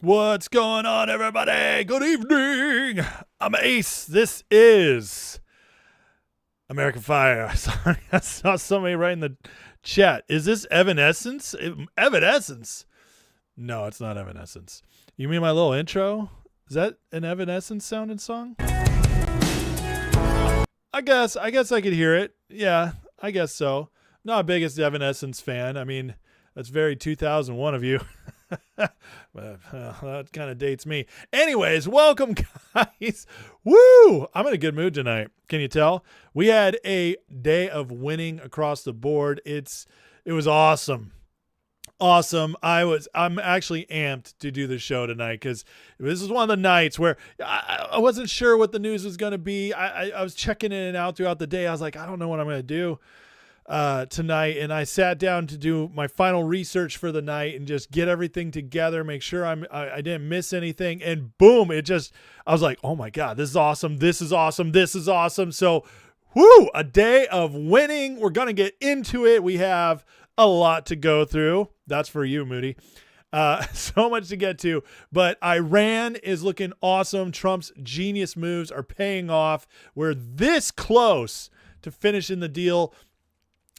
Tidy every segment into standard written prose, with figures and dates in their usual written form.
What's going on, everybody? Good evening. I'm Ace. This is American Fire. Sorry, I saw somebody right in the chat. Is this Evanescence? Evanescence? No, it's not Evanescence. You mean my little intro? Is that an Evanescence sounding song? I guess I could hear it. Yeah, I guess so. Not biggest Evanescence fan. I mean, that's very 2001 of you. But, that kind of dates me. Anyways, welcome, guys. Woo! I'm in a good mood tonight. Can you tell? We had a day of winning across the board. It was awesome. Awesome. I'm actually amped to do the show tonight because this is one of the nights where I wasn't sure what the news was going to be. I was checking in and out throughout the day. I was like, I don't know what I'm going to do tonight, and I sat down to do my final research for the night and just get everything together, make sure I didn't miss anything, and boom, I was like, oh my god, this is awesome, this is awesome, this is awesome. So whoo, a day of winning. We're gonna get into it. We have a lot to go through. That's for you, Moody. So much to get to, but Iran is looking awesome. Trump's genius moves are paying off. We're this close to finishing the deal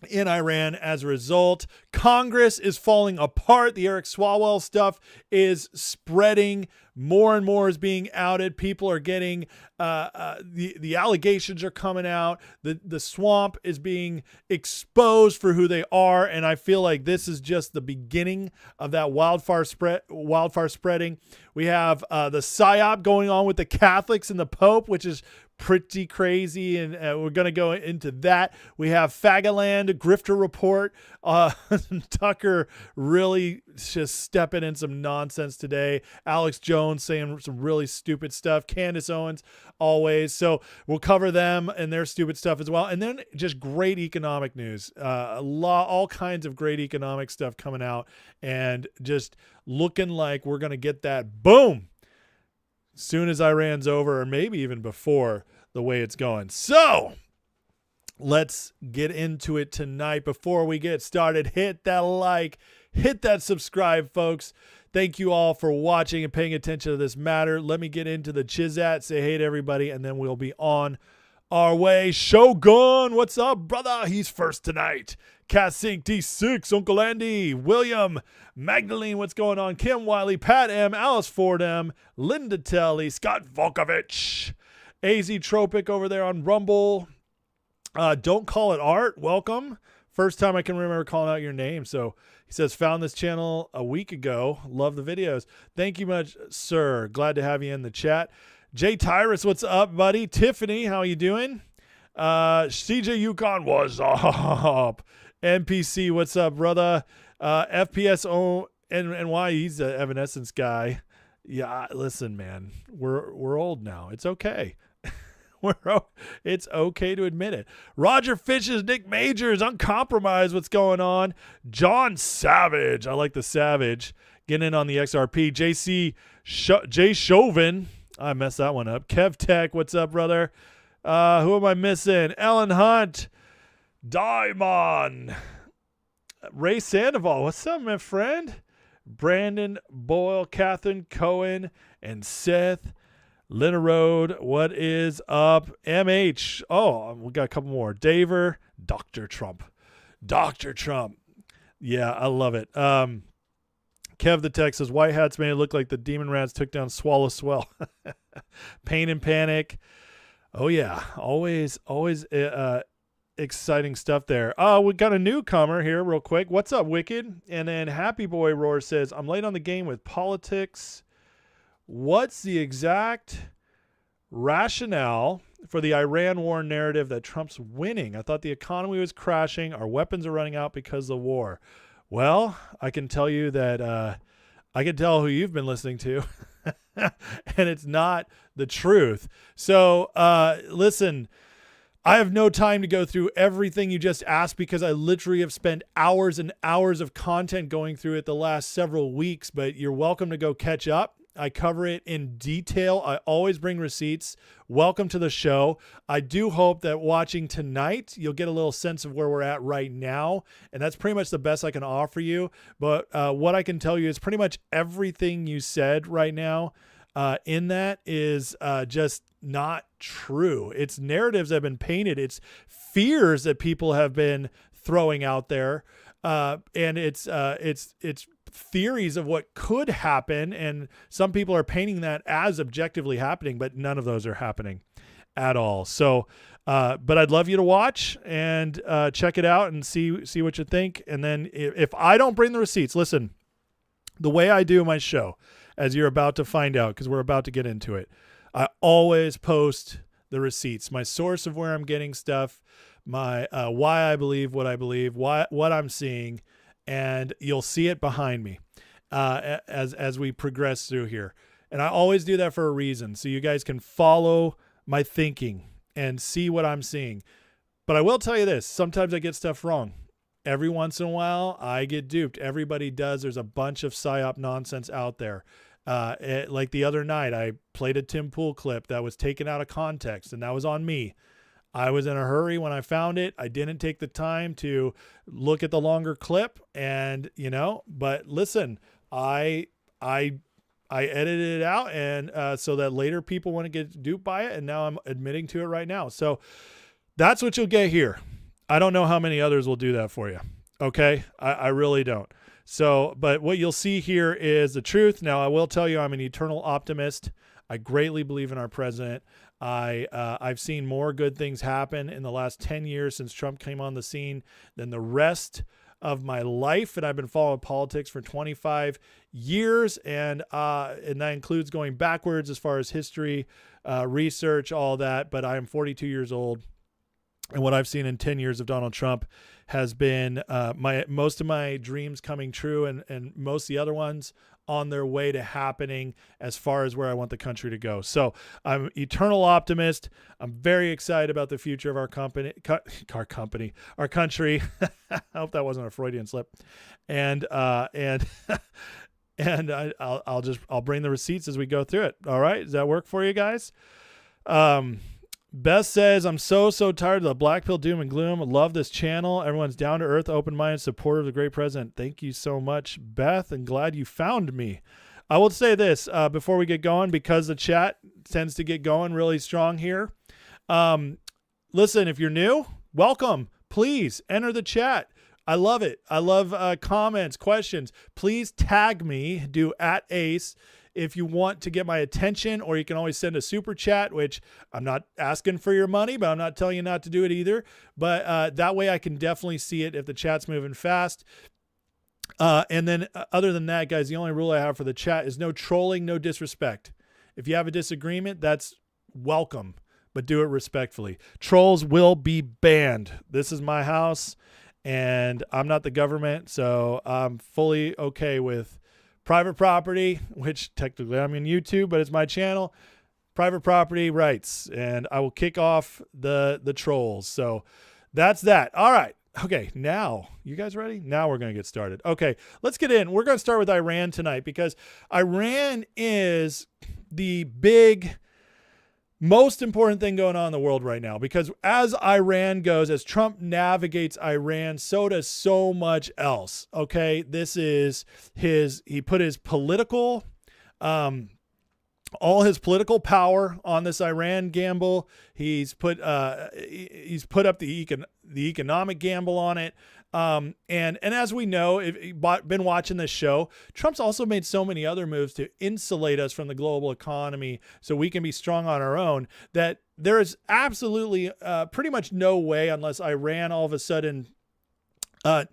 in Iran as a result. Congress is falling apart. The Eric Swalwell stuff is spreading. More and more is being outed. People are getting the allegations are coming out. The swamp is being exposed for who they are, and I feel like this is just the beginning of that wildfire spreading. We have the psyop going on with the Catholics and the Pope, which is pretty crazy, and we're going to go into that. We have Fagaland, Grifter Report. Tucker really just stepping in some nonsense today. Alex Jones saying some really stupid stuff. Candace Owens, always. So we'll cover them and their stupid stuff as well. And then just great economic news. All kinds of great economic stuff coming out, and just looking like we're going to get that boom soon as Iran's over, or maybe even before, the way it's going. So let's get into it tonight. Before we get started, hit that like, hit that subscribe, folks. Thank you all for watching and paying attention to this matter. Let me get into the chizat, say hey to everybody, and then we'll be on our way. Shogun, what's up, brother? He's first tonight. Cassink D6, Uncle Andy, William, Magdalene, what's going on? Kim Wiley, Pat M, Alice Ford M, Linda Telly, Scott Volkovich, AZ Tropic over there on Rumble. Don't Call It Art, welcome. First time I can remember calling out your name. So he says, found this channel a week ago. Love the videos. Thank you much, sir. Glad to have you in the chat. Jay Tyrus, what's up, buddy? Tiffany, how you doing? CJ Yukon, what's up? NPC, what's up, brother? FPSO and why he's an Evanescence guy. Yeah, listen, man, we're old now. It's okay. It's okay to admit it. Roger Fish's Nick Majors, Uncompromised, what's going on? John Savage, I like the Savage, getting in on the XRP. Jay Chauvin, I messed that one up. Kev Tech, what's up, brother? Who am I missing? Ellen Hunt, Daimon, Ray Sandoval, what's up, my friend? Brandon Boyle, Catherine Cohen, and Seth Linnerode, what is up? MH, oh, we got a couple more. Daver, Dr. Trump. Yeah, I love it. Kev the Tech says, White Hats made it look like the Demon Rats took down Swallow Swell. Pain and Panic. Oh, yeah. Always exciting stuff there. We got a newcomer here real quick. What's up, Wicked? And then Happy Boy Roar says, I'm late on the game with politics. What's the exact rationale for the Iran war narrative that Trump's winning? I thought the economy was crashing. Our weapons are running out because of the war. Well, I can tell you that I can tell who you've been listening to, and it's not the truth. So listen, I have no time to go through everything you just asked because I literally have spent hours and hours of content going through it the last several weeks, but you're welcome to go catch up I cover it in detail. I always bring receipts. Welcome to the show. I do hope that watching tonight, you'll get a little sense of where we're at right now. And that's pretty much the best I can offer you. But what I can tell you is pretty much everything you said right now in that is just not true. It's narratives that have been painted. It's fears that people have been throwing out there. And it's theories of what could happen. And some people are painting that as objectively happening, but none of those are happening at all. So, but I'd love you to watch and check it out and see what you think. And then if I don't bring the receipts, listen, the way I do my show, as you're about to find out, because we're about to get into it, I always post the receipts, my source of where I'm getting stuff, my why I believe, what I'm seeing, and you'll see it behind me as we progress through here. And I always do that for a reason, so you guys can follow my thinking and see what I'm seeing. But I will tell you this, sometimes I get stuff wrong. Every once in a while, I get duped. Everybody does. There's a bunch of psyop nonsense out there. Like the other night, I played a Tim Pool clip that was taken out of context, and that was on me. I was in a hurry when I found it. I didn't take the time to look at the longer clip, and but listen, I edited it out, and so that later people wouldn't get duped by it, and now I'm admitting to it right now. So that's what you'll get here. I don't know how many others will do that for you. Okay, I really don't. So, but what you'll see here is the truth. Now, I will tell you, I'm an eternal optimist. I greatly believe in our president. I've seen more good things happen in the last 10 years since Trump came on the scene than the rest of my life. And I've been following politics for 25 years. And that includes going backwards as far as history, research, all that. But I am 42 years old. And what I've seen in 10 years of Donald Trump has been most of my dreams coming true, and most of the other ones on their way to happening as far as where I want the country to go. So I'm an eternal optimist. I'm very excited about the future of our country. I hope that wasn't a Freudian slip. And I'll bring the receipts as we go through it. All right. Does that work for you guys? Beth says, I'm so tired of the black pill doom and gloom. I love this channel. Everyone's down to earth, open-minded, supportive of the great president. Thank you so much, Beth, and glad you found me. I will say this before we get going, because the chat tends to get going really strong here. Listen, if you're new, welcome. Please enter the chat. I love it. I love comments, questions. Please tag me, do @ace. If you want to get my attention, or you can always send a super chat, which I'm not asking for your money, but I'm not telling you not to do it either. But that way I can definitely see it if the chat's moving fast. And then other than that, guys, the only rule I have for the chat is no trolling, no disrespect. If you have a disagreement, that's welcome, but do it respectfully. Trolls will be banned. This is my house, and I'm not the government, so I'm fully okay with private property, which technically I'm in YouTube, but it's my channel. Private property rights, and I will kick off the trolls. So that's that. All right. Okay, now, you guys ready? Now we're going to get started. Okay, let's get in. We're going to start with Iran tonight, because Iran is the big, most important thing going on in the world right now, because as Iran goes, as Trump navigates Iran, so does so much else. Okay. This is he put his political, all his political power on this Iran gamble. He's put up the economic gamble on it. And as we know, if you've been watching this show, Trump's also made so many other moves to insulate us from the global economy so we can be strong on our own, that there is absolutely pretty much no way, unless Iran all of a sudden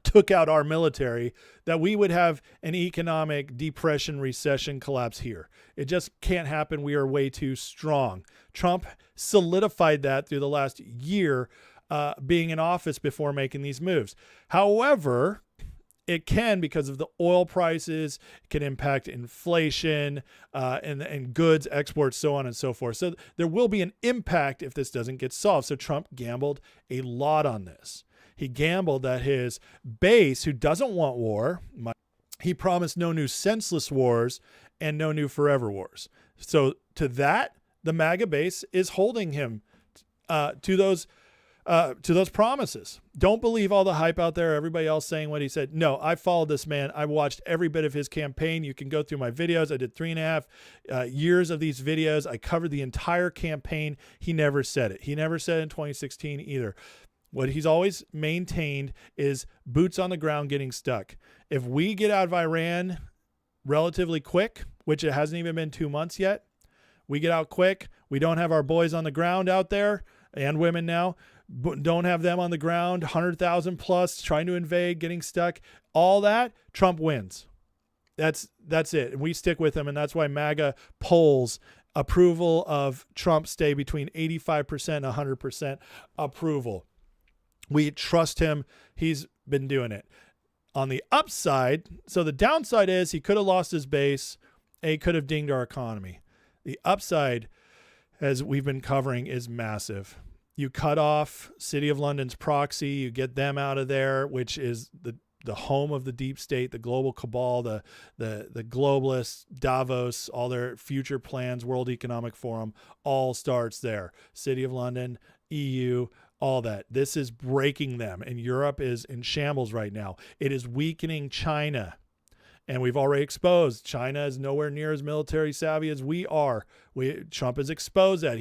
took out our military, that we would have an economic depression, recession, collapse here. It just can't happen. We are way too strong. Trump solidified that through the last year being in office before making these moves. However, it can, because of the oil prices, it can impact inflation and goods, exports, so on and so forth. So there will be an impact if this doesn't get solved. So Trump gambled a lot on this. He gambled that his base, who doesn't want war, he promised no new senseless wars, and no new forever wars. So to that, the MAGA base is holding him to those promises. Don't believe all the hype out there, everybody else saying what he said. No, I followed this man. I watched every bit of his campaign. You can go through my videos. I did 3.5 years of these videos. I covered the entire campaign. He never said it. He never said it in 2016 either. What he's always maintained is boots on the ground getting stuck. If we get out of Iran relatively quick, which it hasn't even been 2 months yet, we get out quick. We don't have our boys on the ground out there, and women now, don't have them on the ground, 100,000 plus trying to invade, getting stuck, all that, Trump wins. That's it. And we stick with him. And that's why MAGA polls approval of Trump stay between 85% and 100% approval. We trust him. He's been doing it. On the upside, so the downside is he could have lost his base and he could have dinged our economy. The upside, as we've been covering, is massive. You cut off City of London's proxy, you get them out of there, which is the home of the deep state, the global cabal, the globalists, Davos, all their future plans, World Economic Forum, all starts there. City of London, EU, all that. This is breaking them, and Europe is in shambles right now. It is weakening China. And we've already exposed China is nowhere near as military savvy as we are. Trump has exposed that.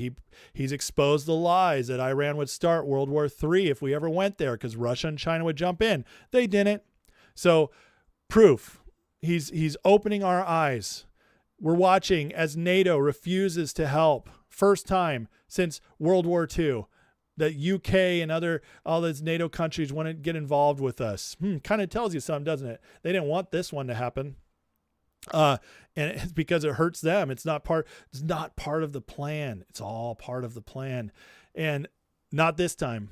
He's exposed the lies that Iran would start World War III if we ever went there because Russia and China would jump in. They didn't. So proof. He's opening our eyes. We're watching as NATO refuses to help. First time since World War II. The UK and all those NATO countries want to get involved with us. Kind of tells you something, doesn't it? They didn't want this one to happen. And it's because it hurts them. It's not part of the plan. It's all part of the plan. And not this time.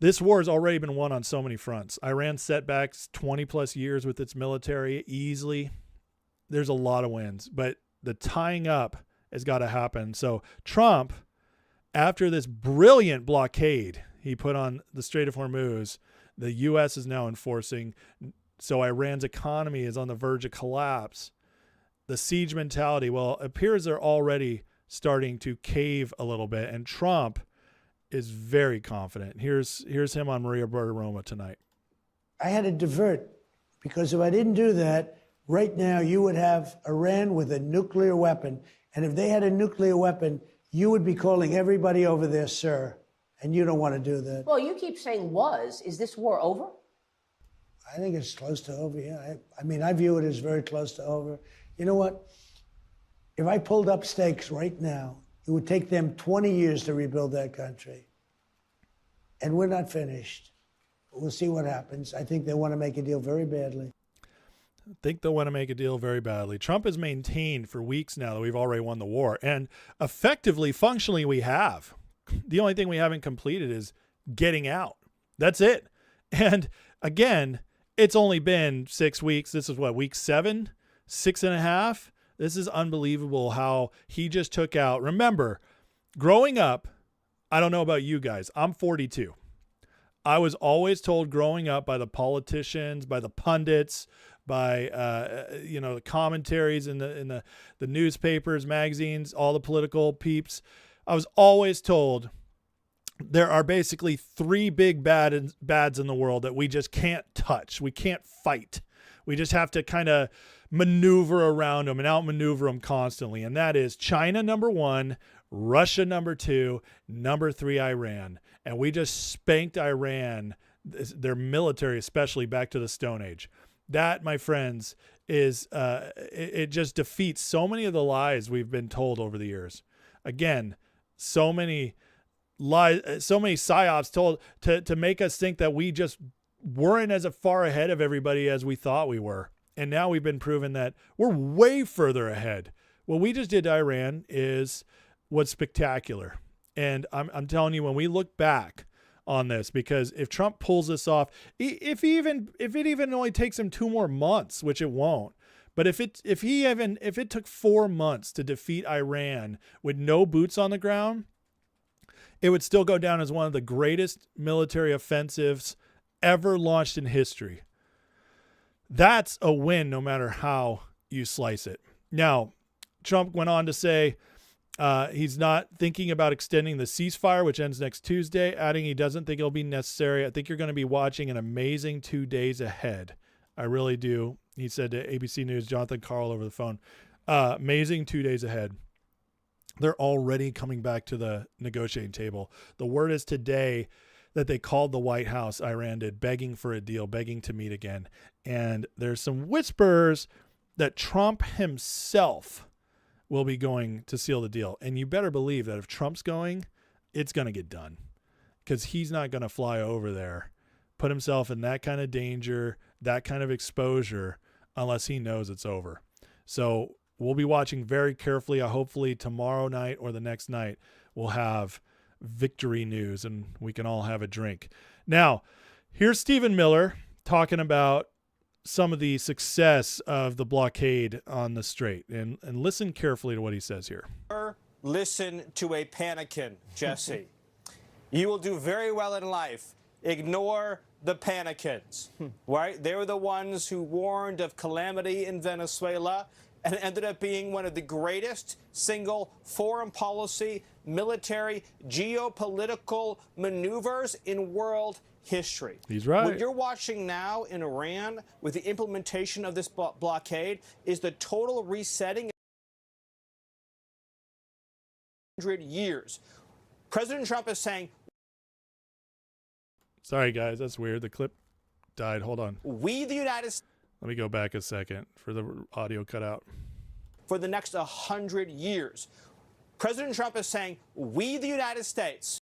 This war has already been won on so many fronts. Iran setbacks 20 plus years with its military easily. There's a lot of wins, but the tying up has got to happen. So Trump, after this brilliant blockade he put on the Strait of Hormuz, the U.S. is now enforcing. So Iran's economy is on the verge of collapse. The siege mentality, well, it appears they're already starting to cave a little bit. And Trump is very confident. Here's him on Maria Bartiromo tonight. I had to divert because if I didn't do that, right now you would have Iran with a nuclear weapon. And if they had a nuclear weapon, you would be calling everybody over there, sir, and you don't want to do that. Well, you keep saying was. Is this war over? I think it's close to over, yeah. I mean, I view it as very close to over. You know what? If I pulled up stakes right now, it would take them 20 years to rebuild that country. And we're not finished. But we'll see what happens. I think they want to make a deal very badly. Trump has maintained for weeks now that we've already won the war, and effectively, functionally, we have. The only thing we haven't completed is getting out. That's it. And again, it's only been 6 weeks. This is what, week 7, 6.5. This is unbelievable how he just took out. Remember, growing up, I don't know about you guys. I'm 42. I was always told growing up by the politicians, by the pundits, by the commentaries in the newspapers, magazines, all the political peeps. I was always told there are basically 3 big bads in the world that we just can't touch. We can't fight. We just have to kind of maneuver around them and outmaneuver them constantly. And that is China, number 1, Russia, number 2, number 3, Iran. And we just spanked Iran, their military, especially back to the Stone Age. That, my friends, is it just defeats so many of the lies we've been told over the years. Again, so many lies, so many psyops told to make us think that we just weren't as far ahead of everybody as we thought we were. And now we've been proven that we're way further ahead. What we just did to Iran is what's spectacular. And I'm telling you, when we look back on this, because if Trump pulls this off, if it even only takes him 2 more months, which it won't, but if it took 4 months to defeat Iran with no boots on the ground, it would still go down as one of the greatest military offensives ever launched in history. That's a win no matter how you slice it. Now, Trump went on to say he's not thinking about extending the ceasefire, which ends next Tuesday, adding he doesn't think it'll be necessary. I think you're going to be watching an amazing 2 days ahead. I really do. He said to ABC News, Jonathan Karl over the phone, amazing 2 days ahead. They're already coming back to the negotiating table. The word is today that they called the White House, Iran did, begging for a deal, begging to meet again. And there's some whispers that Trump himself will be going to seal the deal. And you better believe that if Trump's going, it's going to get done, because he's not going to fly over there, put himself in that kind of danger, that kind of exposure, unless he knows it's over. So we'll be watching very carefully. Hopefully tomorrow night or the next night we'll have victory news and we can all have a drink. Now, here's Stephen Miller talking about some of the success of the blockade on the Strait. And listen carefully to what he says here. Listen to a panicking, Jesse. You will do very well in life. Ignore the panicins, right? They were the ones who warned of calamity in Venezuela and ended up being one of the greatest single foreign policy, military, geopolitical maneuvers in world history. He's right. What you're watching now in Iran with the implementation of this blockade is the total resetting 100 years. President Trump is saying, sorry, guys, that's weird. The clip died. Hold on. we, the United States, Let me go back a second for the audio cut out. for the next 100 years. President Trump is saying, we, the United States,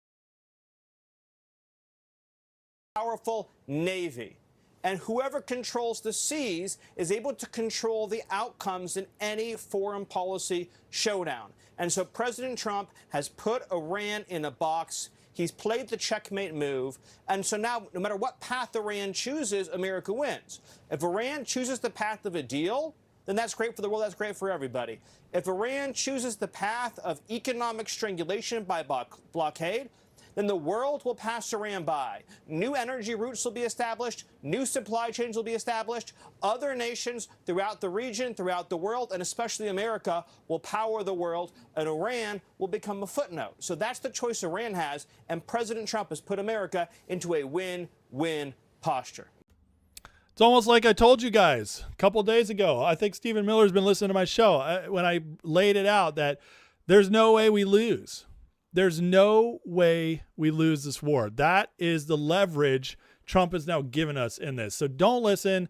powerful Navy, and whoever controls the seas is able to control the outcomes in any foreign policy showdown. And so President Trump has put Iran in a box. He's played the checkmate move. And so now, no matter what path Iran chooses, America wins. If Iran chooses the path of a deal, then that's great for the world. That's great for everybody. If Iran chooses the path of economic strangulation by blockade, then the world will pass Iran by. New energy routes will be established. New supply chains will be established. Other nations throughout the region, throughout the world, and especially America, will power the world, and Iran will become a footnote. So that's the choice Iran has, and President Trump has put America into a win-win posture. It's almost like I told you guys a couple days ago. I think Stephen Miller's been listening to my show when I laid it out that there's no way we lose. There's no way we lose this war. That is the leverage Trump has now given us in this. So don't listen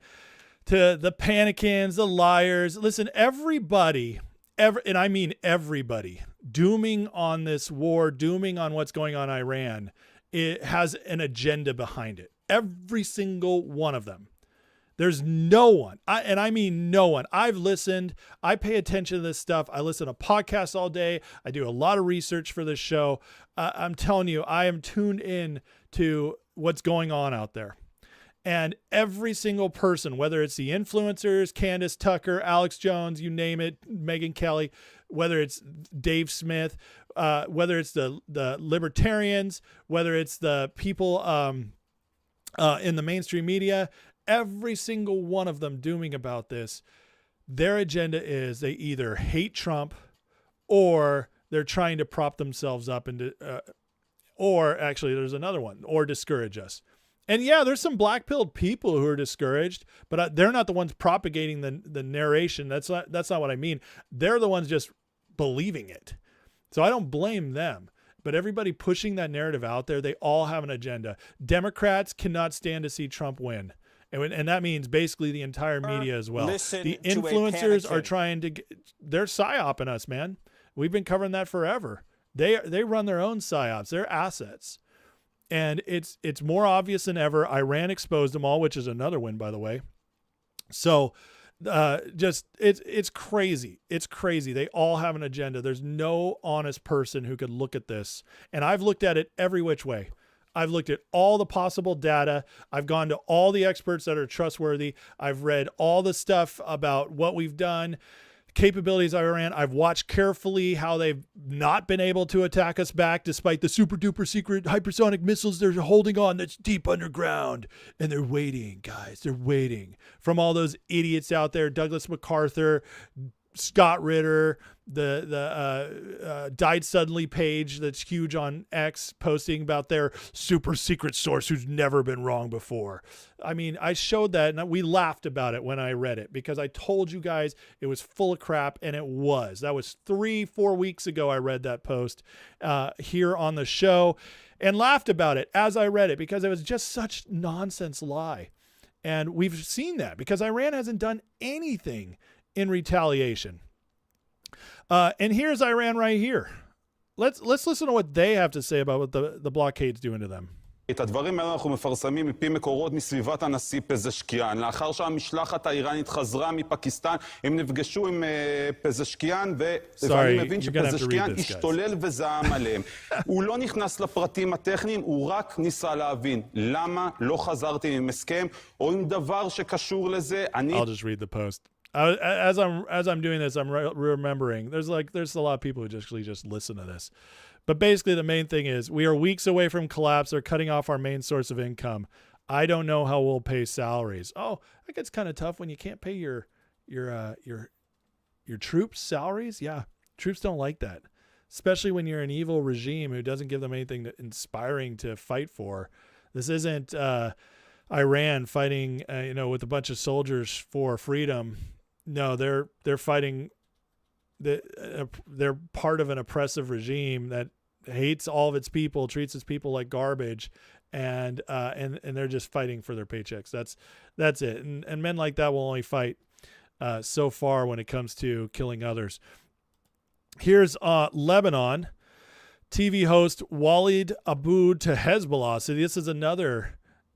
to the panicans, the liars. Listen, everybody, and I mean everybody, dooming on this war, dooming on what's going on in Iran, it has an agenda behind it. Every single one of them. There's no one, and I mean no one. I've listened. I pay attention to this stuff. I listen to podcasts all day. I do a lot of research for this show. I'm telling you, I am tuned in to what's going on out there. And every single person, whether it's the influencers, Candace Tucker, Alex Jones, you name it, Megyn Kelly, whether it's Dave Smith, whether it's the libertarians, whether it's the people in the mainstream media, every single one of them dooming about this, their agenda is they either hate Trump or they're trying to prop themselves up into, or actually there's another one, or discourage us. And yeah, there's some black-pilled people who are discouraged, but they're not the ones propagating the narration. That's not what I mean. They're the ones just believing it. So I don't blame them. But everybody pushing that narrative out there, they all have an agenda. Democrats cannot stand to see Trump win. And that means basically the entire media as well. The influencers are trying to, they're psyoping us, man. We've been covering that forever. They run their own psyops, their assets. And it's more obvious than ever. Iran exposed them all, which is another win, by the way. So it's crazy. It's crazy. They all have an agenda. There's no honest person who could look at this. And I've looked at it every which way. I've looked at all the possible data. I've gone to all the experts that are trustworthy. I've read all the stuff about what we've done, capabilities of Iran. I've watched carefully how they've not been able to attack us back despite the super duper secret hypersonic missiles they're holding on that's deep underground. And they're waiting, guys. They're waiting from all those idiots out there, Douglas MacArthur, Scott Ritter, the died suddenly page that's huge on X, posting about their super secret source who's never been wrong before. I mean, I showed that and we laughed about it when I read it because I told you guys it was full of crap, and it was. That was 3-4 weeks ago I read that post here on the show and laughed about it as I read it because it was just such nonsense lie. And we've seen that because Iran hasn't done anything in retaliation. And here's Iran right here. Let's listen to what they have to say about what the blockade's doing to them. את הדברים האלה אנחנו מפרסמים מפי מקורות מסביבת הנשיא פזשקיאן. לאחר שהמשלחת האיראנית חזרה מפקיסטן, הם נפגשו עם פזשקיאן, ואני מבין שפזשקיאן השתולל וזעם עליהם. הוא לא נכנס לפרטים הטכניים, הוא רק ניסה להבין למה לא חזרתי עם הסכם, או עם דבר שקשור לזה. I'll just read the post. As I'm doing this, I'm remembering. There's a lot of people who just listen to this. But basically, the main thing is we are weeks away from collapse. They're cutting off our main source of income. I don't know how we'll pay salaries. Oh, that gets kind of tough when you can't pay your troops salaries. Yeah, troops don't like that, especially when you're an evil regime who doesn't give them anything inspiring to fight for. This isn't Iran fighting, with a bunch of soldiers for freedom. No, they're fighting. They're part of an oppressive regime that hates all of its people, treats its people like garbage, and they're just fighting for their paychecks. That's it. And men like that will only fight so far when it comes to killing others. Here's Lebanon. TV host Walid Aboud to Hezbollah. So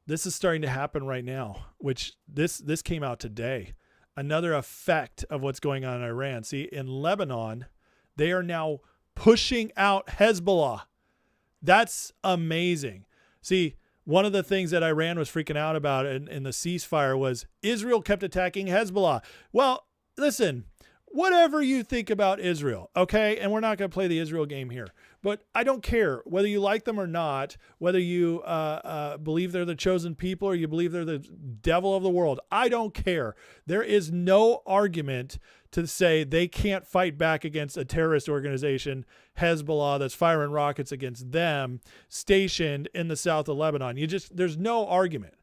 this is starting to happen right now, which this came out today. Another effect of what's going on in Iran. See, in Lebanon, they are now pushing out Hezbollah. That's amazing. See, one of the things that Iran was freaking out about in the ceasefire was Israel kept attacking Hezbollah. Well, listen, whatever you think about Israel, okay? And we're not going to play the Israel game here. But I don't care whether you like them or not, whether you believe they're the chosen people or you believe they're the devil of the world. I don't care. There is no argument to say they can't fight back against a terrorist organization, Hezbollah, that's firing rockets against them, stationed in the south of Lebanon. There's no argument.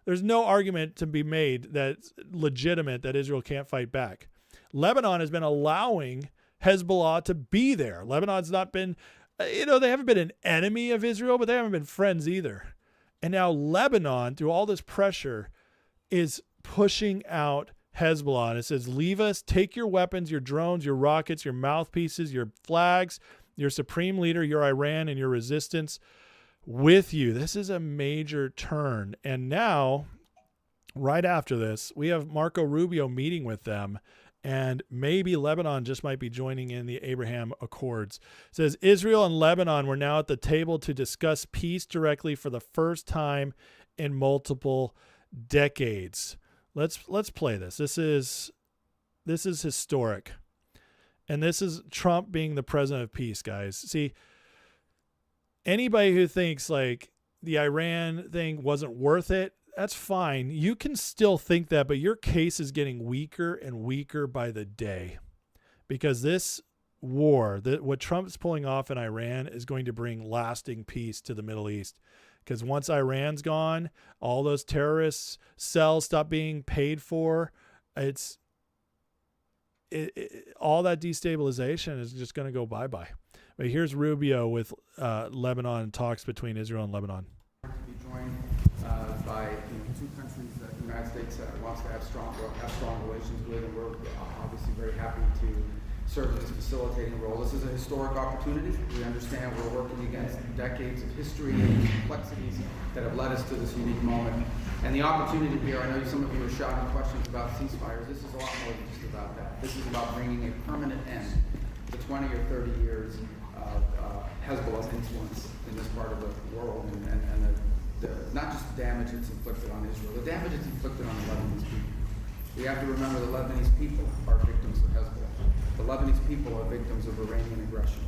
There's no argument to be made that's legitimate that Israel can't fight back. Lebanon has been allowing Hezbollah to be there. Lebanon's not been, they haven't been an enemy of Israel, but they haven't been friends either. And now Lebanon, through all this pressure, is pushing out Hezbollah. And it says, leave us, take your weapons, your drones, your rockets, your mouthpieces, your flags, your supreme leader, your Iran, and your resistance with you. This is a major turn. And now, right after this, we have Marco Rubio meeting with them. And maybe Lebanon just might be joining in the Abraham Accords. It says Israel and Lebanon were now at the table to discuss peace directly for the first time in multiple decades. Let's play this. This is historic. And this is Trump being the president of peace, guys. See, anybody who thinks like the Iran thing wasn't worth it, that's fine. You can still think that, but your case is getting weaker and weaker by the day because this war, what Trump's pulling off in Iran is going to bring lasting peace to the Middle East. Because once Iran's gone, all those terrorists' cells stop being paid for. All that destabilization is just going to go bye-bye. But here's Rubio with Lebanon, talks between Israel and Lebanon. Be joined by two countries that the United States wants to have strong relations with, and we're obviously very happy to serve in this facilitating role. This is a historic opportunity. We understand we're working against decades of history and complexities that have led us to this unique moment. And the opportunity here, I know some of you are shouting questions about ceasefires. This is a lot more than just about that. This is about bringing a permanent end to 20 or 30 years of Hezbollah's influence in this part of the world, and not just the damage it's inflicted on Israel, the damage it's inflicted on the Lebanese people. We have to remember the Lebanese people are victims of Hezbollah. The Lebanese people are victims of Iranian aggression.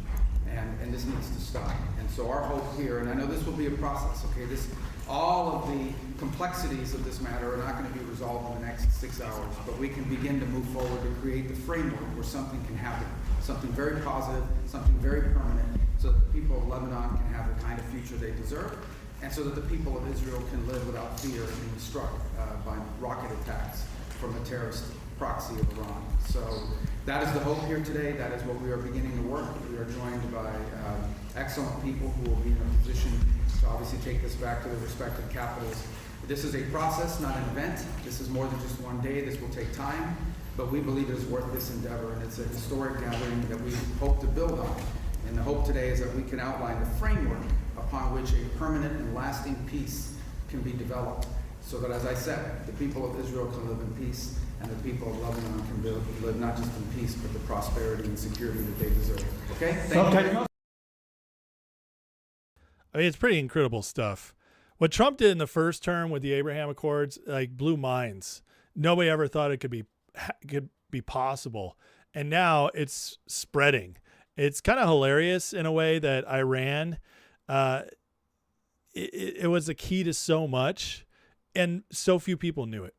And this needs to stop. And so our hope here, and I know this will be a process, okay, all of the complexities of this matter are not going to be resolved in the next 6 hours, but we can begin to move forward to create the framework where something can happen, something very positive, something very permanent, so that the people of Lebanon can have the kind of future they deserve, and so that the people of Israel can live without fear of being struck by rocket attacks from a terrorist proxy of Iran. So that is the hope here today. That is what we are beginning to work. We are joined by excellent people who will be in a position to obviously take this back to their respective capitals. This is a process, not an event. This is more than just one day. This will take time, but we believe it is worth this endeavor, and it's a historic gathering that we hope to build on. And the hope today is that we can outline the framework upon which a permanent and lasting peace can be developed, so that, as I said, the people of Israel can live in peace, and the people of Lebanon can live not just in peace, but the prosperity and security that they deserve. Okay? Thank you. I mean, it's pretty incredible stuff. What Trump did in the first term with the Abraham Accords, like, blew minds. Nobody ever thought it could be possible. And now it's spreading. It's kind of hilarious in a way that Iran, it was a key to so much, and so few people knew it.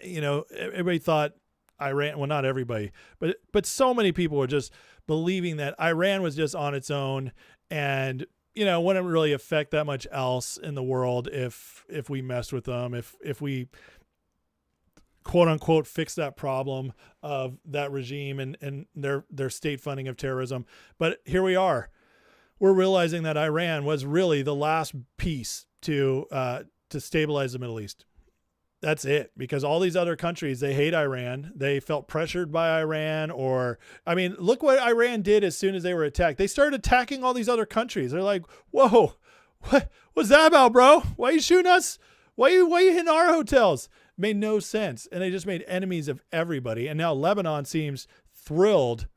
You know, everybody thought Iran, well, not everybody, but so many people were just believing that Iran was just on its own and, you know, wouldn't really affect that much else in the world if we messed with them, if we quote unquote fix that problem of that regime and their state funding of terrorism. But here we are. We're realizing that Iran was really the last piece to stabilize the Middle East. That's it, because all these other countries, they hate Iran. They felt pressured by Iran, or, I mean, look what Iran did as soon as they were attacked. They started attacking all these other countries. They're like, whoa, what's that about, bro? Why are you shooting us? Why are you hitting our hotels? Made no sense. And they just made enemies of everybody. And now Lebanon seems thrilled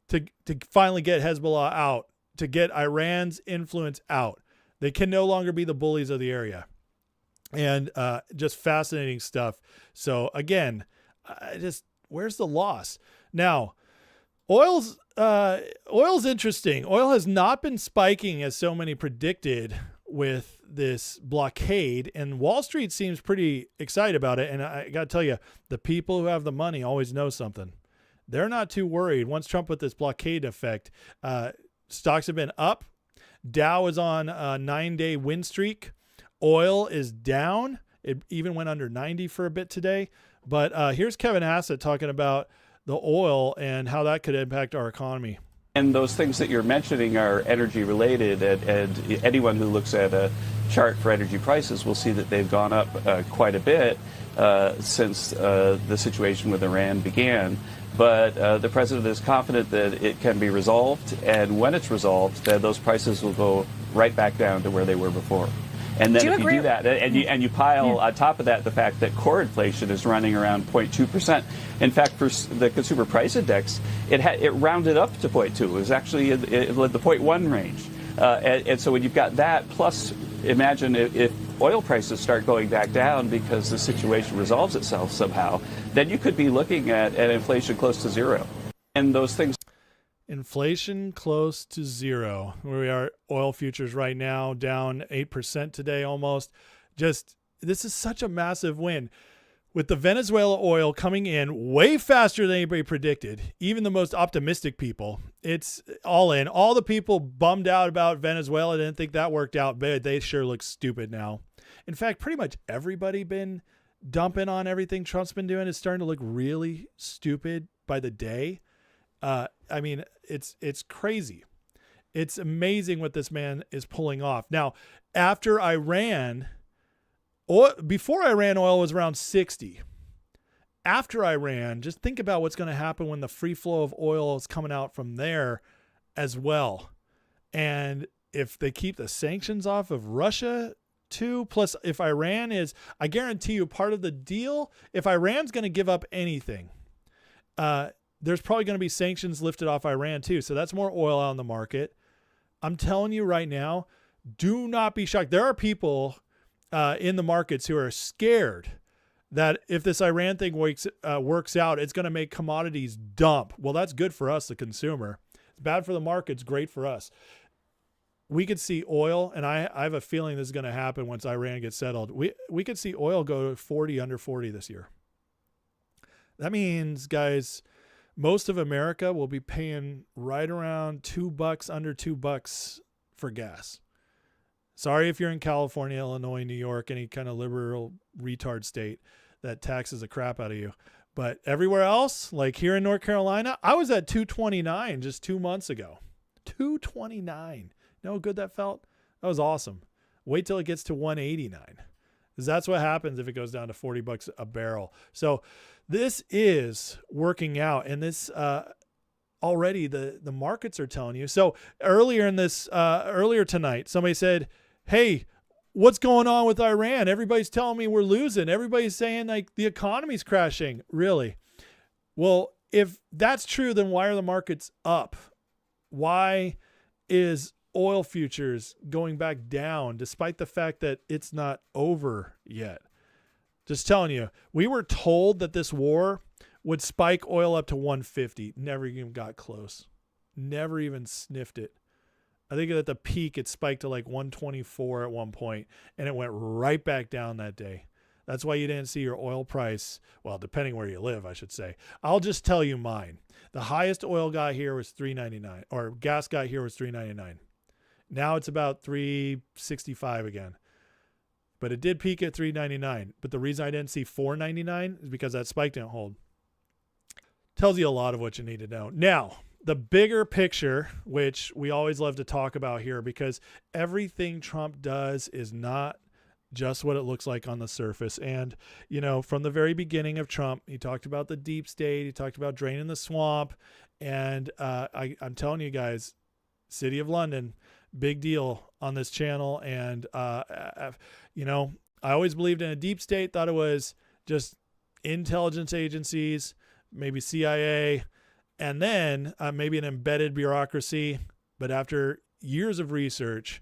to finally get Hezbollah out, to get Iran's influence out. They can no longer be the bullies of the area. And just fascinating stuff. So again, where's the loss? Now, oil's interesting. Oil has not been spiking as so many predicted with this blockade, and Wall Street seems pretty excited about it. And I got to tell you, the people who have the money always know something. They're not too worried. Once Trump put this blockade effect, stocks have been up. Dow is on a 9-day win streak. Oil is down. It even went under 90 for a bit today. But here's Kevin Hassett talking about the oil and how that could impact our economy. And those things that you're mentioning are energy related, and anyone who looks at a chart for energy prices will see that they've gone up quite a bit since the situation with Iran began. But the president is confident that it can be resolved, and when it's resolved, then those prices will go right back down to where they were before. And then if you do that, and you pile on top of that the fact that core inflation is running around 0.2%. In fact, for the consumer price index, it rounded up to 0.2. It was actually in the 0.1 range. And so when you've got that, plus imagine if oil prices start going back down because the situation resolves itself somehow, then you could be looking at inflation close to zero. And those things. Inflation close to zero. Where we are, oil futures right now down 8% today almost. This is such a massive win. With the Venezuela oil coming in way faster than anybody predicted, even the most optimistic people, it's all in. All the people bummed out about Venezuela didn't think that worked out, but they sure look stupid now. In fact, pretty much everybody been dumping on everything Trump's been doing is starting to look really stupid by the day. I mean, it's crazy. It's amazing what this man is pulling off. Now, after Iran, before Iran, oil was around 60. After Iran, just think about what's going to happen when the free flow of oil is coming out from there as well. And if they keep the sanctions off of Russia too, plus if Iran is, I guarantee you, part of the deal, if Iran's going to give up anything, there's probably going to be sanctions lifted off Iran too. So that's more oil out on the market. I'm telling you right now, do not be shocked. There are people in the markets who are scared that if this Iran thing works out, it's going to make commodities dump. Well, that's good for us, the consumer. It's bad for the markets, great for us. We could see oil, and I have a feeling this is going to happen once Iran gets settled. We could see oil go to 40, under 40 this year. That means, guys, most of America will be paying right around $2, under $2 for gas. Sorry if you're in California, Illinois, New York, any kind of liberal retard state that taxes the crap out of you. But everywhere else, like here in North Carolina, I was at $2.29 just 2 months ago. $2.29. You know how good that felt? That was awesome. Wait till it gets to $1.89. Because that's what happens if it goes down to $40 a barrel. So this is working out. And this already the markets are telling you. So earlier tonight, somebody said, hey, what's going on with Iran? Everybody's telling me we're losing. Everybody's saying like the economy's crashing. Really? Well, if that's true, then why are the markets up? Why is oil futures going back down despite the fact that it's not over yet? Just telling you, we were told that this war would spike oil up to 150. Never even got close. Never even sniffed it. I think at the peak, it spiked to like 124 at one point, and it went right back down that day. That's why you didn't see your oil price. Well, depending where you live, I should say. I'll just tell you mine. The highest oil got here was $3.99, or gas got here was $3.99. Now it's about $3.65 again. But it did peak at $3.99. But the reason I didn't see $4.99 is because that spike didn't hold. Tells you a lot of what you need to know. Now, the bigger picture, which we always love to talk about here, because everything Trump does is not just what it looks like on the surface. And, you know, from the very beginning of Trump, he talked about the deep state. He talked about draining the swamp. And I'm telling you guys, City of London, big deal on this channel. And, you know, I always believed in a deep state, thought it was just intelligence agencies, maybe CIA, and then maybe an embedded bureaucracy. But after years of research,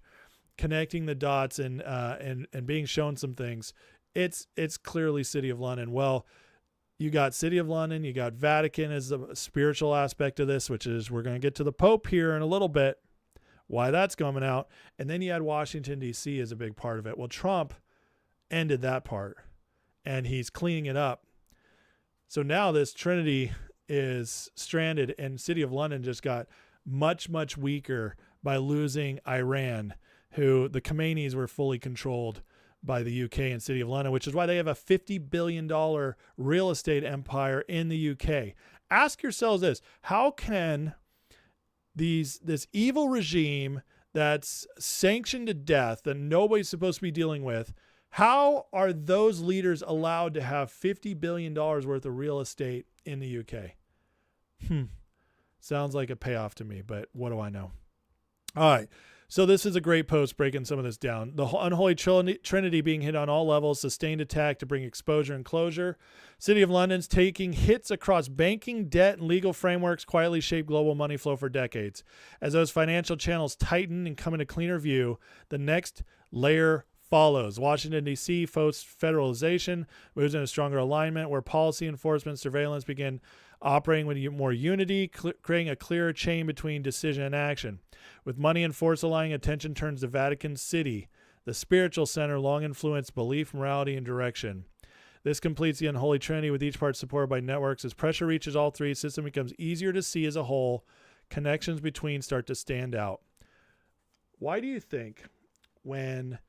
connecting the dots and being shown some things, it's clearly City of London. Well, you got City of London, you got Vatican as the spiritual aspect of this, which is we're going to get to the Pope here in a little bit, why that's coming out. And then you had Washington, D.C. as a big part of it. Well, Trump ended that part, and he's cleaning it up. So now this Trinity is stranded, and City of London just got much, much weaker by losing Iran, who the Khomeinis were fully controlled by the UK and City of London, which is why they have a $50 billion real estate empire in the UK. Ask yourselves this: how can this evil regime that's sanctioned to death that nobody's supposed to be dealing with, how are those leaders allowed to have $50 billion worth of real estate in the UK? Sounds like a payoff to me, but what do I know? All right. So this is a great post breaking some of this down. The unholy trinity being hit on all levels, sustained attack to bring exposure and closure. City of London's taking hits across banking, debt, and legal frameworks quietly shaped global money flow for decades. As those financial channels tighten and come into cleaner view, the next layer follows. Washington, D.C. post-federalization moves in a stronger alignment where policy enforcement surveillance begin operating with more unity, creating a clearer chain between decision and action. With money and force aligning, attention turns to Vatican City, the spiritual center long influenced belief, morality, and direction. This completes the unholy trinity, with each part supported by networks. As pressure reaches all three, the system becomes easier to see as a whole. Connections between start to stand out. Why do you think when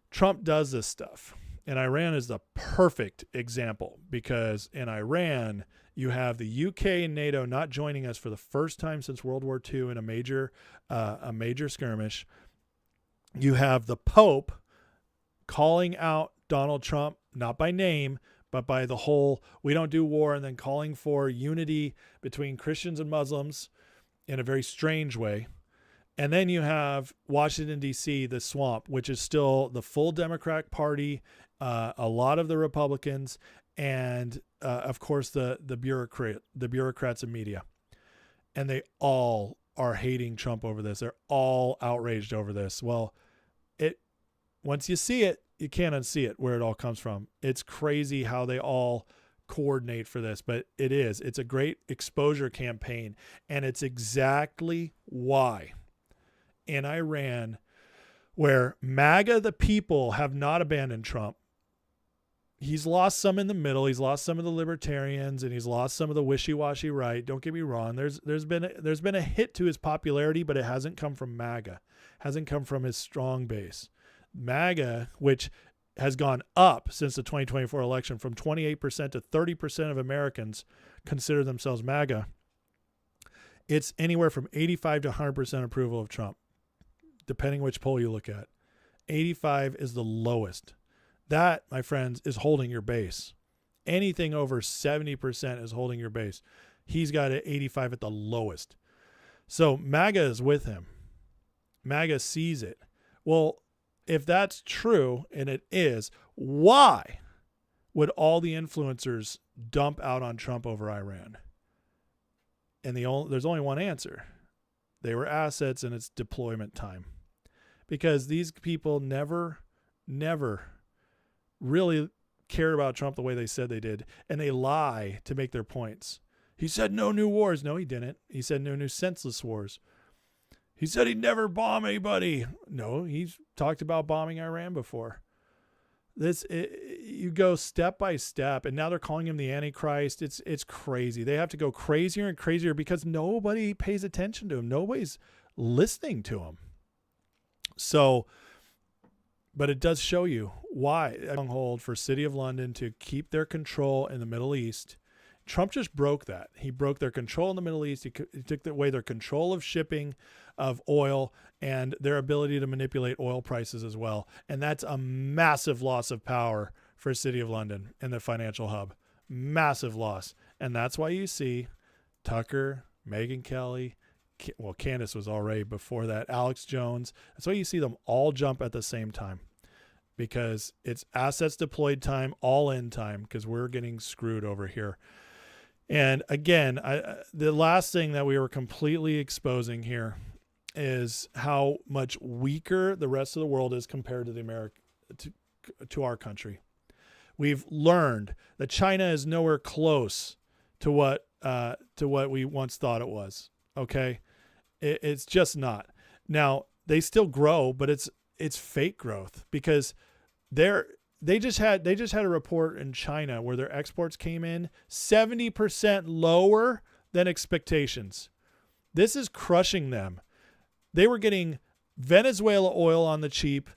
Trump does this stuff, and Iran is the perfect example, because in Iran, you have the UK and NATO not joining us for the first time since World War II in a major skirmish. You have the Pope calling out Donald Trump, not by name, but by the whole, we don't do war, and then calling for unity between Christians and Muslims in a very strange way. And then you have Washington, D.C., the swamp, which is still the full Democratic Party, a lot of the Republicans, and of course the bureaucrats and media. And they all are hating Trump over this. They're all outraged over this. Well, once you see it, you can't unsee it, where it all comes from. It's crazy how they all coordinate for this, but it's a great exposure campaign. And it's exactly why in Iran, where MAGA, the people, have not abandoned Trump. He's lost some in the middle. He's lost some of the libertarians, and he's lost some of the wishy-washy right. Don't get me wrong. There's been a hit to his popularity, but it hasn't come from MAGA. Hasn't come from his strong base. MAGA, which has gone up since the 2024 election from 28% to 30% of Americans consider themselves MAGA. It's anywhere from 85 to 100% approval of Trump, depending which poll you look at. 85 is the lowest. That, my friends, is holding your base. Anything over 70% is holding your base. He's got it 85 at the lowest. So MAGA is with him. MAGA sees it. Well, if that's true, and it is, why would all the influencers dump out on Trump over Iran? And there's only one answer. They were assets, and it's deployment time. Because these people never really cared about Trump the way they said they did. And they lie to make their points. He said no new wars. No, he didn't. He said no new senseless wars. He said he'd never bomb anybody. No, he's talked about bombing Iran before. You go step by step, and now they're calling him the Antichrist. It's crazy. They have to go crazier and crazier because nobody pays attention to him. Nobody's listening to him. So, but it does show you why on hold for City of London to keep their control in the Middle East. Trump just broke that. He broke their control in the Middle East. He took away their control of shipping of oil and their ability to manipulate oil prices as well. And that's a massive loss of power for City of London and the financial hub. Massive loss. And that's why you see Tucker, Megyn Kelly, well, Candace was already before that, Alex Jones. That's why you see them all jump at the same time, because it's assets deployed time, all in time, because we're getting screwed over here. And again, the last thing that we were completely exposing here is how much weaker the rest of the world is compared to to our country. We've learned that China is nowhere close to what we once thought it was. Okay, it's just not. Now they still grow, but it's fake growth, because they just had a report in China where their exports came in 70% lower than expectations. This is crushing them. They were getting Venezuela oil on the cheap,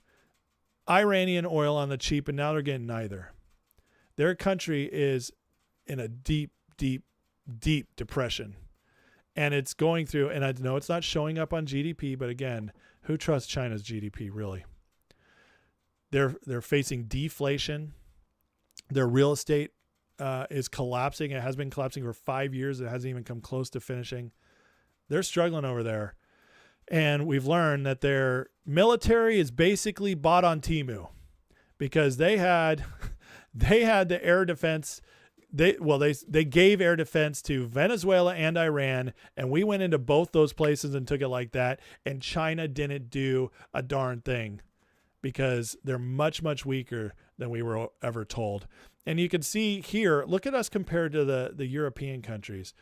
Iranian oil on the cheap, and now they're getting neither. Their country is in a deep, deep, deep depression. And it's going through, and I know it's not showing up on GDP, but again, who trusts China's GDP really? They're facing deflation. Their real estate is collapsing. It has been collapsing for 5 years. It hasn't even come close to finishing. They're struggling over there. And we've learned that their military is basically bought on Temu, because they had the air defense. They gave air defense to Venezuela and Iran, and we went into both those places and took it like that. And China didn't do a darn thing, because they're much, much weaker than we were ever told. And you can see here, look at us compared to the European countries.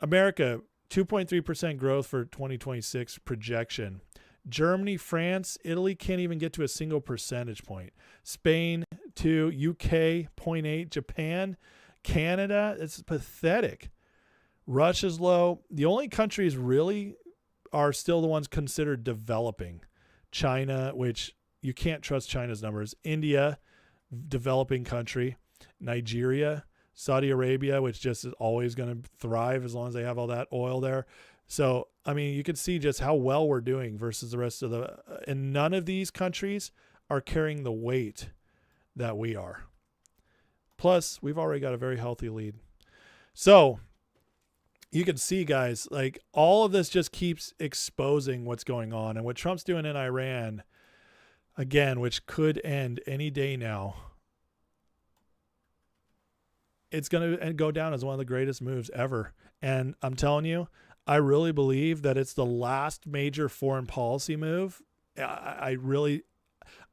America, 2.3% growth for 2026 projection. Germany, France, Italy can't even get to a single percentage point. Spain, 2, UK, 0.8, Japan, Canada, it's pathetic. Russia's low. The only countries really are still the ones considered developing. China, which you can't trust China's numbers. India, developing country. Nigeria, Saudi Arabia, which just is always going to thrive as long as they have all that oil there. So, I mean, you can see just how well we're doing versus the rest of and none of these countries are carrying the weight that we are. Plus, we've already got a very healthy lead. So, you can see, guys, like all of this just keeps exposing what's going on, and what Trump's doing in Iran, again, which could end any day now. It's going to go down as one of the greatest moves ever. And I'm telling you, I really believe that it's the last major foreign policy move. I really,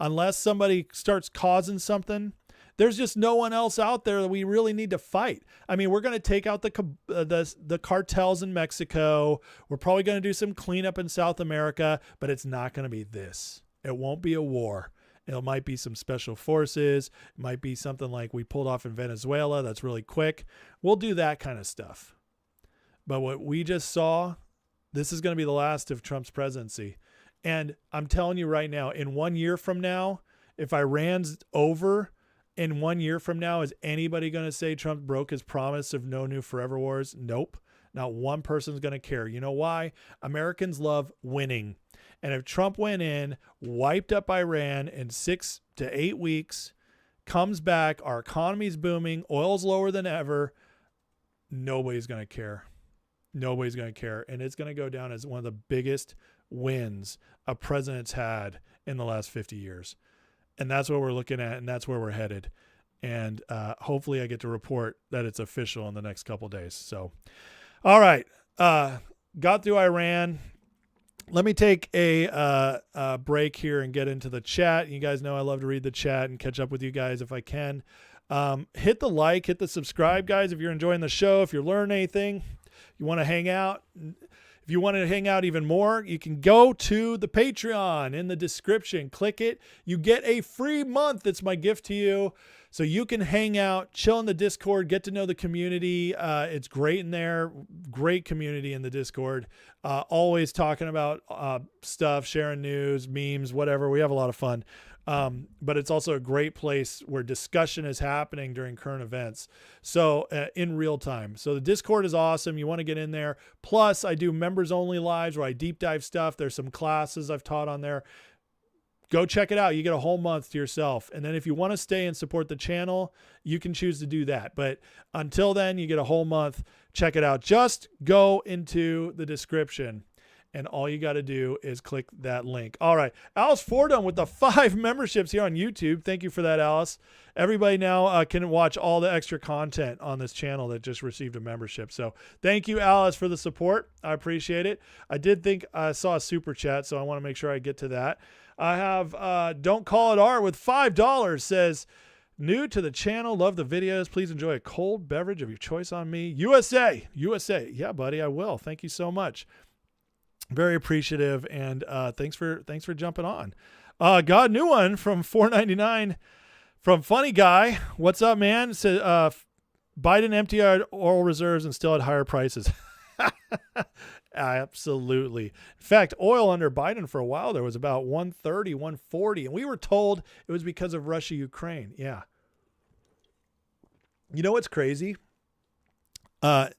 unless somebody starts causing something There's just no one else out there that we really need to fight. I mean, we're going to take out the cartels in Mexico. We're probably going to do some cleanup in South America, but it's not going to be this. It won't be a war. It might be some special forces. It might be something like we pulled off in Venezuela that's really quick. We'll do that kind of stuff. But what we just saw, this is going to be the last of Trump's presidency. And I'm telling you right now, in 1 year from now, if Iran's over, in 1 year from now, is anybody going to say Trump broke his promise of no new forever wars? Nope. Not one person's going to care. You know why? Americans love winning. And if Trump went in, wiped up Iran in 6 to 8 weeks, comes back, our economy's booming, oil's lower than ever, nobody's going to care. Nobody's going to care. And it's going to go down as one of the biggest wins a president's had in the last 50 years. And that's what we're looking at, and that's where we're headed. And hopefully I get to report that it's official in the next couple of days. So, all right. Got through Iran. Let me take a break here and get into the chat. You guys know I love to read the chat and catch up with you guys if I can. Hit the like, hit the subscribe, guys, if you're enjoying the show, if you're learning anything, you want to hang out. If you want to hang out even more, you can go to the Patreon in the description. Click it. You get a free month. It's my gift to you. So you can hang out, chill in the Discord, get to know the community. It's great in there. Great community in the Discord. Always talking about stuff, sharing news, memes, whatever. We have a lot of fun. But it's also a great place where discussion is happening during current events. So in real time. So the Discord is awesome. You want to get in there. Plus I do members only lives where I deep dive stuff. There's some classes I've taught on there. Go check it out. You get a whole month to yourself. And then if you want to stay and support the channel, you can choose to do that. But until then, you get a whole month. Check it out. Just go into the description. And all you got to do is click that link. All right. Alice Fordham with the 5 memberships here on YouTube. Thank you for that, Alice. Everybody now can watch all the extra content on this channel that just received a membership. So thank you, Alice, for the support. I appreciate it. I did think I saw a super chat, so I want to make sure I get to that. I have Don't Call It Art with $5 says, new to the channel, love the videos. Please enjoy a cold beverage of your choice on me. USA. Yeah, buddy, I will. Thank you so much. Very appreciative, and thanks for jumping on. Got a new one from $4.99 from Funny Guy. What's up, man? Said Biden emptied oil reserves and still at higher prices. Absolutely. In fact, oil under Biden for a while there was about 130, 140, and we were told it was because of Russia, Ukraine. Yeah. You know what's crazy?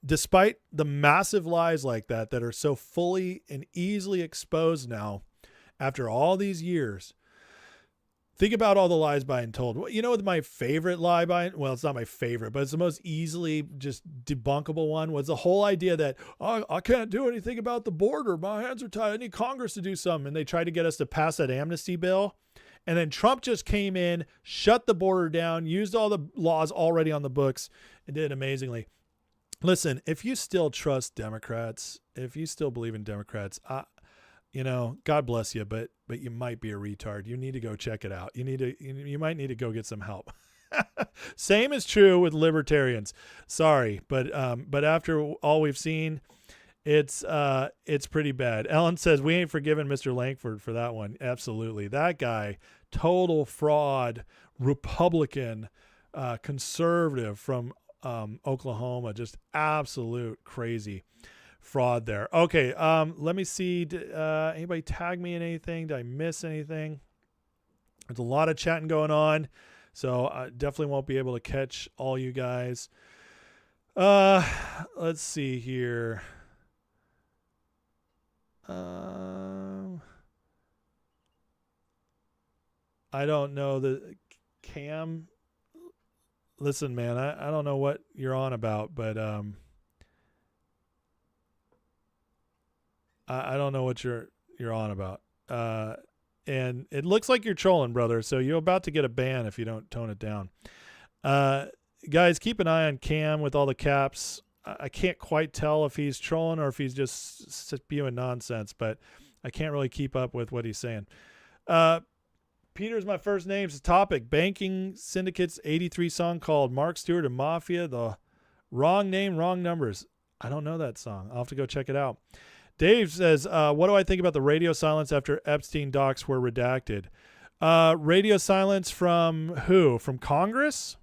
Despite the massive lies like that are so fully and easily exposed now after all these years, think about all the lies Biden told. You know what my favorite lie Biden, well, it's not my favorite, but it's the most easily just debunkable one, was the whole idea that, oh, I can't do anything about the border. My hands are tied. I need Congress to do something. And they tried to get us to pass that amnesty bill. And then Trump just came in, shut the border down, used all the laws already on the books, and did it amazingly. Listen, if you still trust Democrats, if you still believe in Democrats, God bless you, but you might be a retard. You need to go check it out. You might need to go get some help. Same is true with libertarians. Sorry, but after all we've seen, it's pretty bad. Ellen says we ain't forgiven Mr. Langford for that one. Absolutely, that guy, total fraud, Republican, conservative from Oklahoma, just absolute crazy fraud there. Okay, let me see. Anybody tag me in anything? Did I miss anything? There's a lot of chatting going on, so I definitely won't be able to catch all you guys. Let's see here. I don't know the Cam. Listen, man, I don't know what you're on about, but I don't know what you're on about. And it looks like you're trolling, brother. So you're about to get a ban if you don't tone it down. Guys, keep an eye on Cam with all the caps. I can't quite tell if he's trolling or if he's just spewing nonsense, but I can't really keep up with what he's saying. Peter's my first name's topic. Banking Syndicate's 83 song called Mark Stewart and Mafia. The wrong name, wrong numbers. I don't know that song. I'll have to go check it out. Dave says, what do I think about the radio silence after Epstein docs were redacted? Radio silence from who? From Congress?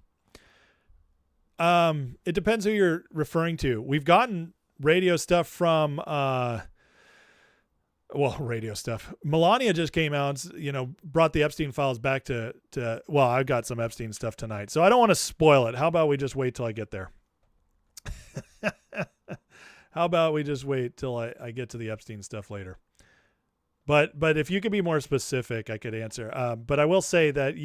It depends who you're referring to. We've gotten radio stuff from, radio stuff. Melania just came out and, brought the Epstein files back to I've got some Epstein stuff tonight, so I don't want to spoil it. How about we just wait till I get there? How about we just wait till I get to the Epstein stuff later? But if you could be more specific, I could answer. But I will say that,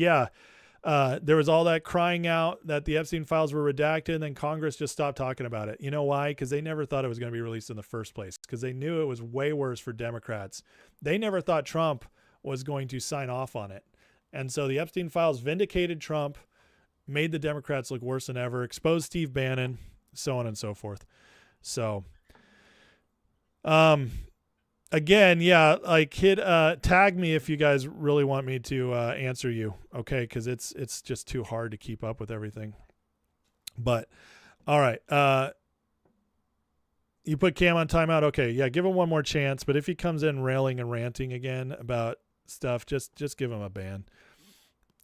there was all that crying out that the Epstein files were redacted, and then Congress just stopped talking about it. You know why? Because they never thought it was going to be released in the first place, because they knew it was way worse for Democrats. They never thought Trump was going to sign off on it. And so the Epstein files vindicated Trump, made the Democrats look worse than ever, exposed Steve Bannon, so on and so forth. So, again, tag me if you guys really want me to answer you, okay? Because it's just too hard to keep up with everything. But, all right. You put Cam on timeout, okay? Yeah, give him one more chance. But if he comes in railing and ranting again about stuff, just give him a ban.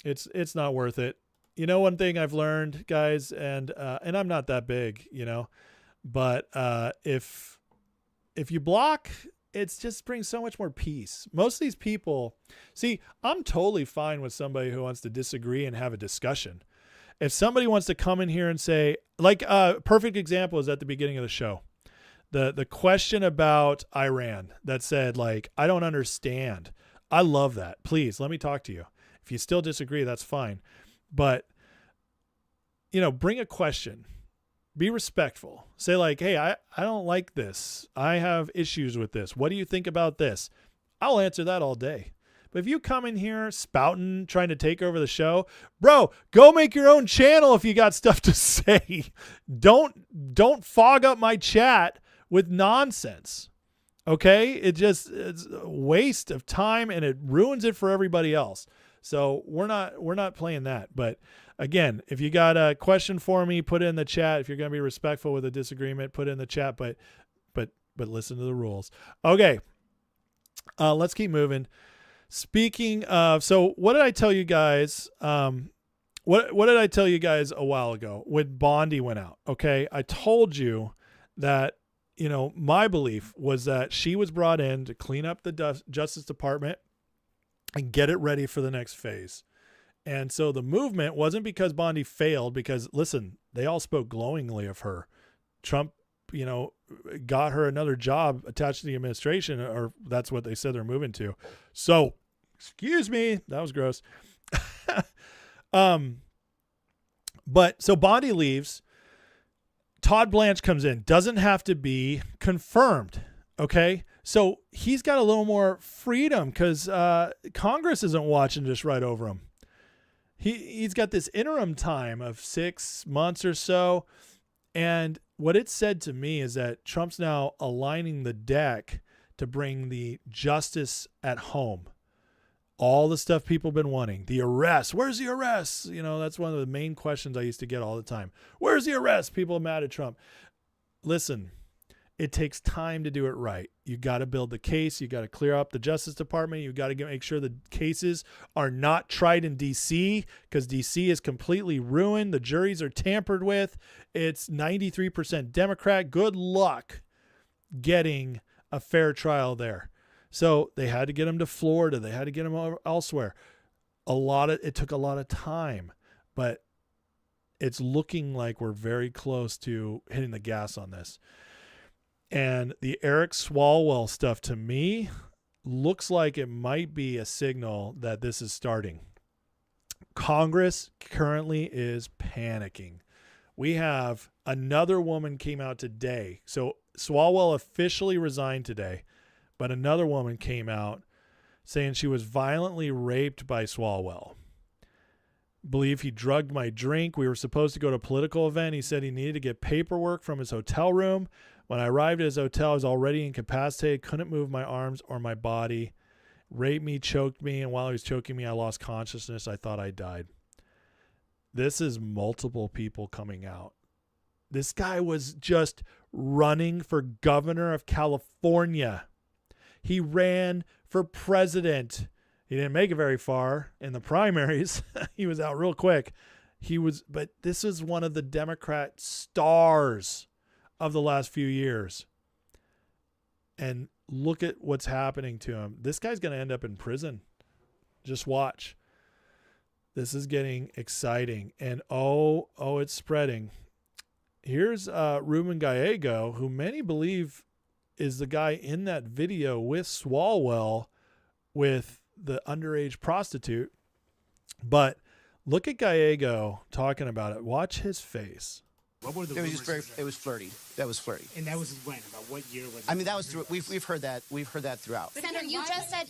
It's not worth it. One thing I've learned, guys, and I'm not that big, but if you block, it just brings so much more peace. Most of these people, see, I'm totally fine with somebody who wants to disagree and have a discussion. If somebody wants to come in here and say, like, perfect example is at the beginning of the show, the question about Iran that said, like, I don't understand. I love that. Please let me talk to you. If you still disagree, that's fine. But, bring a question. Be respectful. Say like, hey, I don't like this. I have issues with this. What do you think about this? I'll answer that all day. But if you come in here spouting, trying to take over the show, bro, go make your own channel if you got stuff to say. Don't fog up my chat with nonsense. Okay? It's a waste of time, and it ruins it for everybody else. So we're not playing that. But again, if you got a question for me, put it in the chat. If you're going to be respectful with a disagreement, put it in the chat, but listen to the rules. Okay. Let's keep moving. Speaking of, so what did I tell you guys? What did I tell you guys a while ago when Bondi went out? Okay. I told you that, my belief was that she was brought in to clean up the Justice Department and get it ready for the next phase. And so the movement wasn't because Bondi failed, because listen, they all spoke glowingly of her. Trump, got her another job attached to the administration, or that's what they said they're moving to. So, excuse me, that was gross. But so Bondi leaves. Todd Blanche comes in. Doesn't have to be confirmed. Okay. So he's got a little more freedom because Congress isn't watching just right over him. He's got this interim time of 6 months or so. And what it said to me is that Trump's now aligning the deck to bring the justice at home. All the stuff people have been wanting. The arrest. Where's the arrest? That's one of the main questions I used to get all the time. Where's the arrest? People are mad at Trump. Listen. It takes time to do it right. You got to build the case. You got to clear up the Justice Department. You got to make sure the cases are not tried in D.C. because D.C. is completely ruined. The juries are tampered with. It's 93% Democrat. Good luck getting a fair trial there. So they had to get them to Florida. They had to get them elsewhere. It took a lot of time, but it's looking like we're very close to hitting the gas on this. And the Eric Swalwell stuff, to me, looks like it might be a signal that this is starting. Congress currently is panicking. We have another woman came out today. So Swalwell officially resigned today, but another woman came out saying she was violently raped by Swalwell. Believe he drugged my drink. We were supposed to go to a political event. He said he needed to get paperwork from his hotel room. When I arrived at his hotel, I was already incapacitated, couldn't move my arms or my body. raped me, choked me, and while he was choking me, I lost consciousness. I thought I died. This is multiple people coming out. This guy was just running for governor of California. He ran for president. He didn't make it very far in the primaries. He was out real quick. But this is one of the Democrat stars of the last few years. And look at what's happening to him. This guy's going to end up in prison. Just watch. This is getting exciting. And it's spreading. Here's Ruben Gallego, who many believe is the guy in that video with Swalwell with the underage prostitute. But look at Gallego talking about it. Watch his face. What were the rumors? It was flirty. That was flirty. And that was when? About what year was it? I mean, that was through. We've heard that. We've heard that throughout. Senator, you just said.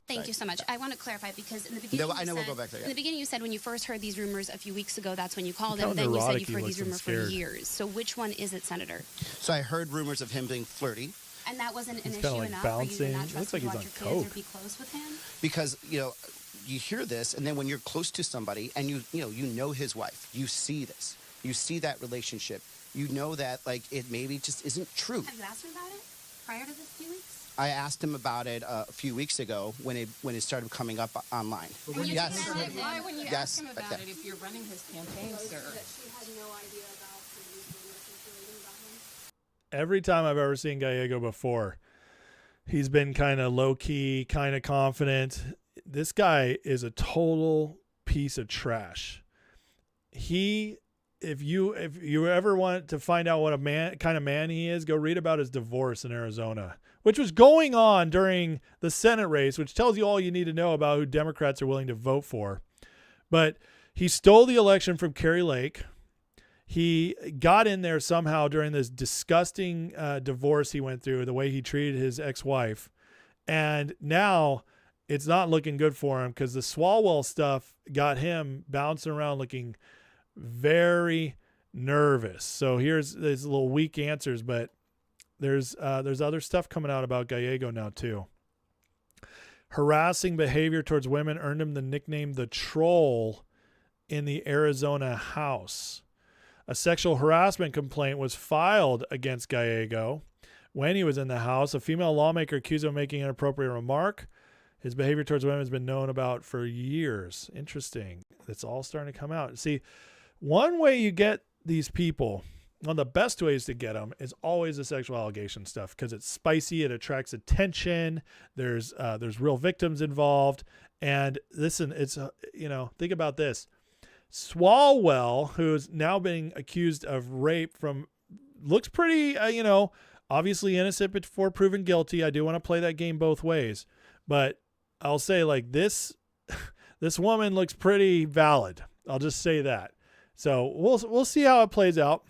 Thank you so much. I want to clarify because in the beginning, I know we'll go back there. In the beginning, you said when you first heard these rumors a few weeks ago, that's when you called him. Then you said you've heard these rumors for years. So which one is it, Senator? So I heard rumors of him being flirty. And that wasn't an He's issue like enough bouncing. for you to not Looks trust like him he's to on watch your kids coke. or be close with him? Because you hear this, and then when you're close to somebody, and you know his wife, you see this, you see that relationship, you know that it maybe just isn't true. Have you asked him about it prior to this few weeks? I asked him about it a few weeks ago when it started coming up online. Why wouldn't you ask him about it if you're running his campaign, sir? That she had no idea about these rumors circulating about him? Every time I've ever seen Gallego before, he's been kind of low-key, kind of confident. This guy is a total piece of trash. If you ever want to find out what kind of man he is, go read about his divorce in Arizona, which was going on during the Senate race, which tells you all you need to know about who Democrats are willing to vote for. But he stole the election from Kari Lake. He got in there somehow during this disgusting divorce he went through, the way he treated his ex-wife. And now it's not looking good for him because the Swalwell stuff got him bouncing around looking very nervous. So there's little weak answers, but there's other stuff coming out about Gallego now too. Harassing behavior towards women earned him the nickname the Troll in the Arizona House. A sexual harassment complaint was filed against Gallego when he was in the House. A female lawmaker accused him of making an inappropriate remark. His behavior towards women has been known about for years. Interesting. It's all starting to come out. See, one way you get these people, one of the best ways to get them is always the sexual allegation stuff because it's spicy. It attracts attention. There's real victims involved. And listen, it's, think about this. Swalwell, who's now being accused of rape looks pretty, obviously innocent before proven guilty. I do want to play that game both ways, but I'll say this woman looks pretty valid. I'll just say that. So we'll see how it plays out.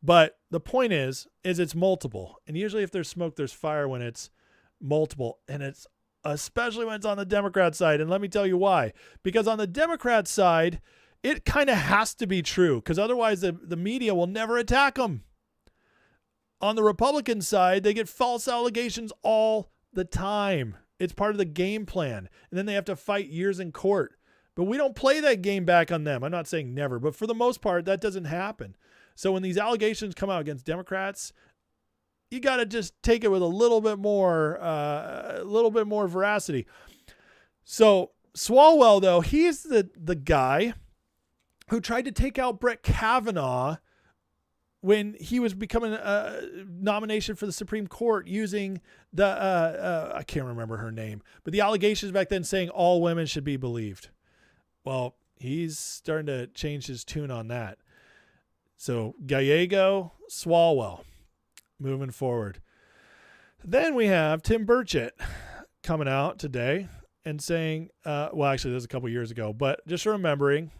But the point is it's multiple. And usually if there's smoke, there's fire when it's multiple. And it's especially when it's on the Democrat side. And let me tell you why. Because on the Democrat side, it kind of has to be true because otherwise the media will never attack them. On the Republican side, they get false allegations all the time. It's part of the game plan. And then they have to fight years in court. But we don't play that game back on them. I'm not saying never, but for the most part, that doesn't happen. So when these allegations come out against Democrats, you got to just take it with a little bit more veracity. So Swalwell, though, he's the guy who tried to take out Brett Kavanaugh when he was becoming a nomination for the Supreme Court using I can't remember her name, but the allegations back then saying all women should be believed. Well, he's starting to change his tune on that. So Gallego, Swalwell, moving forward. Then we have Tim Burchett coming out today and saying, actually, this was a couple years ago, but just remembering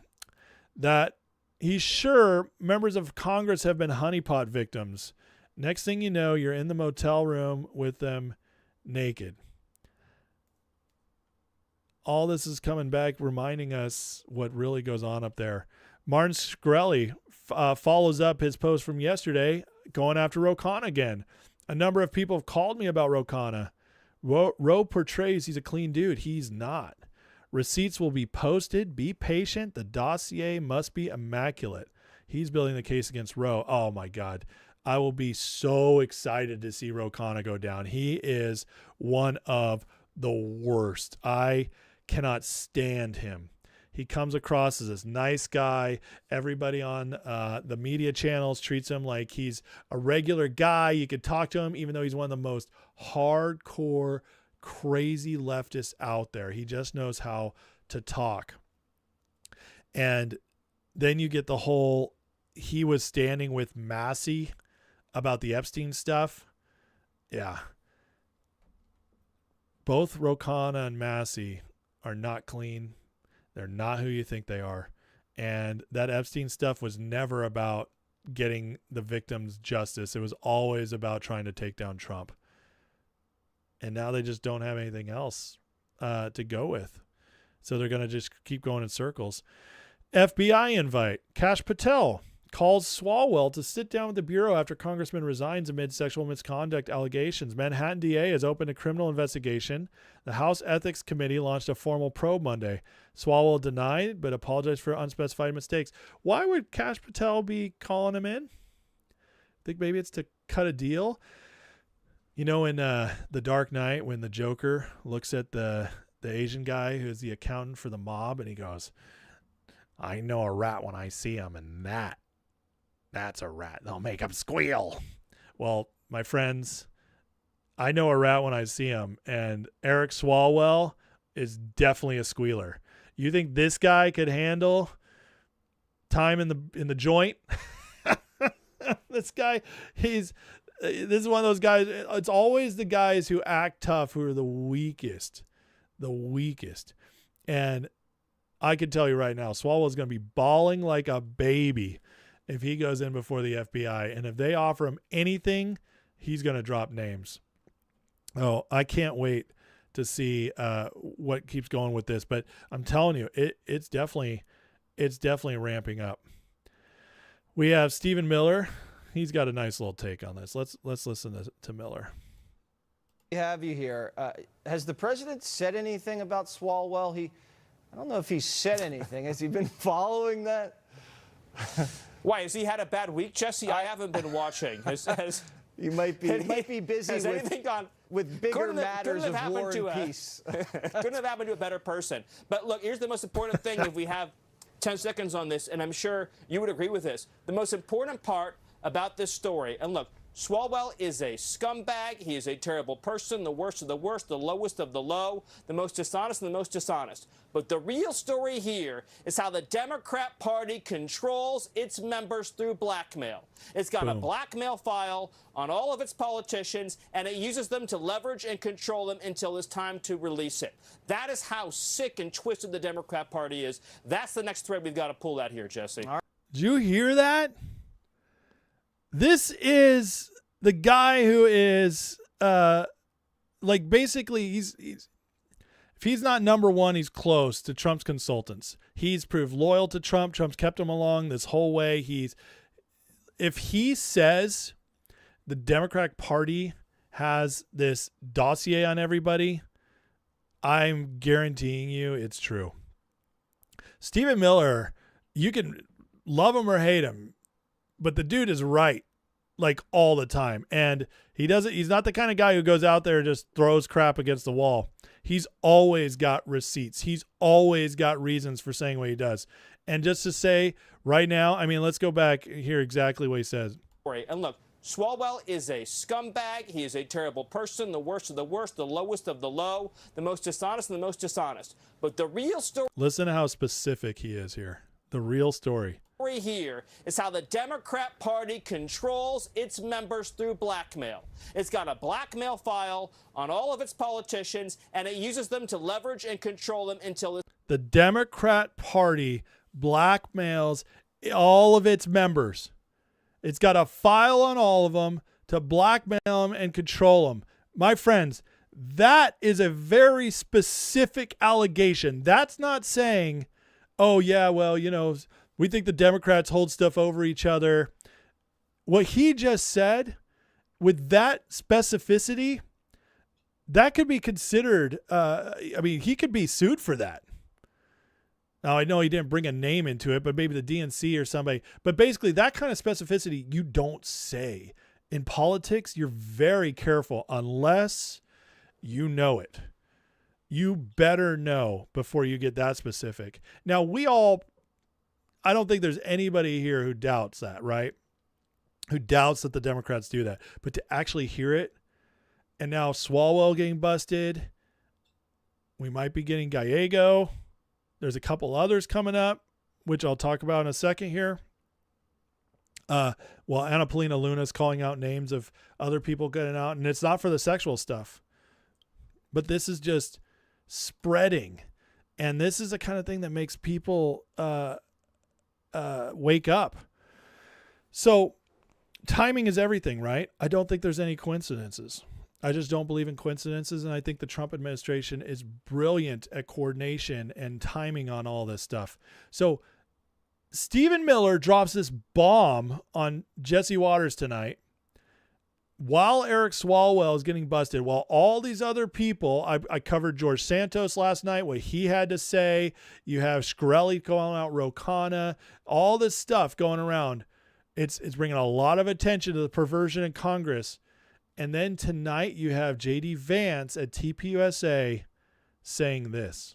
that he's sure members of Congress have been honeypot victims. Next thing you know, you're in the motel room with them naked. All this is coming back, reminding us what really goes on up there. Martin Shkreli follows up his post from yesterday, going after Ro Khanna again. A number of people have called me about Ro Khanna. Roe portrays he's a clean dude. He's not. Receipts will be posted. Be patient. The dossier must be immaculate. He's building the case against Roe. Oh, my God. I will be so excited to see Ro Khanna go down. He is one of the worst. I cannot stand him. He comes across as this nice guy. Everybody on the media channels treats him like he's a regular guy. You could talk to him, even though he's one of the most hardcore, crazy leftists out there. He just knows how to talk. And then you get the whole, he was standing with Massey about the Epstein stuff. Yeah. Both Ro Khanna and Massey are not clean. They're not who you think they are. And that Epstein stuff was never about getting the victims justice. It was always about trying to take down Trump. And now they just don't have anything else to go with. So they're going to just keep going in circles. FBI invite. Kash Patel calls Swalwell to sit down with the Bureau after Congressman resigns amid sexual misconduct allegations. Manhattan DA has opened a criminal investigation. The House Ethics Committee launched a formal probe Monday. Swalwell denied, but apologized for unspecified mistakes. Why would Kash Patel be calling him in? Think maybe it's to cut a deal? You know, in The Dark Knight, when the Joker looks at the Asian guy who's the accountant for the mob, and he goes, I know a rat when I see him, and that's a rat. They'll make him squeal. Well, my friends, I know a rat when I see him, and Eric Swalwell is definitely a squealer. You think this guy could handle time in the joint? This guy, this is one of those guys. It's always the guys who act tough who are the weakest. And I can tell you right now, Swalwell's going to be bawling like a baby if he goes in before the FBI. And if they offer him anything, he's going to drop names. Oh, I can't wait to see what keeps going with this. But I'm telling you, it's definitely ramping up. We have Stephen Miller. He's got a nice little take on this. Let's listen to Miller. We have you here. Has the president said anything about Swalwell? I don't know if he said anything. Has he been following that? Why, has he had a bad week, Jesse? I haven't been watching. You might be busy with bigger matters of war and peace. Couldn't have happened to a better person. But look, here's the most important thing if we have 10 seconds on this, and I'm sure you would agree with this. The most important part about this story, and look, Swalwell is a scumbag. He is a terrible person, the worst of the worst, the lowest of the low, the most dishonest and the most dishonest. But the real story here is how the Democrat Party controls its members through blackmail. It's got a blackmail file on all of its politicians, and it uses them to leverage and control them until it's time to release it. That is how sick and twisted the Democrat Party is. That's the next thread we've got to pull out here, Jesse. Did you hear that? This is the guy who is basically he's if he's not number one, he's close to Trump's consultants. He's proved loyal to Trump. Trump's kept him along this whole way. If he says the Democratic Party has this dossier on everybody, I'm guaranteeing you it's true. Stephen Miller, you can love him or hate him, but the dude is right, like all the time. And he's not the kind of guy who goes out there and just throws crap against the wall. He's always got receipts. He's always got reasons for saying what he does. And just to say right now, I mean, let's go back here exactly what he says. And look, Swalwell is a scumbag. He is a terrible person, the worst of the worst, the lowest of the low, the most dishonest and the most dishonest. But the real story... Listen to how specific he is here. The real story here is how the Democrat Party controls its members through blackmail. It's got a blackmail file on all of its politicians, and it uses them to leverage and control them until the Democrat Party blackmails all of its members. It's got a file on all of them to blackmail them and control them. My friends, that is a very specific allegation. That's not saying, oh yeah, well, we think the Democrats hold stuff over each other. What he just said, with that specificity, that could be considered, I mean, he could be sued for that. Now, I know he didn't bring a name into it, but maybe the DNC or somebody. But basically, that kind of specificity you don't say. In politics, you're very careful unless you know it. You better know before you get that specific. Now, I don't think there's anybody here who doubts that, right? Who doubts that the Democrats do that. But to actually hear it, and now Swalwell getting busted, we might be getting Gallego. There's a couple others coming up, which I'll talk about in a second here. Anna Paulina Luna's calling out names of other people getting out, and it's not for the sexual stuff. But this is just spreading. And this is the kind of thing that makes people wake up. So timing is everything, right? I don't think there's any coincidences. I just don't believe in coincidences, and I think the Trump administration is brilliant at coordination and timing on all this stuff. So Stephen Miller drops this bomb on Jesse Waters tonight while Eric Swalwell is getting busted, while all these other people, I covered George Santos last night, what he had to say. You have Shkreli calling out Ro Khanna, all this stuff going around. It's bringing a lot of attention to the perversion in Congress. And then tonight you have J.D. Vance at TPUSA saying this.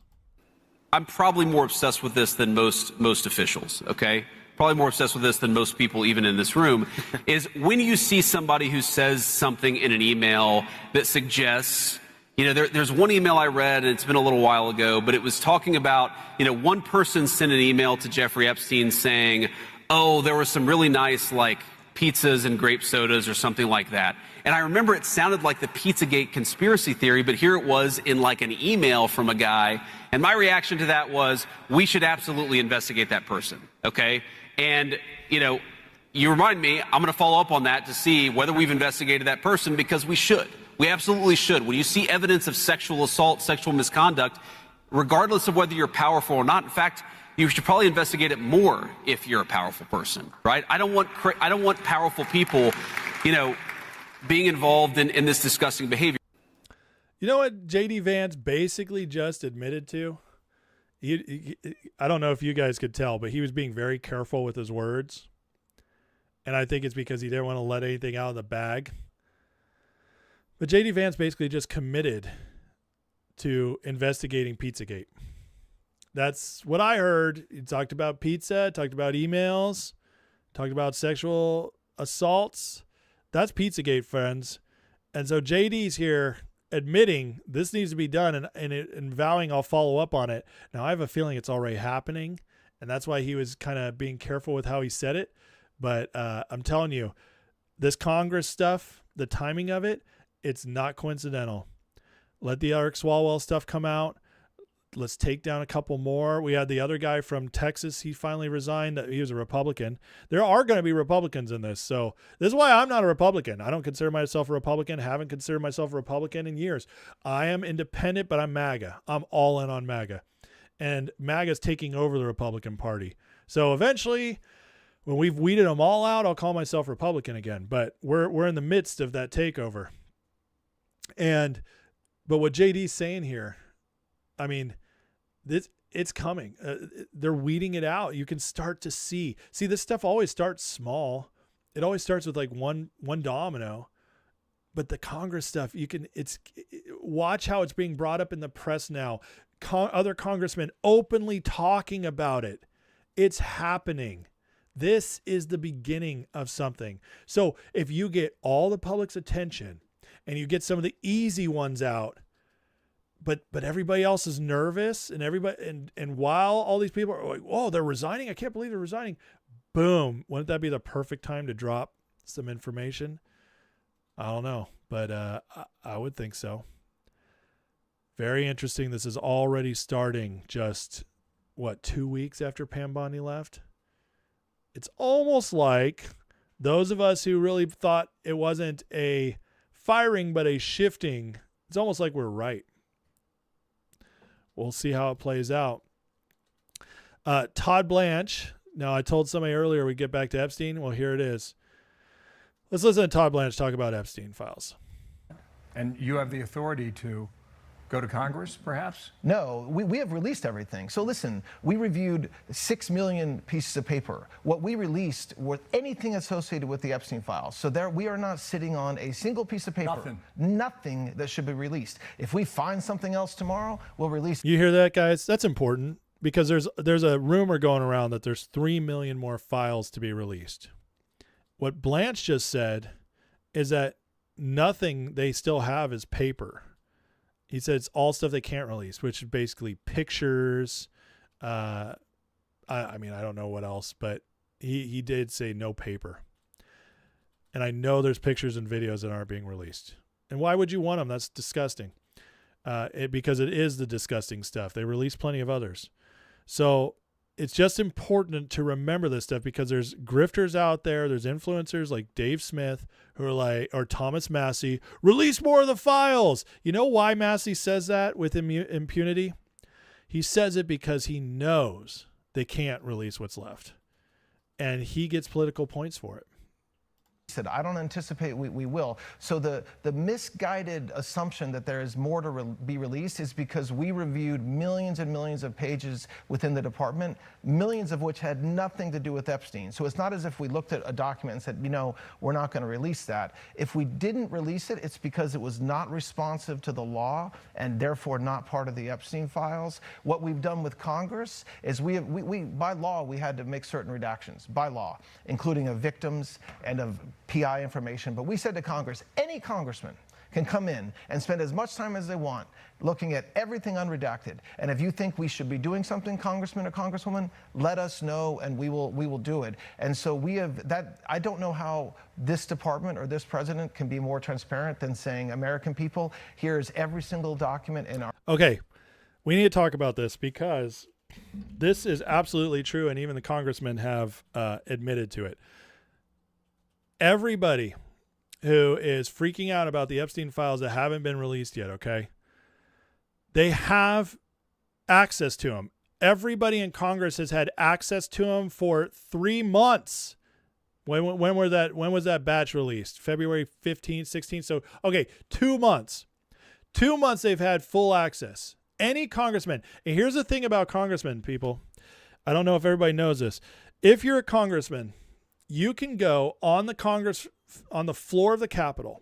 I'm probably more obsessed with this than most officials, okay? Probably more obsessed with this than most people even in this room, is when you see somebody who says something in an email that suggests, there's one email I read, and it's been a little while ago, but it was talking about, one person sent an email to Jeffrey Epstein saying, oh, there were some really nice, pizzas and grape sodas or something like that. And I remember it sounded like the Pizzagate conspiracy theory, but here it was in an email from a guy. And my reaction to that was, we should absolutely investigate that person, okay? And, you remind me, I'm going to follow up on that to see whether we've investigated that person, because we should. We absolutely should. When you see evidence of sexual assault, sexual misconduct, regardless of whether you're powerful or not, in fact, you should probably investigate it more if you're a powerful person, right? I don't want powerful people, being involved in this disgusting behavior. You know what J.D. Vance basically just admitted to? I don't know if you guys could tell, but he was being very careful with his words. And I think it's because he didn't want to let anything out of the bag. But J.D. Vance basically just committed to investigating Pizzagate. That's what I heard. He talked about pizza, talked about emails, talked about sexual assaults. That's Pizzagate, friends. And so JD's here admitting this needs to be done and vowing I'll follow up on it. Now, I have a feeling it's already happening, and that's why he was kind of being careful with how he said it. But I'm telling you, this Congress stuff, the timing of it, it's not coincidental. Let the Eric Swalwell stuff come out. Let's take down a couple more. We had the other guy from Texas. He finally resigned. He was a Republican. There are going to be Republicans in this. So this is why I'm not a Republican. I don't consider myself a Republican. Haven't considered myself a Republican in years. I am independent, but I'm MAGA. I'm all in on MAGA. And MAGA's taking over the Republican Party. So eventually, when we've weeded them all out, I'll call myself Republican again. But we're in the midst of that takeover. But what JD's saying here, I mean, it's coming. They're weeding it out. You can start to see. This stuff always starts small. It always starts with one domino. But the Congress stuff, watch how it's being brought up in the press now. Other congressmen openly talking about it. It's happening. This is the beginning of something. So if you get all the public's attention and you get some of the easy ones out, but everybody else is nervous, and and while all these people are like, "Whoa, they're resigning! I can't believe they're resigning!" Boom! Wouldn't that be the perfect time to drop some information? I don't know, but I would think so. Very interesting. This is already starting. Just 2 weeks after Pam Bondi left? It's almost like those of us who really thought it wasn't a firing but a shifting. It's almost like we're right. We'll see how it plays out. Todd Blanche. Now, I told somebody earlier we'd get back to Epstein. Well, here it is. Let's listen to Todd Blanche talk about Epstein files. And you have the authority to go to Congress, perhaps? No, we have released everything. So listen, we reviewed 6 million pieces of paper. What we released was anything associated with the Epstein files. So there, we are not sitting on a single piece of paper. Nothing that should be released. If we find something else tomorrow, we'll release. You hear that, guys? That's important because there's a rumor going around that there's 3 million more files to be released. What Blanche just said is that nothing they still have is paper. He said it's all stuff they can't release, which is basically pictures. I mean, I don't know what else, but he did say no paper. And I know there's pictures and videos that aren't being released. And why would you want them? That's disgusting. Because it is the disgusting stuff. They release plenty of others. So it's just important to remember this stuff because there's grifters out there. There's influencers like Dave Smith who are like, or Thomas Massey, release more of the files. You know why Massey says that with impunity? He says it because he knows they can't release what's left. And he gets political points for it. Said, I don't anticipate we will. So the misguided assumption that there is more to be released is because we reviewed millions and millions of pages within the department, millions of which had nothing to do with Epstein. So it's not as if we looked at a document and said, you know, we're not going to release that. If we didn't release it, it's because it was not responsive to the law and therefore not part of the Epstein files. What we've done with Congress is we by law, we had to make certain redactions, by law, including of victims and of PI information, but we said to Congress, any congressman can come in and spend as much time as they want looking at everything unredacted. And if you think we should be doing something, congressman or congresswoman, let us know and we will do it. And so we have that. I don't know how this department or this president can be more transparent than saying, American people, here's every single document in our. Okay, we need to talk about this because this is absolutely true, and even the congressmen have admitted to it. Everybody who is freaking out about the Epstein files that haven't been released yet, okay, they have access to them. Everybody in Congress has had access to them for 3 months. When was that batch released? February 15th, 16th? So, okay, 2 months. 2 months they've had full access. Any congressman. And here's the thing about congressmen, people. I don't know if everybody knows this. If you're a congressman, you can go on the floor of the Capitol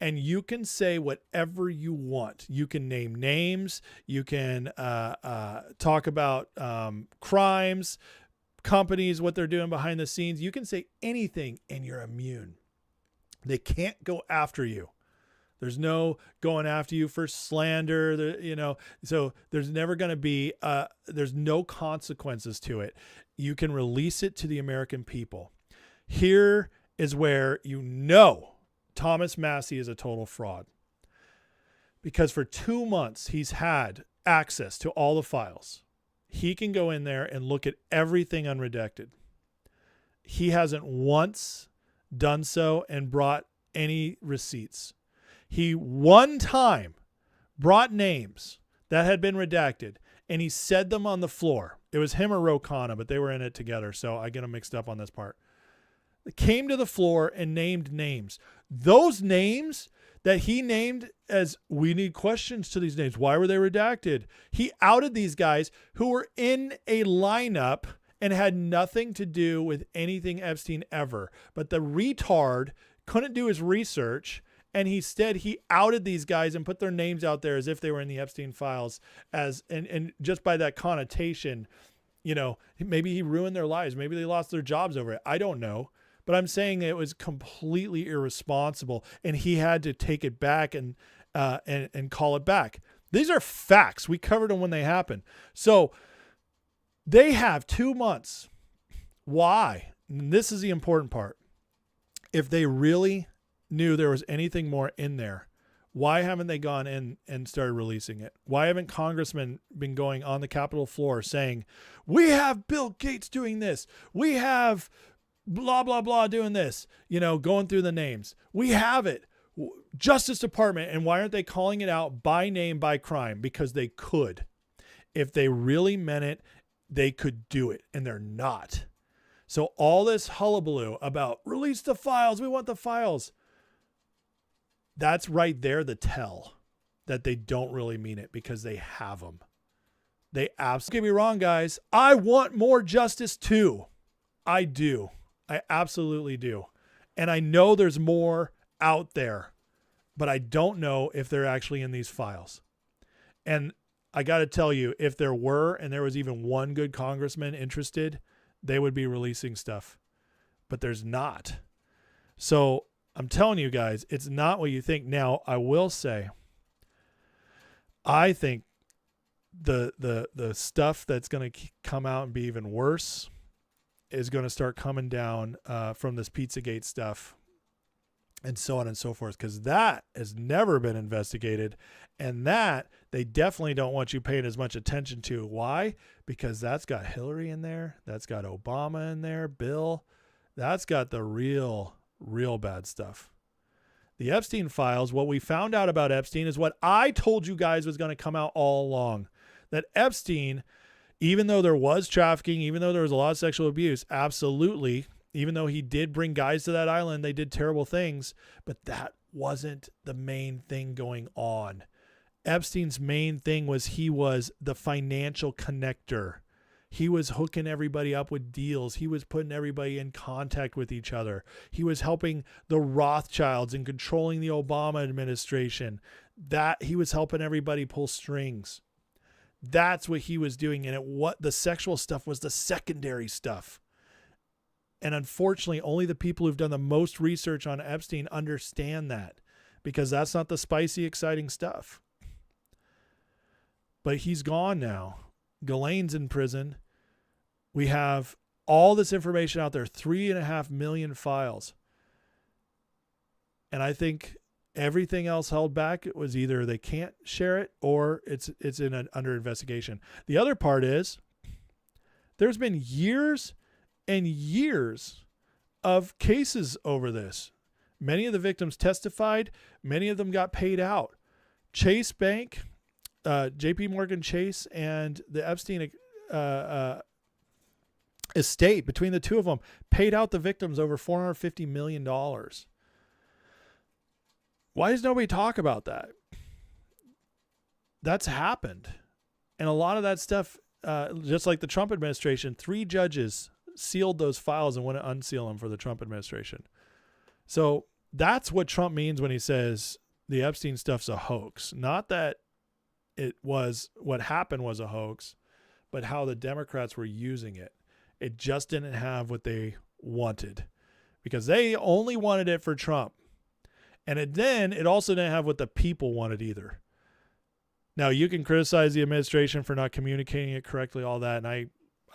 and you can say whatever you want. You can name names. You can talk about crimes, companies, what they're doing behind the scenes. You can say anything and you're immune. They can't go after you. There's no going after you for slander, so there's never going to be, there's no consequences to it. You can release it to the American people. Here is where Thomas Massey is a total fraud. Because for 2 months, he's had access to all the files. He can go in there and look at everything unredacted. He hasn't once done so and brought any receipts. He one time brought names that had been redacted and he said them on the floor. It was him or Ro Khanna, but they were in it together, so I get them mixed up on this part. Came to the floor and named names. Those names that he named as, we need questions to these names. Why were they redacted? He outed these guys who were in a lineup and had nothing to do with anything Epstein ever. But the retard couldn't do his research, and instead he outed these guys and put their names out there as if they were in the Epstein files, and just by that connotation, maybe he ruined their lives. Maybe they lost their jobs over it. I don't know. But I'm saying it was completely irresponsible, and he had to take it back and call it back. These are facts. We covered them when they happened. So they have 2 months. Why? And this is the important part. If they really knew there was anything more in there, why haven't they gone in and started releasing it? Why haven't congressmen been going on the Capitol floor saying, we have Bill Gates doing this. We have blah, blah, blah doing this, going through the names. We have it. Justice Department. And why aren't they calling it out by name, by crime? Because they could. If they really meant it, they could do it, and they're not. So all this hullabaloo about release the files, we want the files. That's right there, the tell that they don't really mean it, because they have them. They absolutely, don't get me wrong, guys. I want more justice too. I do. I absolutely do. And I know there's more out there, but I don't know if they're actually in these files. And I got to tell you, if there were, and there was even one good congressman interested, they would be releasing stuff, but there's not. So I'm telling you guys, it's not what you think. Now, I will say, I think the stuff that's going to come out and be even worse is going to start coming down from this Pizzagate stuff and so on and so forth, because that has never been investigated, and that they definitely don't want you paying as much attention to. Why? Because that's got Hillary in there, that's got Obama in there, Bill, that's got the real bad stuff. The Epstein files, what we found out about Epstein is what I told you guys was going to come out all along, that Epstein, even though there was trafficking, even though there was a lot of sexual abuse, absolutely, even though he did bring guys to that island, they did terrible things, but that wasn't the main thing going on. Epstein's main thing was he was the financial connector. He was hooking everybody up with deals. He was putting everybody in contact with each other. He was helping the Rothschilds and controlling the Obama administration. That he was helping everybody pull strings. That's what he was doing. And what the sexual stuff was the secondary stuff. And unfortunately, only the people who've done the most research on Epstein understand that, because that's not the spicy, exciting stuff. But he's gone now. Ghislaine's in prison. We have all this information out there, 3.5 million files. And I think everything else held back, it was either they can't share it or it's under investigation. The other part is there's been years and years of cases over this. Many of the victims testified. Many of them got paid out. Chase Bank, JP Morgan Chase, and the Epstein estate, between the two of them, paid out the victims over $450 million. Why does nobody talk about that? That's happened. And a lot of that stuff, just like the Trump administration, 3 judges sealed those files and wouldn't unseal them for the Trump administration. So that's what Trump means when he says the Epstein stuff's a hoax. Not that it was, what happened was a hoax, but how the Democrats were using it. It just didn't have what they wanted, because they only wanted it for Trump. And it also didn't have what the people wanted either. Now, you can criticize the administration for not communicating it correctly, all that, and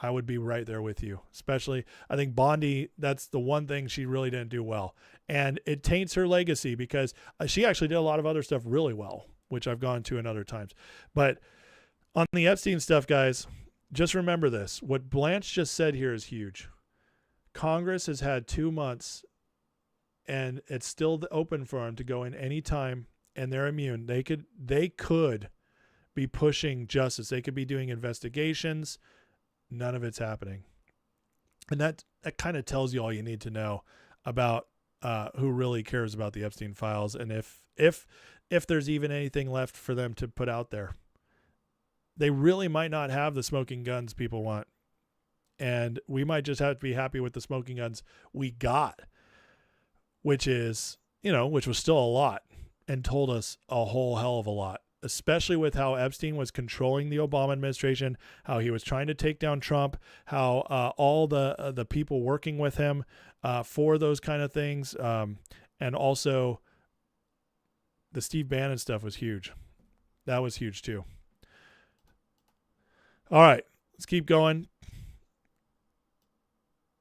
I would be right there with you. Especially, I think Bondi, that's the one thing she really didn't do well. And it taints her legacy, because she actually did a lot of other stuff really well, which I've gone to in other times. But on the Epstein stuff, guys, just remember this. What Blanche just said here is huge. Congress has had 2 months, and it's still open for them to go in any time, and they're immune. They could be pushing justice. They could be doing investigations. None of it's happening. And that kind of tells you all you need to know about who really cares about the Epstein files, and if there's even anything left for them to put out there. They really might not have the smoking guns people want. And we might just have to be happy with the smoking guns we got, which was still a lot, and told us a whole hell of a lot, especially with how Epstein was controlling the Obama administration, how he was trying to take down Trump, how all the people working with him for those kind of things. And also the Steve Bannon stuff was huge. That was huge too. All right, let's keep going.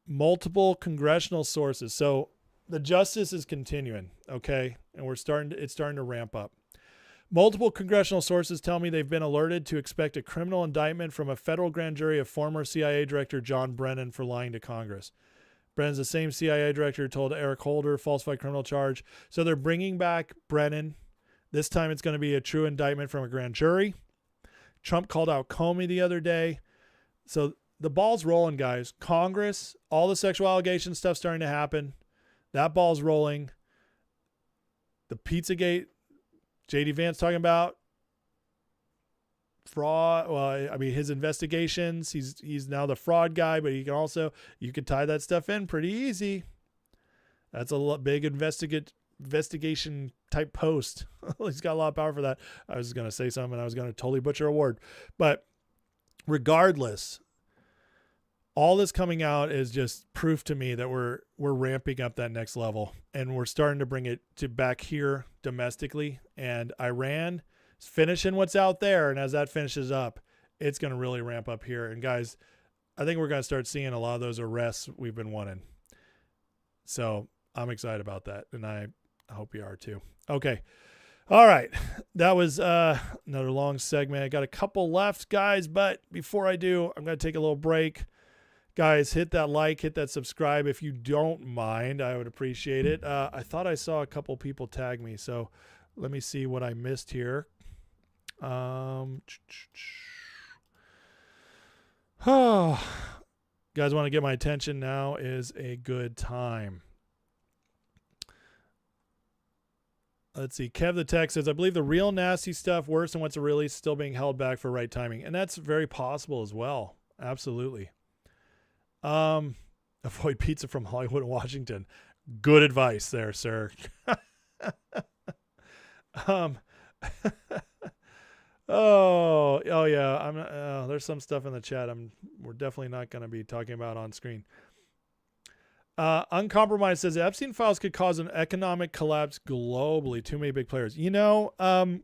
Multiple congressional sources. So the justice is continuing, okay? And it's starting to ramp up. Multiple congressional sources tell me they've been alerted to expect a criminal indictment from a federal grand jury of former CIA Director John Brennan for lying to Congress. Brennan's the same CIA director who told Eric Holder falsified criminal charge. So they're bringing back Brennan. This time it's going to be a true indictment from a grand jury. Trump called out Comey the other day. So the ball's rolling, guys. Congress, all the sexual allegation stuff starting to happen. That ball's rolling. the Pizzagate, J.D. Vance talking about fraud. Well, I mean, his investigations, he's now the fraud guy, but you could tie that stuff in pretty easy. That's a big investigation type post. He's got a lot of power for that. I was going to say something and I was going to totally butcher a word, but regardless, all this coming out is just proof to me that we're ramping up that next level, and we're starting to bring it to back here domestically, and Iran is finishing what's out there. And as that finishes up, it's going to really ramp up here. And guys, I think we're going to start seeing a lot of those arrests we've been wanting. So I'm excited about that, and I hope you are too. Okay. All right. That was another long segment. I got a couple left, guys, but before I do, I'm going to take a little break. Guys, hit that like, hit that subscribe. If you don't mind, I would appreciate it. I thought I saw a couple people tag me, so let me see what I missed here. Oh, guys want to get my attention? Now is a good time. Let's see. Kev the Tech says, I believe the real nasty stuff, worse than what's released, still being held back for right timing. And that's very possible as well. Absolutely. Avoid pizza from Hollywood and Washington. Good advice there, sir. Oh yeah. I'm not, there's some stuff in the chat we're definitely not going to be talking about on screen. Uncompromised says Epstein files could cause an economic collapse globally. Too many big players. That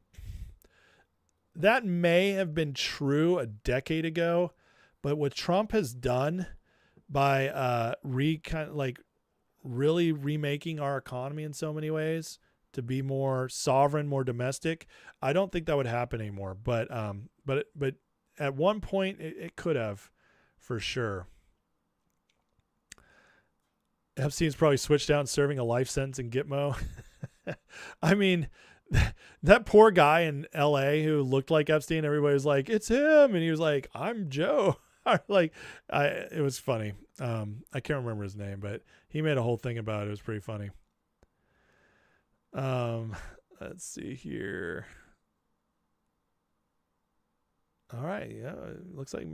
may have been true a decade ago, but what Trump has done by really remaking our economy in so many ways to be more sovereign, more domestic, I don't think that would happen anymore. But at one point it could have, for sure. Epstein's probably switched out and serving a life sentence in Gitmo. I mean, that poor guy in LA who looked like Epstein, everybody was like, it's him. And he was like, I'm Joe. It was funny. I can't remember his name, but he made a whole thing about it. It was pretty funny. Let's see here. All right. Yeah. It looks like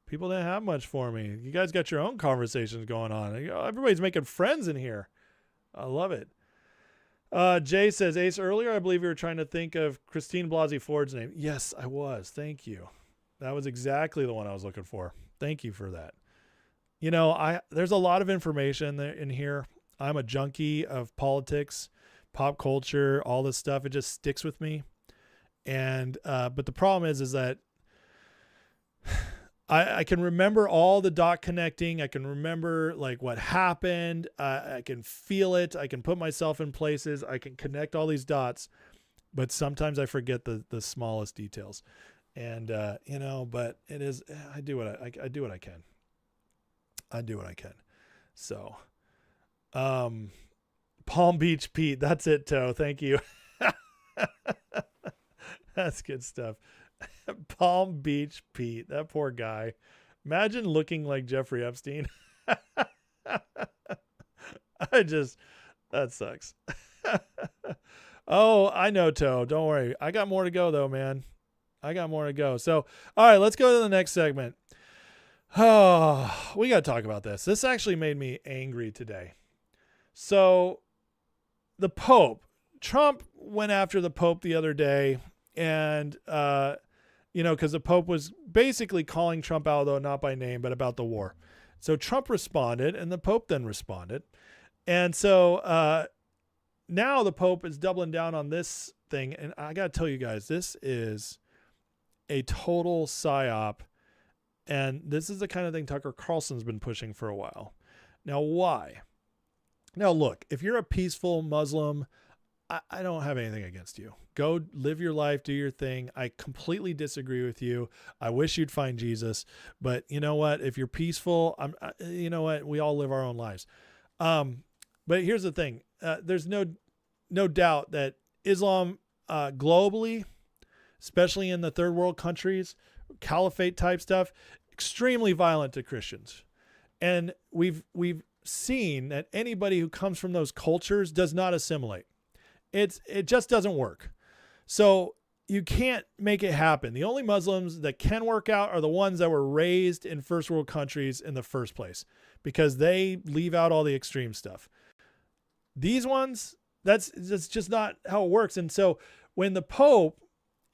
people didn't have much for me. You guys got your own conversations going on. Everybody's making friends in here. I love it. Jay says, Ace, earlier I believe you were trying to think of Christine Blasey Ford's name. Yes, I was. Thank you. That was exactly the one I was looking for. Thank you for that. There's a lot of information in here. I'm a junkie of politics, pop culture, all this stuff. It just sticks with me. And but the problem is that I can remember all the dot connecting. I can remember what happened. I can feel it. I can put myself in places. I can connect all these dots, but sometimes I forget the smallest details. And but it is. I do what I do what I can. I do what I can. So, Palm Beach Pete. That's it, Toe. Thank you. That's good stuff. Palm Beach Pete, that poor guy. Imagine looking like Jeffrey Epstein. That sucks. Oh, I know, Toe. Don't worry. I got more to go though, man. I got more to go. So, all right, let's go to the next segment. Oh, we got to talk about this. This actually made me angry today. So, the Pope, Trump went after the Pope the other day, and because the Pope was basically calling Trump out, though not by name, but about the war. So Trump responded, and the Pope then responded. And so now the Pope is doubling down on this thing. And I got to tell you guys, this is a total psyop. And this is the kind of thing Tucker Carlson's been pushing for a while. Now, why? Now, look, if you're a peaceful Muslim, I don't have anything against you. Go live your life, do your thing. I completely disagree with you. I wish you'd find Jesus, but you know what? If you're peaceful, you know what? We all live our own lives. But here's the thing. There's no doubt that Islam globally, especially in the third world countries, caliphate type stuff, extremely violent to Christians. And we've seen that anybody who comes from those cultures does not assimilate. It just doesn't work. So you can't make it happen. The only Muslims that can work out are the ones that were raised in first world countries in the first place, because they leave out all the extreme stuff. These ones, that's just not how it works. And so when the Pope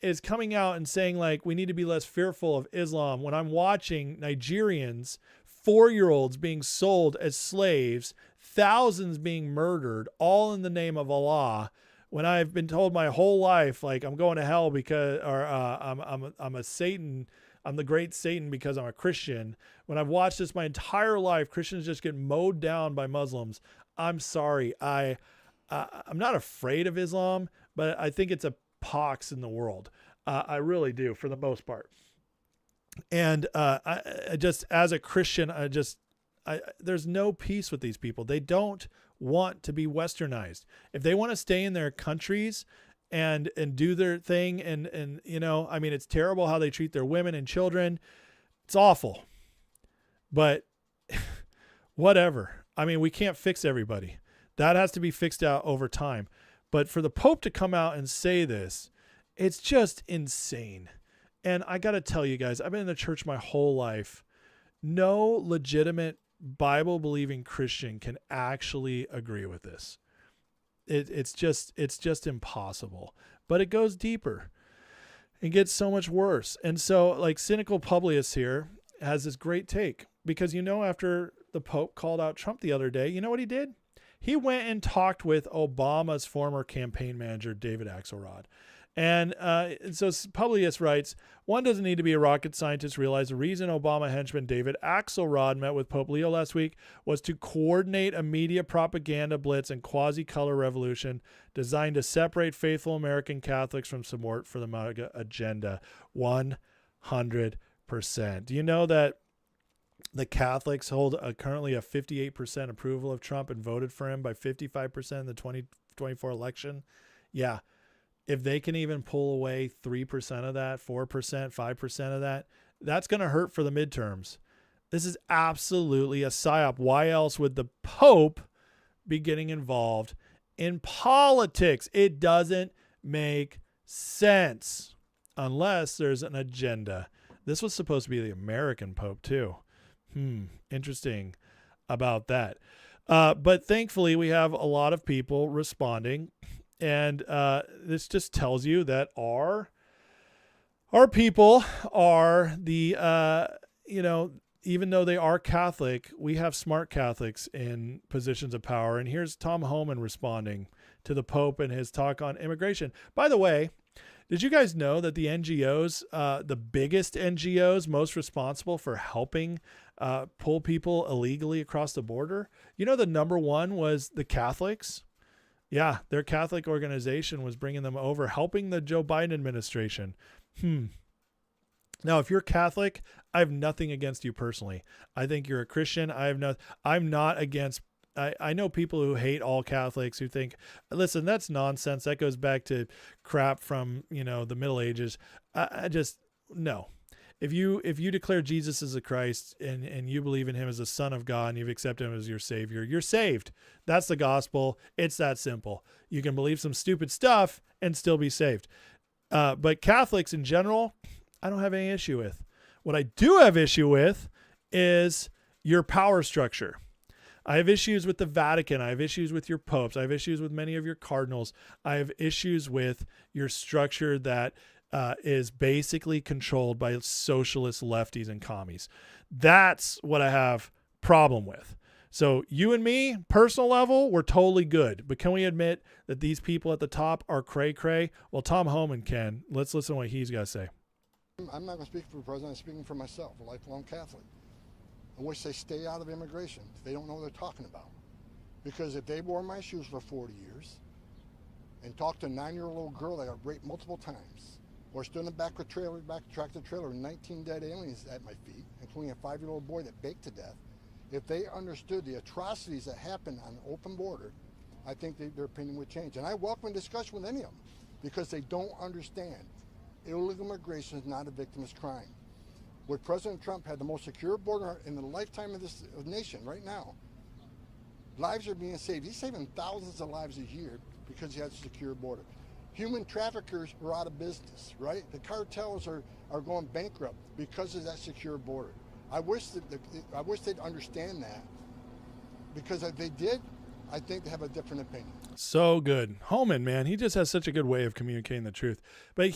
is coming out and saying, like, we need to be less fearful of Islam, when I'm watching Nigerians, 4-year-olds being sold as slaves, thousands being murdered, all in the name of Allah, when I've been told my whole life, like, I'm going to hell because, or I'm a Satan, I'm the great Satan because I'm a Christian. When I've watched this my entire life, Christians just get mowed down by Muslims. I'm sorry. I'm not afraid of Islam, but I think it's a pox in the world. I really do, for the most part. And I just, as a Christian, there's no peace with these people. They don't want to be westernized. If they want to stay in their countries and do their thing, and you know, I mean, it's terrible how they treat their women and children. It's awful. But whatever. I mean, we can't fix everybody. That has to be fixed out over time. But for the Pope to come out and say this, it's just insane. And I got to tell you guys, I've been in the church my whole life. No legitimate Bible-believing Christian can actually agree with this. It's just impossible. But it goes deeper. It gets so much worse. And so, like, cynical Publius here has this great take, because, you know, after the Pope called out Trump the other day, you know what he did? He went and talked with Obama's former campaign manager, David Axelrod. And so Publius writes, one doesn't need to be a rocket scientist to realize the reason Obama henchman David Axelrod met with Pope Leo last week was to coordinate a media propaganda blitz and quasi-color revolution designed to separate faithful American Catholics from support for the MAGA agenda. 100%. Do you know that the Catholics hold currently a 58% approval of Trump and voted for him by 55% in the 2024 election? Yeah. If they can even pull away 3% of that, 4%, 5% of that, that's going to hurt for the midterms. This is absolutely a psyop. Why else would the Pope be getting involved in politics? It doesn't make sense unless there's an agenda. This was supposed to be the American Pope too. Interesting about that. But thankfully we have a lot of people responding. And this just tells you that our people are the, you know, even though they are Catholic, we have smart Catholics in positions of power. And here's Tom Homan responding to the Pope and his talk on immigration. By the way, did you guys know that the NGOs, the biggest NGOs most responsible for helping pull people illegally across the border, you know, the number one was the Catholics? Yeah, their Catholic organization was bringing them over, helping the Joe Biden administration. Now, if you're Catholic, I have nothing against you personally. I think you're a Christian. I'm not against. I know people who hate all Catholics, who think, listen, that's nonsense. That goes back to crap from, you know, the Middle Ages. I just, no. If you declare Jesus as a Christ and you believe in him as the Son of God and you've accepted him as your Savior, you're saved. That's the gospel. It's that simple. You can believe some stupid stuff and still be saved. But Catholics in general, I don't have any issue with. What I do have issue with is your power structure. I have issues with the Vatican. I have issues with your popes. I have issues with many of your cardinals. I have issues with your structure that is basically controlled by socialist lefties and commies. That's what I have problem with. So you and me, personal level, we're totally good. But can we admit that these people at the top are cray-cray? Well, Tom Homan can. Let's listen to what he's got to say. I'm not going to speak for the president. I'm speaking for myself, a lifelong Catholic. I wish they stay out of immigration. They don't know what they're talking about. Because if they wore my shoes for 40 years and talked to a 9-year-old girl that got raped multiple times, or stood in the back of a trailer, tractor trailer, with 19 dead aliens at my feet, including a 5-year-old boy that baked to death, if they understood the atrocities that happen on the open border, I think their opinion would change. And I welcome discussion with any of them, because they don't understand. Illegal immigration is not a victimless crime. Would President Trump have the most secure border in the lifetime of this nation right now? Lives are being saved. He's saving thousands of lives a year because he has a secure border. Human traffickers are out of business, right? The cartels are going bankrupt because of that secure border. I wish they'd understand that, because if they did, I think they have a different opinion. So good. Homan, man, he just has such a good way of communicating the truth. But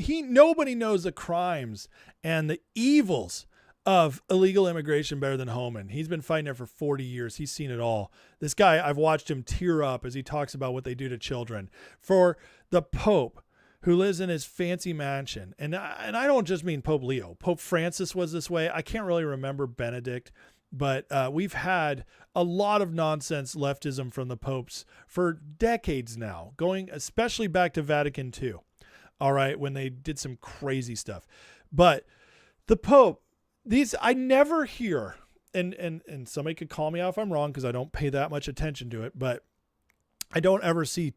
nobody knows the crimes and the evils of illegal immigration better than Homan. He's been fighting it for 40 years. He's seen it all. This guy, I've watched him tear up as he talks about what they do to children. For the Pope, who lives in his fancy mansion, and I don't just mean Pope Leo. Pope Francis was this way. I can't really remember Benedict, but we've had a lot of nonsense leftism from the popes for decades now, going especially back to Vatican II. All right, when they did some crazy stuff. But the Pope, I never hear, and somebody could call me out if I'm wrong because I don't pay that much attention to it, but I don't ever see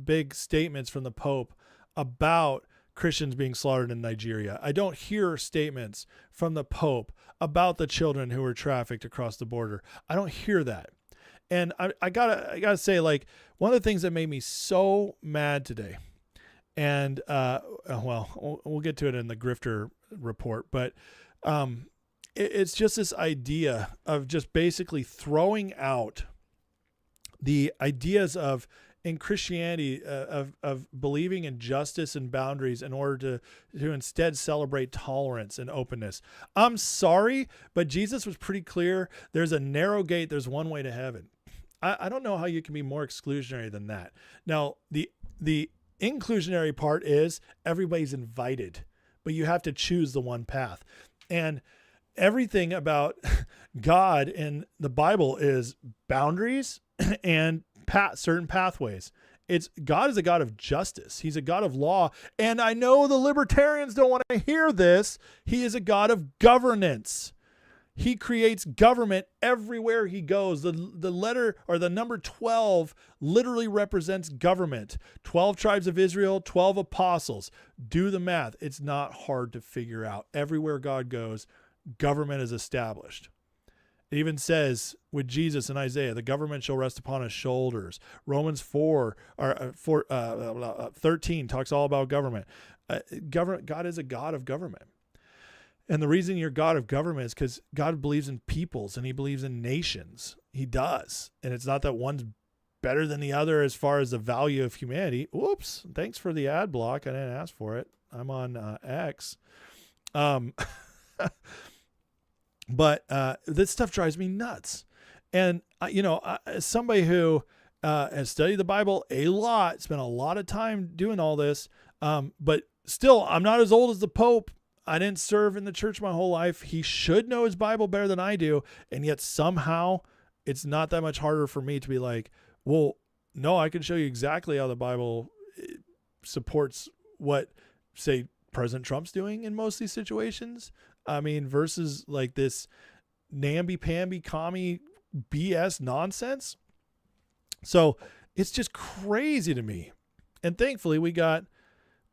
big statements from the Pope about Christians being slaughtered in Nigeria. I don't hear statements from the Pope about the children who were trafficked across the border. I don't hear that. And I gotta say, like, one of the things that made me so mad today, and well, we'll get to it in the Grifter Report, but it's just this idea of just basically throwing out the ideas of, in Christianity, of believing in justice and boundaries in order to instead celebrate tolerance and openness. I'm sorry, but Jesus was pretty clear. There's a narrow gate. There's one way to heaven. I don't know how you can be more exclusionary than that. Now, the inclusionary part is everybody's invited, but you have to choose the one path. And everything about God in the Bible is boundaries and certain pathways. God is a God of justice. He's a God of law. And I know the libertarians don't want to hear this. He is a God of governance. He creates government everywhere he goes. The letter, or the number 12, literally represents government. 12 tribes of Israel, 12 apostles. Do the math. It's not hard to figure out. Everywhere God goes, government is established. It even says with Jesus in Isaiah, the government shall rest upon his shoulders. Romans 13 talks all about government. God is a God of government. And the reason you're God of government is because God believes in peoples and he believes in nations. He does. And it's not that one's better than the other as far as the value of humanity. Whoops. Thanks for the ad block. I didn't ask for it. I'm on X. But this stuff drives me nuts. And, as somebody who has studied the Bible a lot, spent a lot of time doing all this, but still, I'm not as old as the Pope. I didn't serve in the church my whole life. He should know his Bible better than I do. And yet somehow it's not that much harder for me to be like, well, no, I can show you exactly how the Bible supports what, say, President Trump's doing in most of these situations. I mean, versus like this namby-pamby commie BS nonsense. So it's just crazy to me. And thankfully we got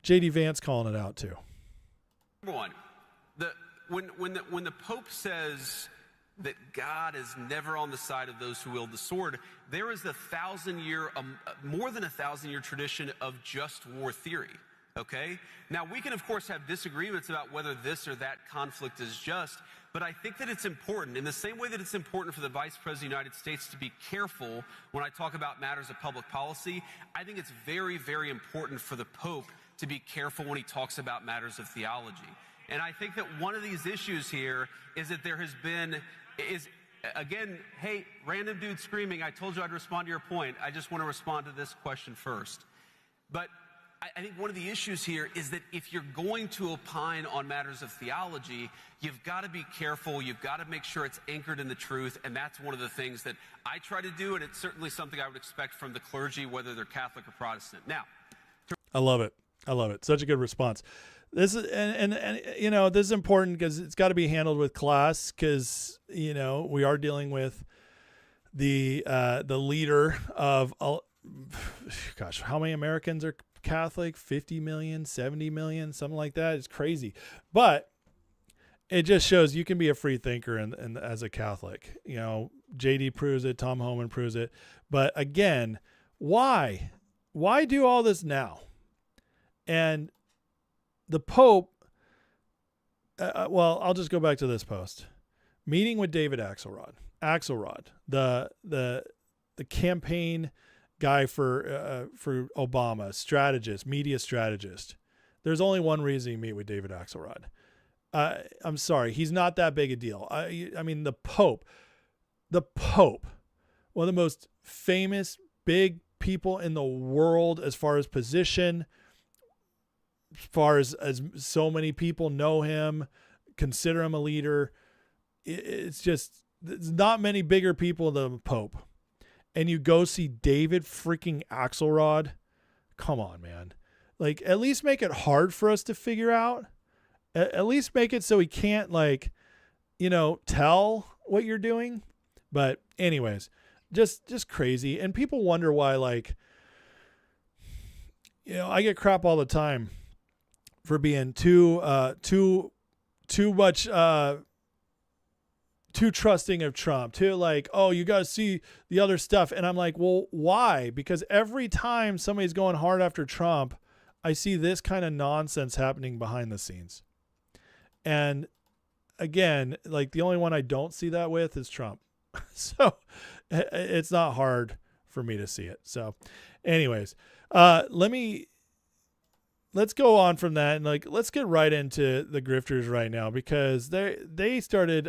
J.D. Vance calling it out too. Number one, when the Pope says that God is never on the side of those who wield the sword, there is more than a 1,000-year tradition of just war theory. Okay? Now, we can, of course, have disagreements about whether this or that conflict is just, but I think that it's important, in the same way that it's important for the Vice President of the United States to be careful when I talk about matters of public policy. I think it's very, very important for the Pope to be careful when he talks about matters of theology. And I think that one of these issues here is that there has been, again, hey, random dude screaming, I told you I'd respond to your point. I just want to respond to this question first. But I think one of the issues here is that if you're going to opine on matters of theology, you've got to be careful. You've got to make sure it's anchored in the truth. And that's one of the things that I try to do. And it's certainly something I would expect from the clergy, whether they're Catholic or Protestant. Now, I love it. I love it. Such a good response. This is, and this is important because it's got to be handled with class, because, we are dealing with the leader of, gosh, how many Americans are Catholic? 50 million, 70 million, something like that. It's crazy. But it just shows you can be a free thinker and as a Catholic. JD proves it. Tom Homan proves it. But again, why why do all this now? And the Pope, well, I'll just go back to this post. Meeting with David Axelrod, the campaign guy for Obama, strategist, media strategist. There's only one reason you meet with David Axelrod. I'm sorry, he's not that big a deal. I mean, the Pope, one of the most famous big people in the world as far as position, as far as so many people know him, consider him a leader. It's just, there's not many bigger people than the Pope. And you go see David freaking Axelrod. Come on, man. Like, at least make it hard for us to figure out. At least make it so he can't, like, you know, tell what you're doing. But anyways, just crazy. And people wonder why, like, you know, I get crap all the time for being too much, too trusting of Trump, too like, oh, you got to see the other stuff. And I'm like, well, why? Because every time somebody's going hard after Trump, I see this kind of nonsense happening behind the scenes. And again, like, the only one I don't see that with is Trump. So it's not hard for me to see it. So anyways, let's go on from that. And like, let's get right into the grifters right now, because they started,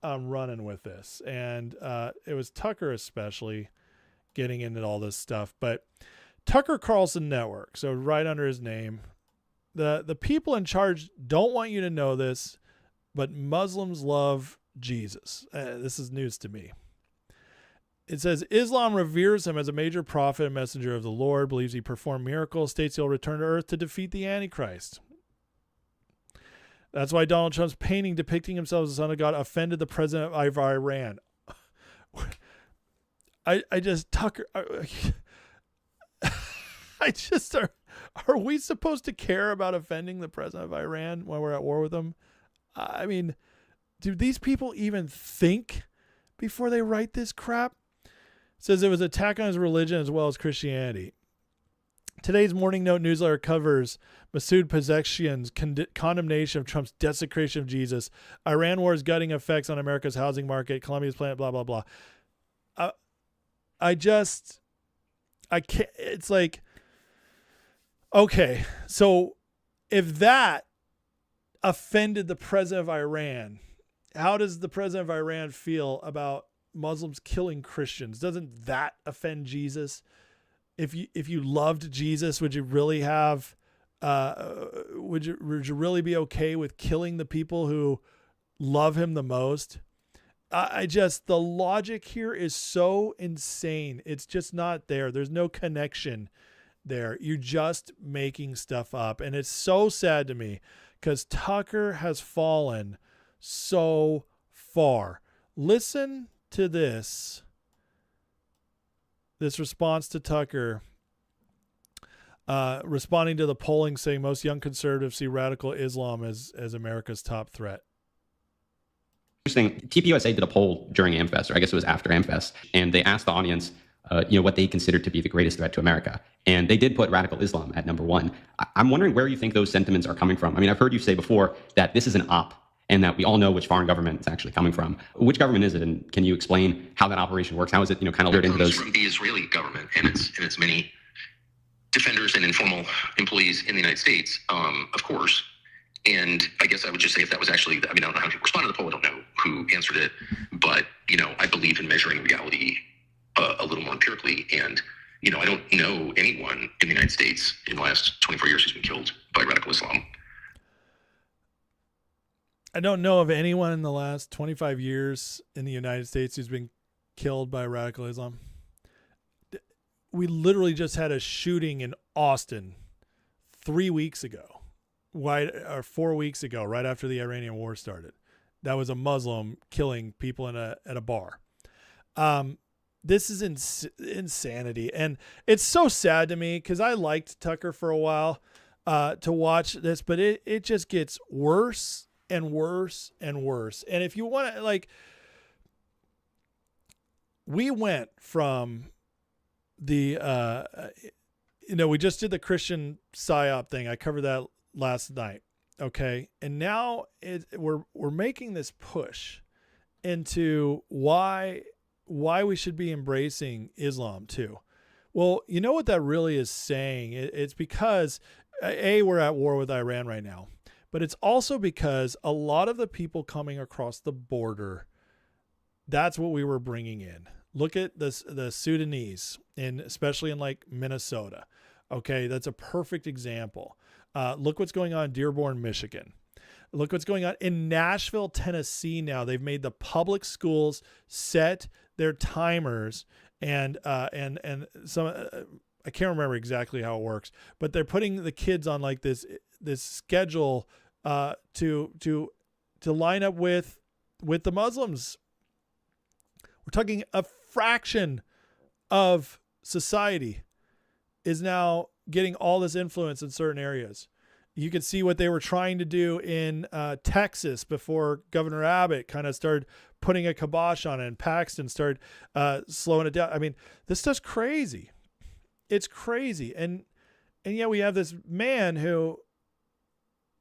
running with this, and it was Tucker especially getting into all this stuff. But Tucker Carlson Network, so right under his name, the people in charge don't want you to know this, but Muslims love Jesus. This is news to me. It says Islam reveres him as a major prophet and messenger of the Lord, believes he performed miracles, states he'll return to earth to defeat the Antichrist. That's why Donald Trump's painting depicting himself as the son of God offended the president of Iran. Are we supposed to care about offending the president of Iran when we're at war with them? I mean, do these people even think before they write this crap? It says it was an attack on his religion as well as Christianity. Today's Morning Note newsletter covers Masoud Pezeshkian's condemnation of Trump's desecration of Jesus, Iran war's gutting effects on America's housing market, Colombia's plan, blah, blah, blah. I can't, it's like, okay, so if that offended the president of Iran, how does the president of Iran feel about Muslims killing Christians? Doesn't that offend Jesus? If you loved Jesus, would you really have, would you really be okay with killing the people who love him the most? The logic here is so insane. It's just not there. There's no connection there. You're just making stuff up. And it's so sad to me because Tucker has fallen so far. Listen to this response to Tucker, responding to the polling saying most young conservatives see radical Islam as America's top threat. Interesting. TPUSA did a poll during AmFest, or I guess it was after AmFest, and they asked the audience, what they considered to be the greatest threat to America. And they did put radical Islam at number one. I'm wondering where you think those sentiments are coming from. I mean, I've heard you say before that this is an op, and that we all know which foreign government it's actually coming from. Which government is it, and can you explain how that operation works? How is it, kind of lured into those? From the Israeli government and its many defenders and informal employees in the United States, of course. And I guess I would just say if that was actually, I don't know how people responded to the poll, I don't know who answered it, but, I believe in measuring reality a little more empirically. And, I don't know anyone in the United States in the last 24 years who's been killed by radical Islam. I don't know of anyone in the last 25 years in the United States who's been killed by radical Islam. We literally just had a shooting in Austin 3 weeks ago, or 4 weeks ago, right after the Iranian war started. That was a Muslim killing people at a bar. This is insanity. And it's so sad to me because I liked Tucker for a while to watch this, but it just gets worse and worse and worse. And if you want to, we went from the we just did the Christian psyop thing. I covered that last night. Okay. And now we're making this push into why we should be embracing Islam too. Well, you know what that really is saying? It's because we're at war with Iran right now, but it's also because a lot of the people coming across the border, that's what we were bringing in. Look at the Sudanese, especially in like Minnesota. Okay, that's a perfect example. Look what's going on in Dearborn, Michigan. Look what's going on in Nashville, Tennessee now. They've made the public schools set their timers and some I can't remember exactly how it works, but they're putting the kids on like this schedule to line up with the Muslims. We're talking a fraction of society is now getting all this influence in certain areas. You could see what they were trying to do in Texas before Governor Abbott kind of started putting a kibosh on it, and Paxton started slowing it down. I mean, this stuff's crazy. It's crazy. And yet we have this man who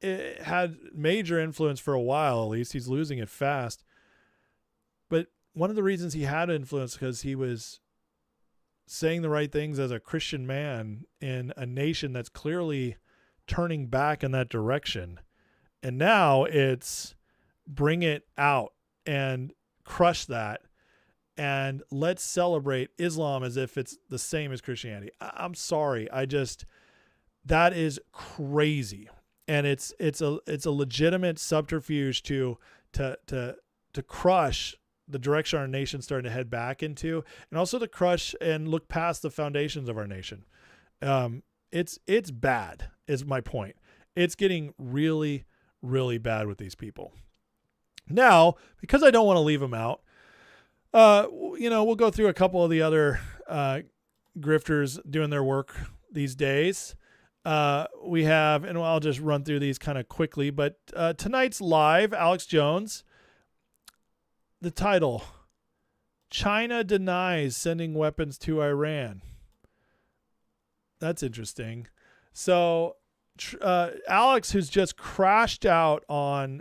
had major influence for a while, at least. He's losing it fast. But one of the reasons he had influence because he was saying the right things as a Christian man in a nation that's clearly turning back in that direction. And now it's bring it out and crush that. And let's celebrate Islam as if it's the same as Christianity. I'm sorry. That is crazy. And it's a legitimate subterfuge to crush the direction our nation's starting to head back into, and also to crush and look past the foundations of our nation. It's bad is my point. It's getting really, really bad with these people. Now, because I don't want to leave them out, we'll go through a couple of the other grifters doing their work these days. We have, and I'll just run through these kind of quickly, but tonight's live, Alex Jones, the title, China denies sending weapons to Iran. That's interesting. So Alex, who's just crashed out on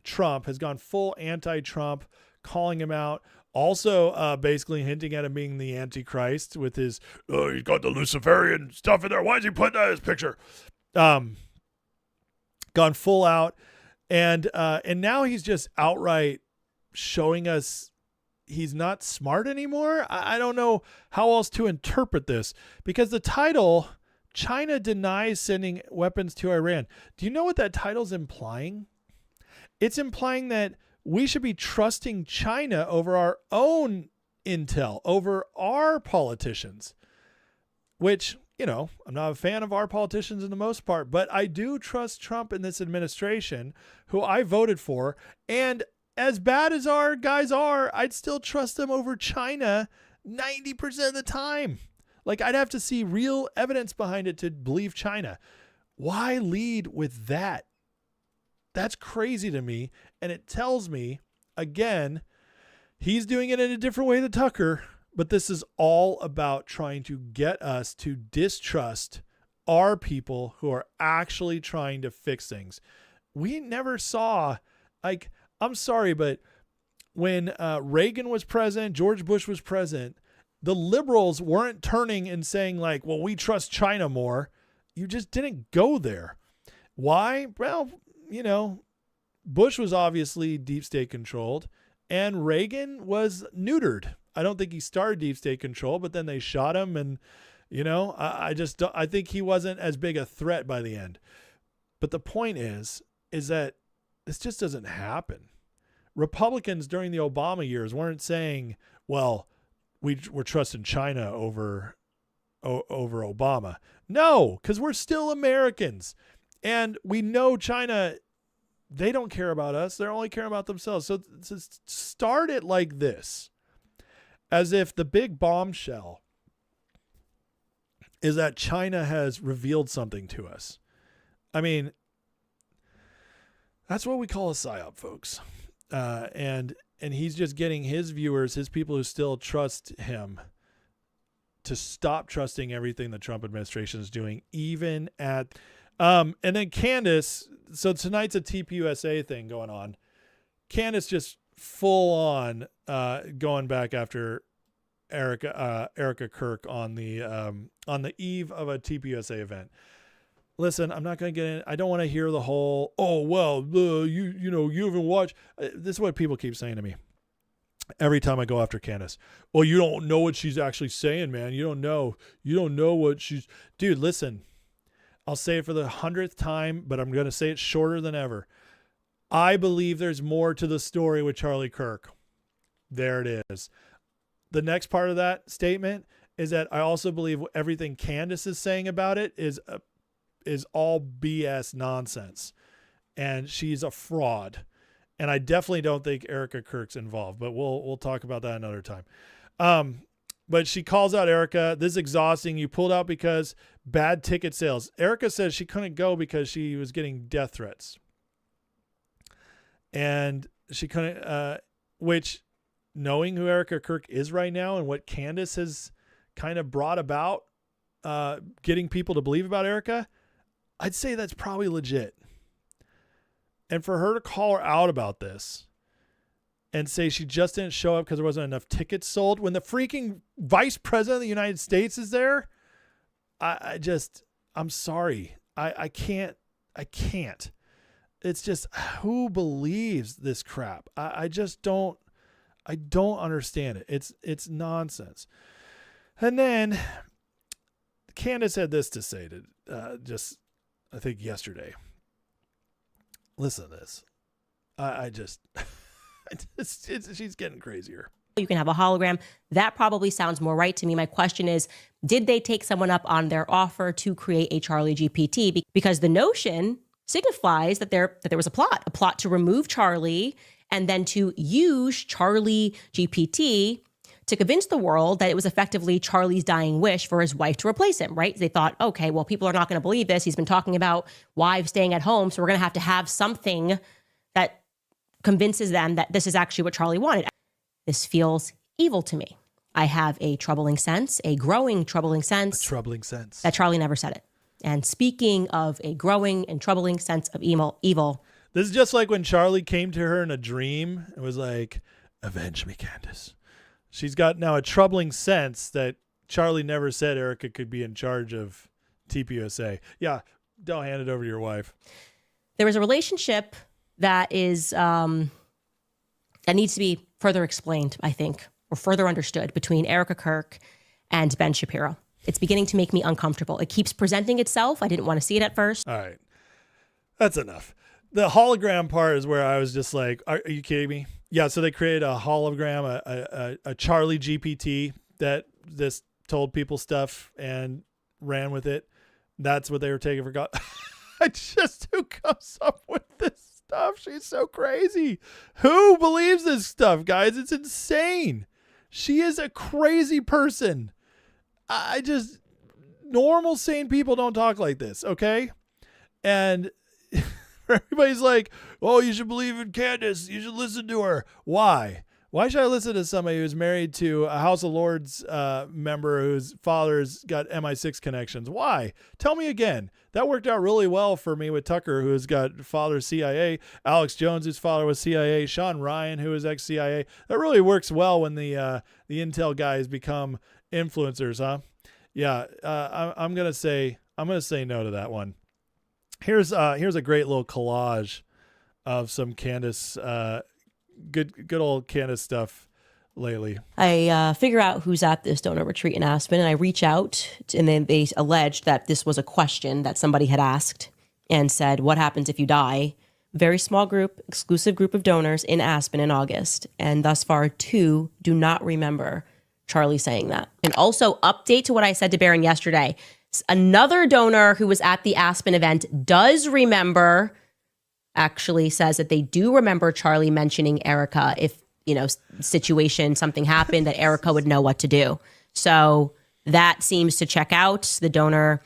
Trump, has gone full anti-Trump, calling him out. Also, basically hinting at him being the Antichrist with his, he's got the Luciferian stuff in there. Why is he putting that in his picture? Gone full out. And now he's just outright showing us he's not smart anymore. I don't know how else to interpret this, because the title, China denies sending weapons to Iran. Do you know what that title's implying? It's implying that we should be trusting China over our own intel, over our politicians, which, I'm not a fan of our politicians in the most part, but I do trust Trump in this administration, who I voted for. And as bad as our guys are, I'd still trust them over China 90% of the time. Like, I'd have to see real evidence behind it to believe China. Why lead with that? That's crazy to me. And it tells me, again, he's doing it in a different way than Tucker, but this is all about trying to get us to distrust our people who are actually trying to fix things. We never saw, I'm sorry, but when Reagan was president, George Bush was president, the liberals weren't turning and saying well, we trust China more. You just didn't go there. Why? Well, Bush was obviously deep state controlled, and Reagan was neutered. I don't think he started deep state control, but then they shot him, and I think he wasn't as big a threat by the end. But the point is that this just doesn't happen. Republicans during the Obama years weren't saying, well, we're trusting China over Obama. No, because we're still Americans. And we know China, they don't care about us. They're only caring about themselves. So start it like this, as if the big bombshell is that China has revealed something to us. I mean, that's what we call a psyop, folks. And he's just getting his viewers, his people who still trust him, to stop trusting everything the Trump administration is doing, even at and then Candace. So tonight's a TPUSA thing going on. Candace just full on going back after Erica Kirk on the eve of a TPUSA event. Listen, I'm not going to get in. I don't want to hear the whole, oh, well, you haven't watched. This is what people keep saying to me every time I go after Candace. Well, you don't know what she's actually saying, man. You don't know what she's. Dude, listen, I'll say it for the 100th time, but I'm going to say it shorter than ever. I believe there's more to the story with Charlie Kirk. There it is. The next part of that statement is that I also believe everything Candace is saying about it is all BS nonsense, and she's a fraud. And I definitely don't think Erica Kirk's involved, but we'll talk about that another time. But she calls out Erica. This is exhausting. You pulled out because bad ticket sales. Erica says she couldn't go because she was getting death threats, and she couldn't. Which, knowing who Erica Kirk is right now and what Candace has kind of brought about, getting people to believe about Erica, I'd say that's probably legit. And for her to call her out about this and say she just didn't show up because there wasn't enough tickets sold when the freaking vice president of the United States is there, I'm sorry. I can't. It's just, who believes this crap? I don't understand it. It's nonsense. And then Candace had this to say I think yesterday. Listen to this. She's getting crazier. You can have a hologram. That probably sounds more right to me. My question is, did they take someone up on their offer to create a Charlie GPT? Because the notion signifies that there was a plot to remove Charlie and then to use Charlie GPT to convince the world that it was effectively Charlie's dying wish for his wife to replace him, right? They thought, okay, well, people are not going to believe this. He's been talking about wives staying at home, so we're going to have something that convinces them that this is actually what Charlie wanted. This feels evil to me. I have a growing troubling sense. That Charlie never said it. And speaking of a growing and troubling sense of evil. This is just like when Charlie came to her in a dream and was like, avenge me, Candace. She's got now a troubling sense that Charlie never said Erica could be in charge of TPUSA. Yeah, don't hand it over to your wife. There is a relationship that is that needs to be further explained, I think, or further understood between Erica Kirk and Ben Shapiro. It's beginning to make me uncomfortable. It keeps presenting itself. I didn't want to see it at first. All right. That's enough. The hologram part is where I was just like, are you kidding me? Yeah, so they created a hologram, a Charlie GPT that just told people stuff and ran with it. That's what they were taking for God. Who comes up with this stuff? She's so crazy. Who believes this stuff, guys? It's insane. She is a crazy person. Normal, sane people don't talk like this, okay? And everybody's like, oh, you should believe in Candace. You should listen to her. Why? Why should I listen to somebody who's married to a House of Lords member whose father's got MI6 connections? Why? Tell me again. That worked out really well for me with Tucker, who's got father CIA, Alex Jones, whose father was CIA, Sean Ryan, who is ex-CIA. That really works well when the intel guys become influencers, huh? Yeah, I'm gonna say no to that one. Here's a great little collage of some Candace, good old Candace stuff lately. I figure out who's at this donor retreat in Aspen, and I reach out, and then they alleged that this was a question that somebody had asked and said, what happens if you die? Very small group, exclusive group of donors in Aspen in August, and thus far 2 do not remember Charlie saying that. And also, update to what I said to Barron yesterday. Another donor who was at the Aspen event does remember, actually says that they do remember Charlie mentioning Erica if, situation, something happened, that Erica would know what to do. So that seems to check out. The donor,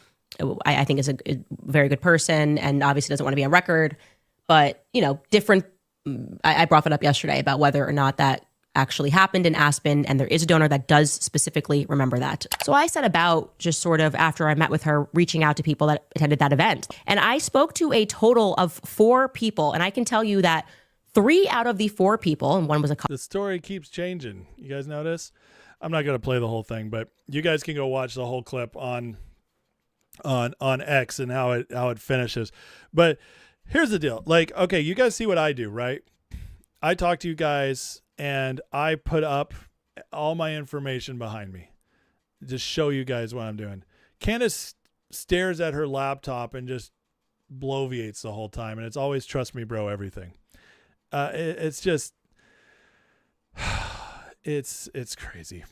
I think, is a very good person and obviously doesn't want to be on record. But, different, I brought that up yesterday about whether or not that actually happened in Aspen, and there is a donor that does specifically remember that. So I set about, just sort of after I met with her, reaching out to people that attended that event. And I spoke to a total of 4 people, and I can tell you that 3 out of the 4 people, and one was a The story keeps changing. You guys notice? I'm not going to play the whole thing, but you guys can go watch the whole clip on X and how it finishes. But here's the deal. Like, okay, you guys see what I do, right? I talk to you guys and I put up all my information behind me. Just show you guys what I'm doing. Candace stares at her laptop and just bloviates the whole time. And it's always, trust me, bro, everything. It's just, it's crazy.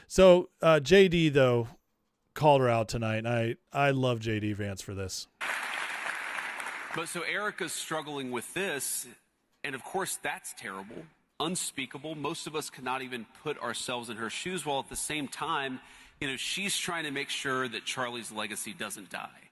So JD though called her out tonight. And I love JD Vance for this. But so Erica's struggling with this. And of course, that's terrible, unspeakable. Most of us cannot even put ourselves in her shoes, while at the same time, she's trying to make sure that Charlie's legacy doesn't die.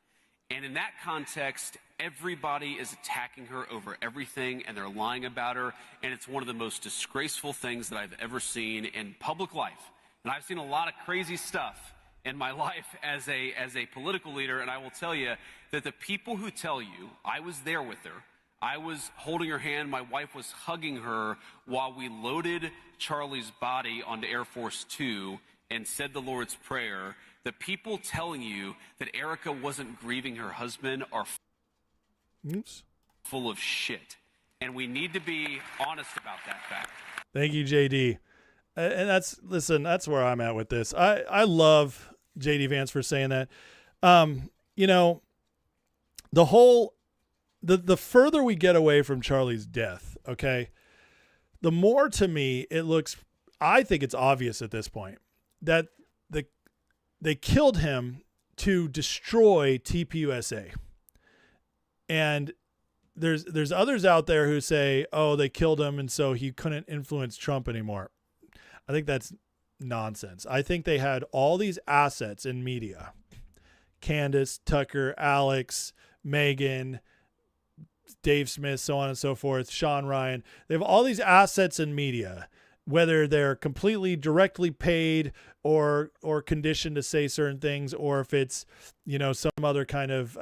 And in that context, everybody is attacking her over everything, and they're lying about her. And it's one of the most disgraceful things that I've ever seen in public life. And I've seen a lot of crazy stuff in my life as a political leader. And I will tell you that the people who tell you, I was there with her, I was holding her hand. My wife was hugging her while we loaded Charlie's body onto Air Force Two and said the Lord's Prayer. The people telling you that Erica wasn't grieving her husband are full of shit. And we need to be honest about that fact. Thank you, JD. And that's where I'm at with this. I love JD Vance for saying that. The further we get away from Charlie's death, okay, the more to me I think it's obvious at this point that they killed him to destroy TPUSA. And there's others out there who say, oh, they killed him and so he couldn't influence Trump anymore. I think that's nonsense. I think they had all these assets in media. Candace, Tucker, Alex, Megan, Dave Smith, so on and so forth, Sean Ryan. They have all these assets in media, whether they're completely directly paid or conditioned to say certain things, or if it's, some other kind of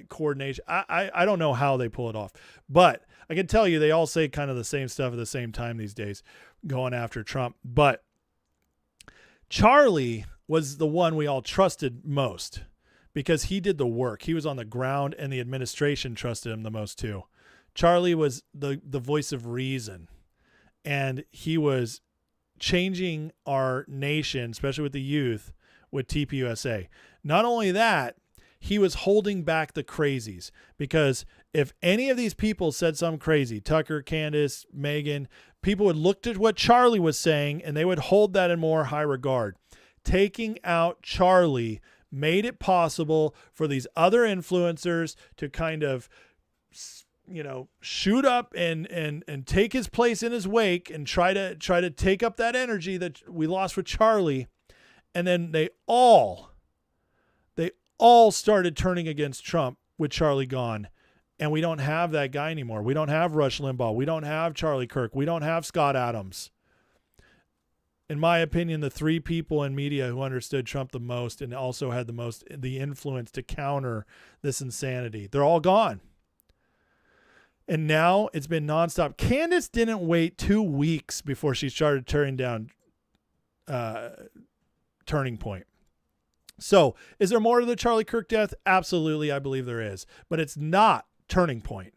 coordination. I don't know how they pull it off, but I can tell you they all say kind of the same stuff at the same time these days, going after Trump. But Charlie was the one we all trusted most, because he did the work. He was on the ground, and the administration trusted him the most too. Charlie was the voice of reason, and he was changing our nation, especially with the youth, with TPUSA. Not only that, he was holding back the crazies, because if any of these people said something crazy, Tucker, Candace, Megan, people would look at what Charlie was saying and they would hold that in more high regard. Taking out Charlie made it possible for these other influencers to kind of, shoot up and take his place in his wake and try to take up that energy that we lost with Charlie. And then they all started turning against Trump with Charlie gone. And we don't have that guy anymore. We don't have Rush Limbaugh. We don't have Charlie Kirk. We don't have Scott Adams. In my opinion, the 3 people in media who understood Trump the most and also had the influence to counter this insanity, they're all gone. And now it's been nonstop. Candace didn't wait 2 weeks before she started turning down Turning Point. So is there more to the Charlie Kirk death? Absolutely, I believe there is. But it's not Turning Point.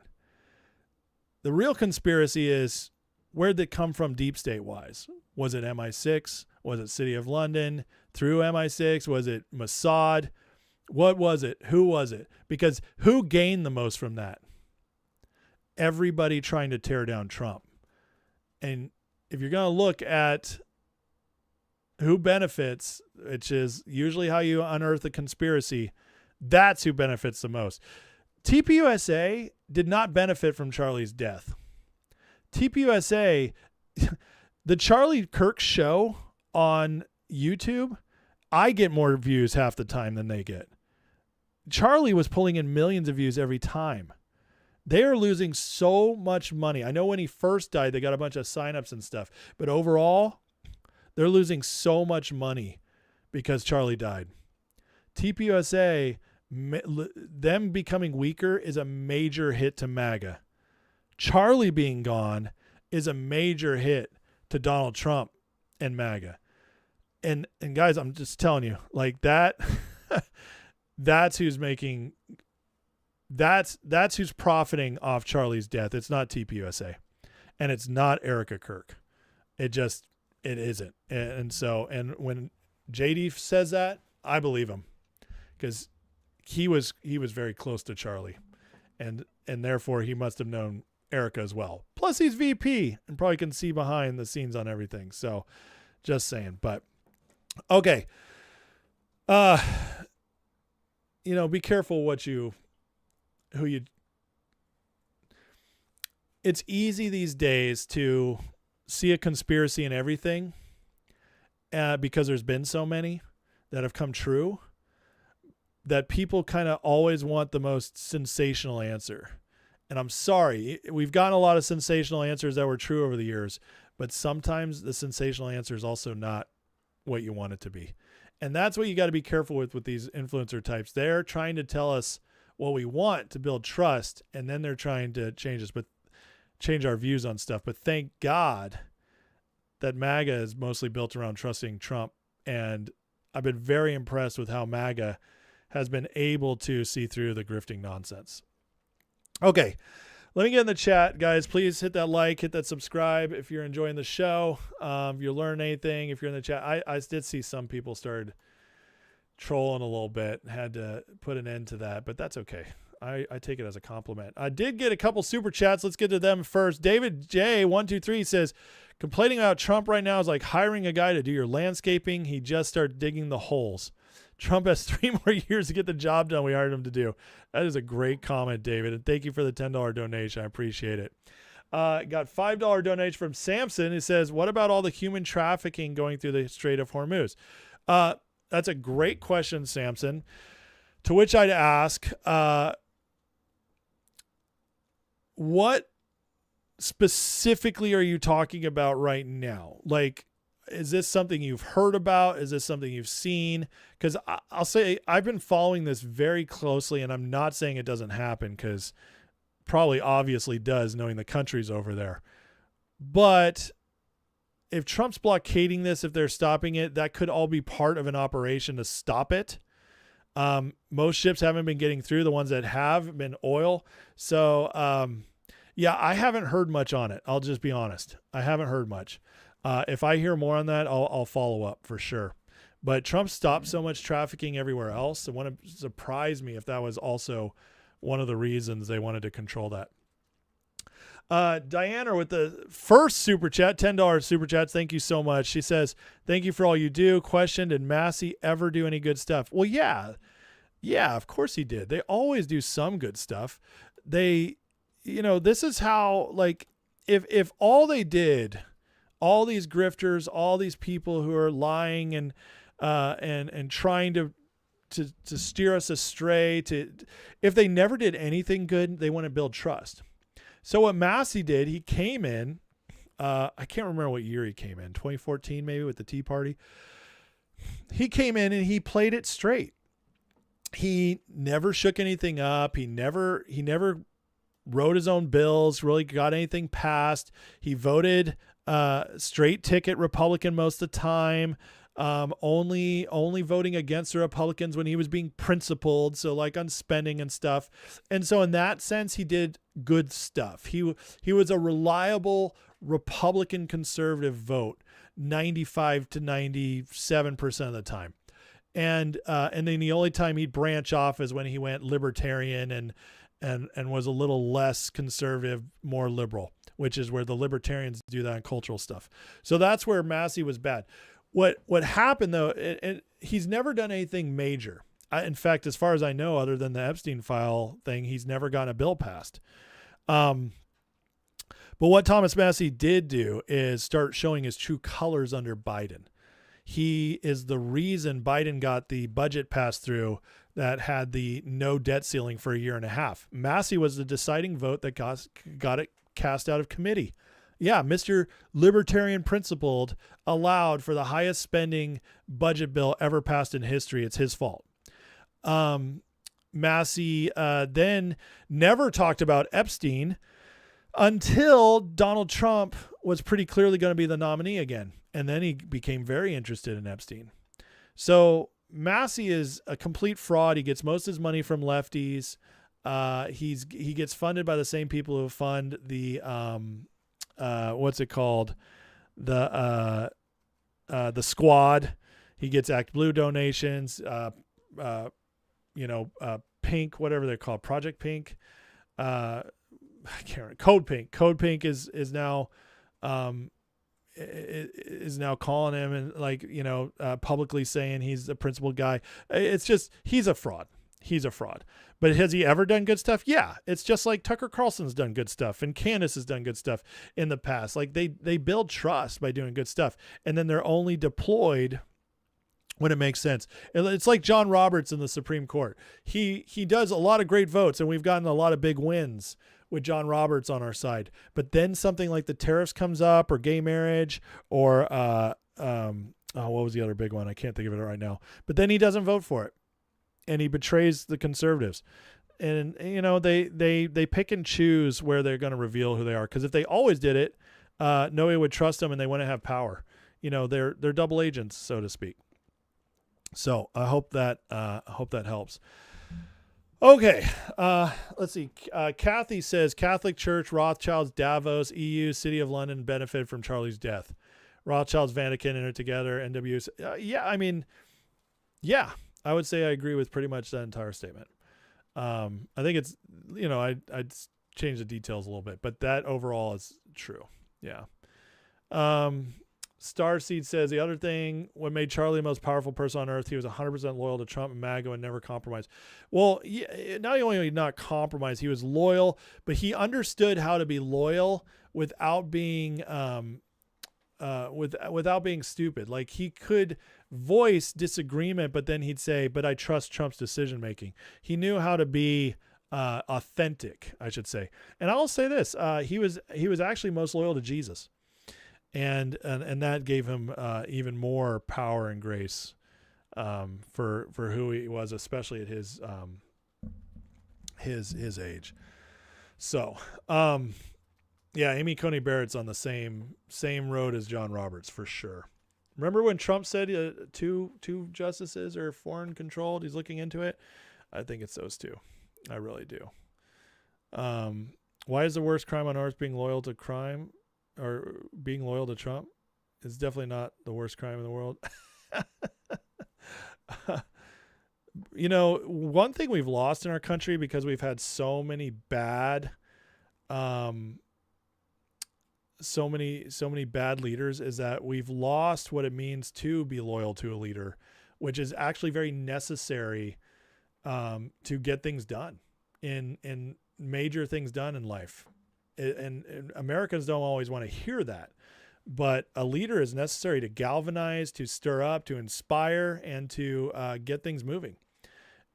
The real conspiracy is, where'd it come from deep state wise? Was it MI6? Was it City of London? Through MI6? Was it Mossad? What was it? Who was it? Because who gained the most from that? Everybody trying to tear down Trump. And if you're going to look at who benefits, which is usually how you unearth a conspiracy, that's who benefits the most. TPUSA did not benefit from Charlie's death. TPUSA, the Charlie Kirk show on YouTube, I get more views half the time than they get. Charlie was pulling in millions of views every time. They are losing so much money. I know when he first died, they got a bunch of signups and stuff, but overall, they're losing so much money because Charlie died. TPUSA, them becoming weaker is a major hit to MAGA. Charlie being gone is a major hit to Donald Trump and MAGA. And guys, I'm just telling you, like that, that's who's making, that's who's profiting off Charlie's death. It's not TPUSA, and it's not Erica Kirk. It isn't. And so, and when JD says that, I believe him, because he was very close to Charlie, and therefore he must have known Erica as well. Plus he's VP and probably can see behind the scenes on everything. So just saying. But okay. Be careful it's easy these days to see a conspiracy in everything, because there's been so many that have come true, that people kind of always want the most sensational answer. And I'm sorry, we've gotten a lot of sensational answers that were true over the years, but sometimes the sensational answer is also not what you want it to be. And that's what you got to be careful with these influencer types. They're trying to tell us what we want to build trust, and then they're trying to change our views on stuff. But thank God that MAGA is mostly built around trusting Trump. And I've been very impressed with how MAGA has been able to see through the grifting nonsense. Okay, let me get in the chat, guys. Please hit that like, hit that subscribe if you're enjoying the show. If you learn anything, if you're in the chat, I did see some people started trolling a little bit. Had to put an end to that, but that's okay. I take it as a compliment. I did get a couple super chats. Let's get to them first. David J123 says, complaining about Trump right now is like hiring a guy to do your landscaping. He just started digging the holes. Trump has 3 more years to get the job done we hired him to do. That is a great comment, David. And thank you for the $10 donation. I appreciate it. Got $5 donation from Samson. He says, what about all the human trafficking going through the Strait of Hormuz? That's a great question, Samson. To which I'd ask, what specifically are you talking about right now? Like, is this something you've heard about? Is this something you've seen? Because I'll say I've been following this very closely, and I'm not saying it doesn't happen, because probably obviously does, knowing the country's over there. But if Trump's blockading this, if they're stopping it, that could all be part of an operation to stop it. Most ships haven't been getting through. The ones that have been oil. So, yeah, I haven't heard much on it. I'll just be honest. I haven't heard much. If I hear more on that, I'll follow up for sure. But Trump stopped so much trafficking everywhere else. It wouldn't surprise me if that was also one of the reasons they wanted to control that. Diana with the first super chat, $10 super chats. Thank you so much. She says, thank you for all you do. Question, did Massey ever do any good stuff? Well, yeah, of course he did. They always do some good stuff. This is how, like, if all they did, all these grifters, all these people who are lying and trying to steer us astray, if they never did anything good, they want to build trust. So what Massey did, he came in, I can't remember what year he came in, 2014 maybe, with the Tea Party. He came in and he played it straight. He never shook anything up. He never wrote his own bills, really got anything passed. He voted straight ticket Republican most of the time. Only voting against the Republicans when he was being principled. So like on spending and stuff. And so in that sense, he did good stuff. He was a reliable Republican conservative vote 95 to 97% of the time. And then the only time he'd branch off is when he went libertarian and was a little less conservative, more liberal, which is where the libertarians do that on cultural stuff. So that's where Massey was bad. What happened though, he's never done anything major. In fact, as far as I know, other than the Epstein file thing, he's never gotten a bill passed. But what Thomas Massey did do is start showing his true colors under Biden. He is the reason Biden got the budget passed through that had the no debt ceiling for a year and a half. Massey was the deciding vote that got it cast out of committee. Yeah, Mr. Libertarian Principled allowed for the highest spending budget bill ever passed in history. It's his fault. Massey then never talked about Epstein until Donald Trump was pretty clearly going to be the nominee again. And then he became very interested in Epstein. So Massey is a complete fraud. He gets most of his money from lefties. He gets funded by the same people who fund the what's it called? The Squad. He gets Act Blue donations, Pink, whatever they're called, Project Pink. I can't remember. Code Pink. Code Pink is now is now calling him and publicly saying he's the principal guy. It's just, he's a fraud. He's a fraud. But has he ever done good stuff? Yeah. It's just like Tucker Carlson's done good stuff and Candace has done good stuff in the past. Like they build trust by doing good stuff, and then they're only deployed when it makes sense. It's like John Roberts in the Supreme Court. He does a lot of great votes, and we've gotten a lot of big wins with John Roberts on our side. But then something like the tariffs comes up, or gay marriage, or what was the other big one? I can't think of it right now. But then he doesn't vote for it, and he betrays the conservatives. And they pick and choose where they're going to reveal who they are. Because if they always did it, nobody would trust them, and they wouldn't have power. They're double agents, so to speak. So I hope that helps. Okay, let's see. Kathy says Catholic Church, Rothschilds, Davos, EU, City of London benefit from Charlie's death. Rothschilds, Vatican enter together. NWS. I would say I agree with pretty much that entire statement. I think it's I'd change the details a little bit, but that overall is true. Yeah. Starseed says the other thing, what made Charlie the most powerful person on earth, he was 100% loyal to Trump and MAGA and never compromised. Well, not only not compromise, he was loyal, but he understood how to be loyal without being without being stupid. Like, he could voice disagreement, but then he'd say, "But I trust Trump's decision making." He knew how to be authentic, I should say. And I'll say this: he was actually most loyal to Jesus. And that gave him even more power and grace for who he was, especially at his age. So, Amy Coney Barrett's on the same road as John Roberts for sure. Remember when Trump said two justices are foreign controlled? He's looking into it. I think it's those two. I really do. Why is the worst crime on earth being loyal to crime? Or being loyal to Trump? Is definitely not the worst crime in the world. One thing we've lost in our country, because we've had so many bad leaders, is that we've lost what it means to be loyal to a leader, which is actually very necessary to get things done in major things done in life. And Americans don't always want to hear that, but a leader is necessary to galvanize, to stir up, to inspire, and to get things moving.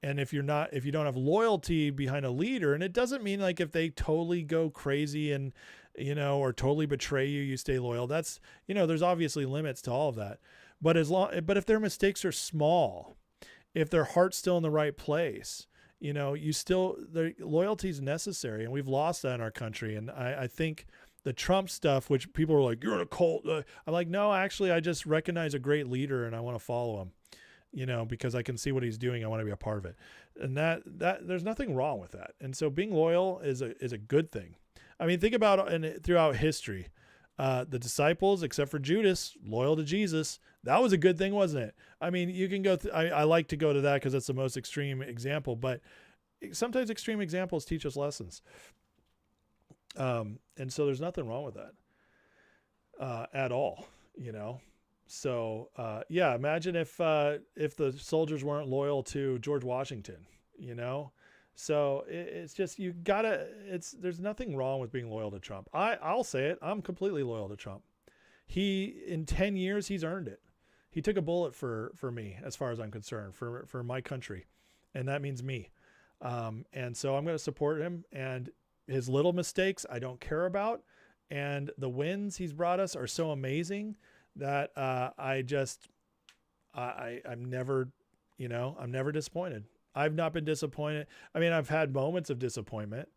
And if you don't have loyalty behind a leader, and it doesn't mean like if they totally go crazy and, or totally betray you, you stay loyal. That's, there's obviously limits to all of that. But if their mistakes are small, if their heart's still in the right place, their loyalty is necessary, and we've lost that in our country. And I think the Trump stuff, which people are like, "You're in a cult," I'm like, no, actually, I just recognize a great leader and I want to follow him, because I can see what he's doing. I want to be a part of it, and that there's nothing wrong with that. And so being loyal is a good thing. I mean, think about throughout history, the disciples, except for Judas, loyal to Jesus. That was a good thing, wasn't it? I mean, you can go. I like to go to that because it's the most extreme example. But sometimes extreme examples teach us lessons, and so there's nothing wrong with that at all. So imagine if the soldiers weren't loyal to George Washington. So it's just, there's nothing wrong with being loyal to Trump. I'll say it. I'm completely loyal to Trump. In 10 years, he's earned it. He took a bullet for me, as far as I'm concerned, for my country. and that means me. And so I'm going to support him, and his little mistakes I don't care about. And the wins he's brought us are so amazing that I'm never, I'm never disappointed. I've not been disappointed. I mean, I've had moments of disappointment,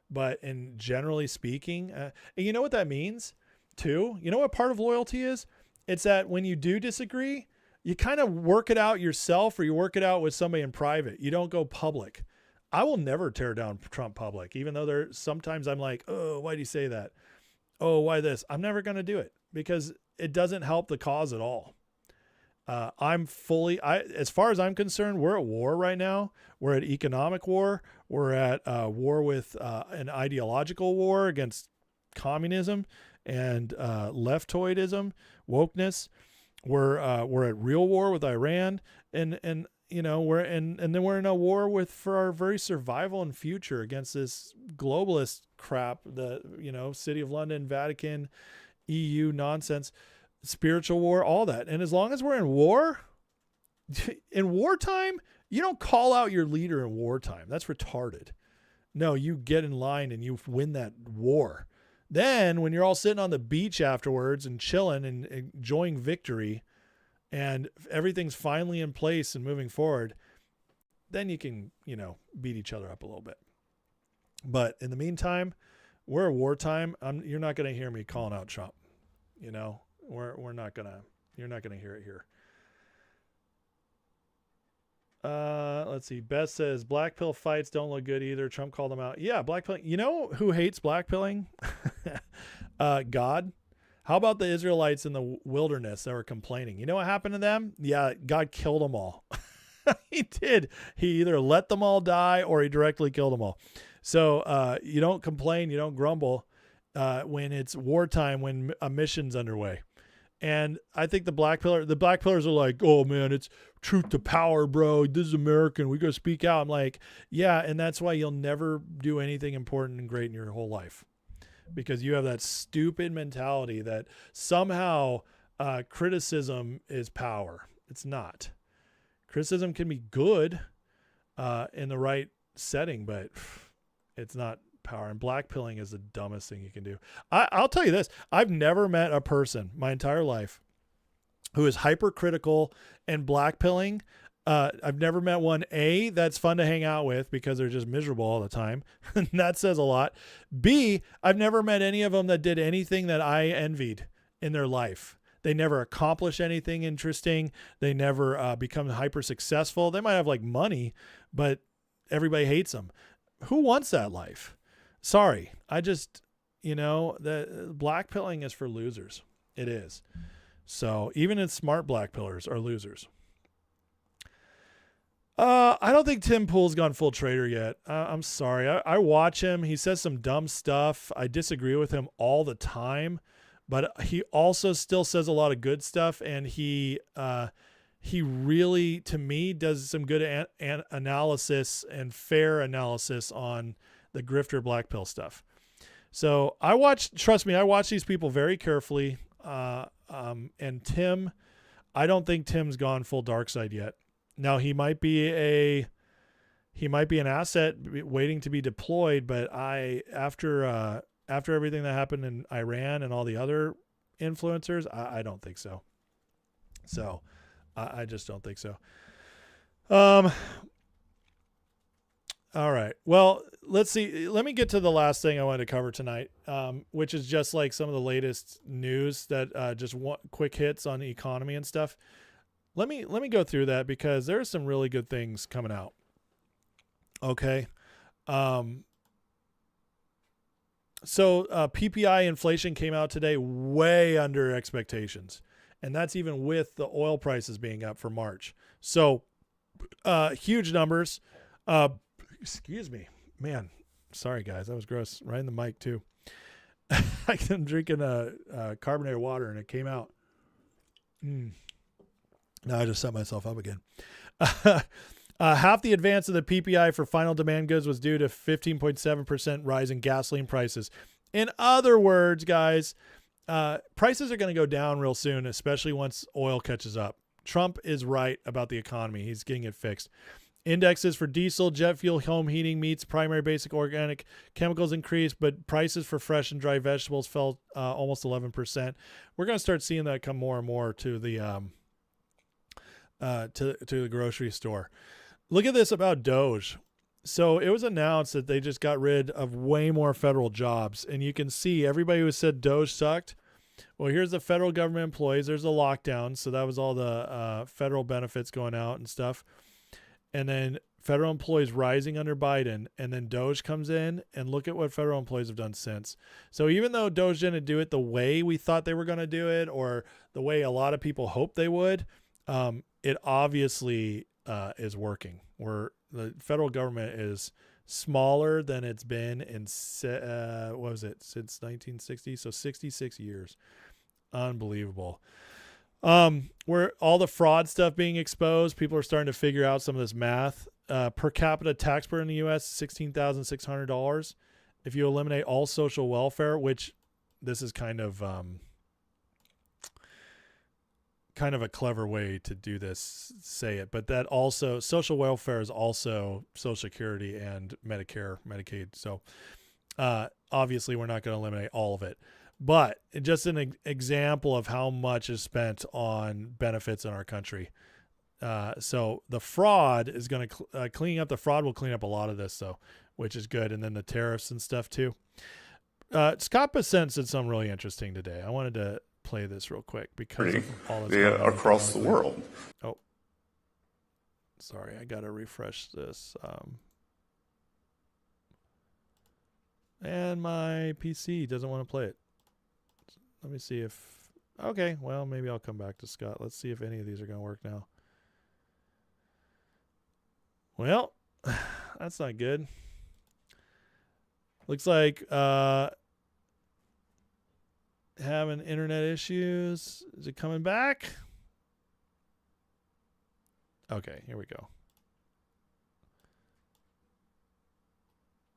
but in generally speaking, and you know what that means too? You know what part of loyalty is? It's that when you do disagree, you kind of work it out yourself, or you work it out with somebody in private. You don't go public. I will never tear down Trump public, even though sometimes I'm like, oh, why do you say that? Oh, why this? I'm never going to do it because it doesn't help the cause at all. As far as I'm concerned, we're at war right now. We're at economic war. We're at war with an ideological war against communism and leftoidism, wokeness. We're at real war with Iran, and then we're in a war for our very survival and future against this globalist crap, the City of London, Vatican, EU nonsense, spiritual war, all that. And as long as we're in war, in wartime, you don't call out your leader in wartime. That's retarded. No, you get in line and you win that war. Then when you're all sitting on the beach afterwards and chilling and enjoying victory and everything's finally in place and moving forward, then you can, beat each other up a little bit. But in the meantime, we're at wartime. You're not going to hear me calling out Trump. We're not going to, you're not going to hear it here. Let's see. Beth says black pill fights don't look good either. Trump called them out. Yeah. Black pill. You know who hates black pilling? God. How about the Israelites in the wilderness that were complaining? You know what happened to them? Yeah. God killed them all. He did. He either let them all die or he directly killed them all. So, you don't complain. You don't grumble, when it's wartime, when a mission's underway. And I think the black pillars are like, oh man, it's truth to power, bro. This is American. We got to speak out. I'm like, yeah. And that's why you'll never do anything important and great in your whole life, because you have that stupid mentality that somehow criticism is power. It's not. Criticism can be good in the right setting, but it's not power. And blackpilling is the dumbest thing you can do. I'll tell you this. I've never met a person my entire life who is hypercritical and blackpilling. I've never met one, A, that's fun to hang out with because they're just miserable all the time. That says a lot. B, I've never met any of them that did anything that I envied in their life. They never accomplish anything interesting. They never become hyper successful. They might have like money, but everybody hates them. Who wants that life? Sorry. I just, the blackpilling is for losers. It is. So even smart blackpillers are losers. I don't think Tim Pool's gone full traitor yet. I'm sorry. I watch him. He says some dumb stuff. I disagree with him all the time, but he also still says a lot of good stuff. And he really, to me, does some good analysis and fair analysis on the grifter black pill stuff. So trust me, I watch these people very carefully. And Tim, I don't think Tim's gone full dark side yet. Now he might be an asset waiting to be deployed, but after everything that happened in Iran and all the other influencers, I don't think so. So I just don't think so. All right. Well, let's see. Let me get to the last thing I wanted to cover tonight, which is just like some of the latest news that just quick hits on the economy and stuff. Let me go through that because there's some really good things coming out. Okay. So PPI inflation came out today way under expectations. And that's even with the oil prices being up for March. So huge numbers. Excuse me, man. Sorry, guys. That was gross. Right in the mic, too. I'm drinking carbonated water, and it came out. Now I just set myself up again. Half the advance of the PPI for final demand goods was due to 15.7% rise in gasoline prices. In other words, guys, prices are going to go down real soon, especially once oil catches up. Trump is right about the economy. He's getting it fixed. Indexes for diesel, jet fuel, home heating, meats, primary basic organic chemicals increased, but prices for fresh and dry vegetables fell almost 11%. We're going to start seeing that come more and more to the to the grocery store. Look at this about Doge. So it was announced that they just got rid of way more federal jobs, and you can see everybody who said Doge sucked. Well, here's the federal government employees. There's a lockdown, so that was all the federal benefits going out and stuff. And then federal employees rising under Biden, and then Doge comes in, and look at what federal employees have done since. So even though Doge didn't do it the way we thought they were going to do it, or the way a lot of people hoped they would, it obviously is working. The federal government is smaller than it's been in since 1960, so 66 years. Unbelievable. Where all the fraud stuff being exposed, people are starting to figure out some of this math. Per capita tax burden in the U.S. $16,600. If you eliminate all social welfare, which this is kind of a clever way to do this, say it, but that also social welfare is also Social Security and Medicare, Medicaid. So obviously we're not going to eliminate all of it. But just an example of how much is spent on benefits in our country. So the fraud is going to cleaning up the fraud will clean up a lot of this, though, which is good. And then the tariffs and stuff too. Scott Bessent said something really interesting today. I wanted to play this real quick because of all this across the world. Oh, sorry, I got to refresh this. And my PC doesn't want to play it. Let me see if... Okay, well, maybe I'll come back to Scott. Let's see if any of these are going to work now. Well, that's not good. Looks like having internet issues. Is it coming back? Okay, here we go.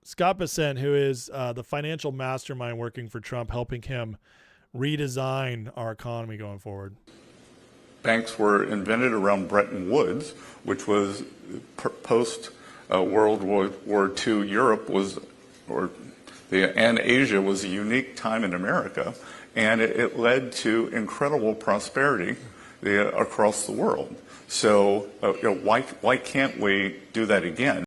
Scott Bessent, who is the financial mastermind working for Trump, helping him redesign our economy going forward. Banks were invented around Bretton Woods, which was post World War II. Europe was, and Asia was a unique time in America, and it led to incredible prosperity across the world. So why can't we do that again?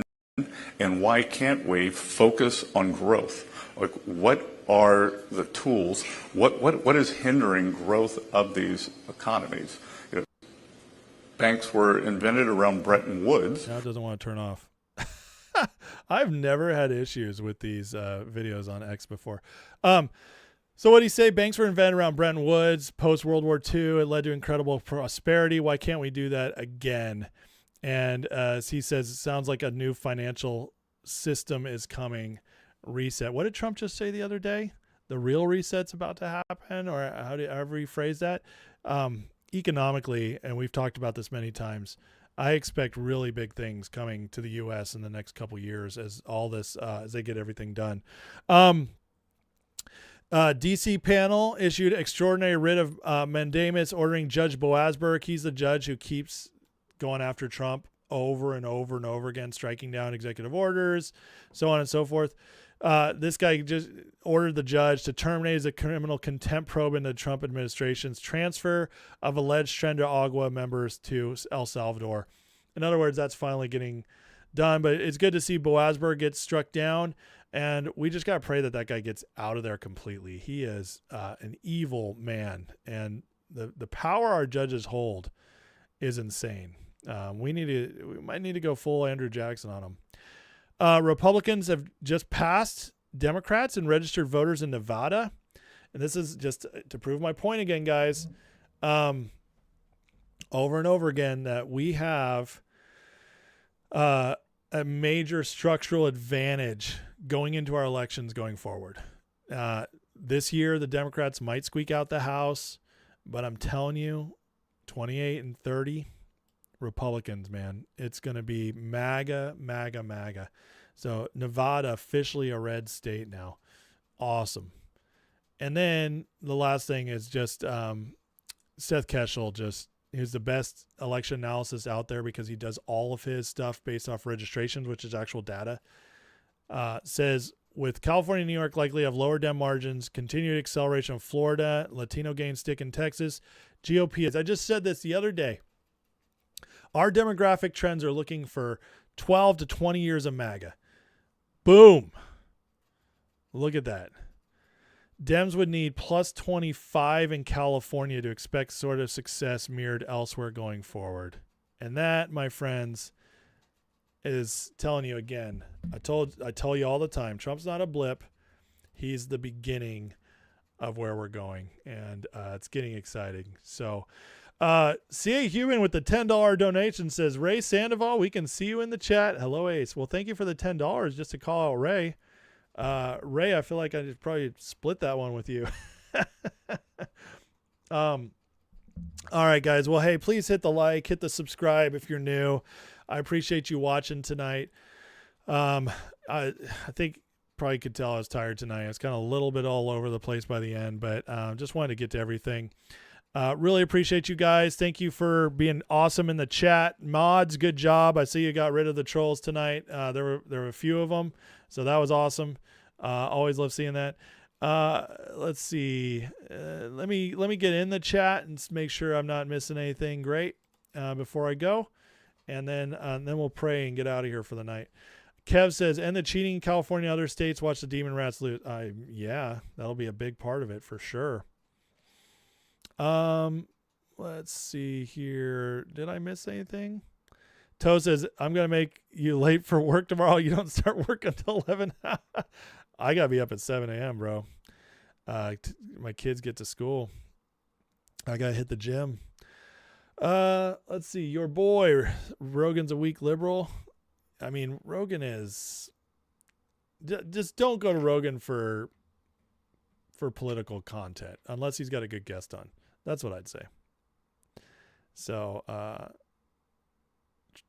And why can't we focus on growth? Like, what are the tools? What is hindering growth of these economies? Banks were invented around Bretton Woods. Now it doesn't want to turn off. I've never had issues with these videos on X before. So what do you say? Banks were invented around Bretton Woods, post-World War II. It led to incredible prosperity. Why can't we do that again? And as he says, it sounds like a new financial system is coming. Reset. What did Trump just say the other day? The real reset's about to happen, or however he phrased that. Economically, and we've talked about this many times, I expect really big things coming to the U.S. in the next couple years as all this, as they get everything done. D.C. panel issued extraordinary writ of mandamus ordering Judge Boasberg. He's the judge who keeps going after Trump over and over and over again, striking down executive orders, so on and so forth. This guy just ordered the judge to terminate the criminal contempt probe into the Trump administration's transfer of alleged Tren de Agua members to El Salvador. In other words, that's finally getting done, but it's good to see Boasberg get struck down, and we just got to pray that that guy gets out of there completely. He is an evil man, and the power our judges hold is insane. We might need to go full Andrew Jackson on him. Republicans have just passed Democrats and registered voters in Nevada. And this is just to prove my point again, guys, over and over again, that we have a major structural advantage going into our elections going forward. This year, the Democrats might squeak out the House, but I'm telling you, 28 and 30, Republicans, man, it's going to be MAGA, MAGA, MAGA. So Nevada officially a red state now. Awesome. And then the last thing is just Seth Keshel, who's the best election analysis out there because he does all of his stuff based off registrations, which is actual data, says with California and New York likely have lower Dem margins, continued acceleration of Florida, Latino gains stick in Texas, GOP is. I just said this the other day. Our demographic trends are looking for 12 to 20 years of MAGA. Boom. Look at that. Dems would need plus 25 in California to expect sort of success mirrored elsewhere going forward. And that, my friends, is telling you again, I tell you all the time, Trump's not a blip. He's the beginning of where we're going. And it's getting exciting. So CA Human with the $10 donation says, Ray Sandoval, we can see you in the chat. Hello, Ace. Well, thank you for the $10 just to call out Ray. Ray, I feel like I should probably split that one with you. All right, guys. Well, hey, please hit the like, hit the subscribe if you're new. I appreciate you watching tonight. I think probably could tell I was tired tonight. I was kind of a little bit all over the place by the end, but just wanted to get to everything. Really appreciate you guys. Thank you for being awesome in the chat. Mods, good job. I see you got rid of the trolls tonight. There were a few of them, so that was awesome. Always love seeing that. Let's see. Let me get in the chat and make sure I'm not missing anything great before I go, and then we'll pray and get out of here for the night. Kev says, "End the cheating in California, other states. Watch the Demon Rats lose." Yeah, that'll be a big part of it for sure. Let's see here. Did I miss anything? Toe says, I'm going to make you late for work tomorrow. You don't start work until 11. I got to be up at 7 a.m., bro. My kids get to school. I got to hit the gym. Let's see. Your boy, Rogan's a weak liberal. I mean, Rogan is... Just don't go to Rogan for political content unless he's got a good guest on. That's what I'd say. So,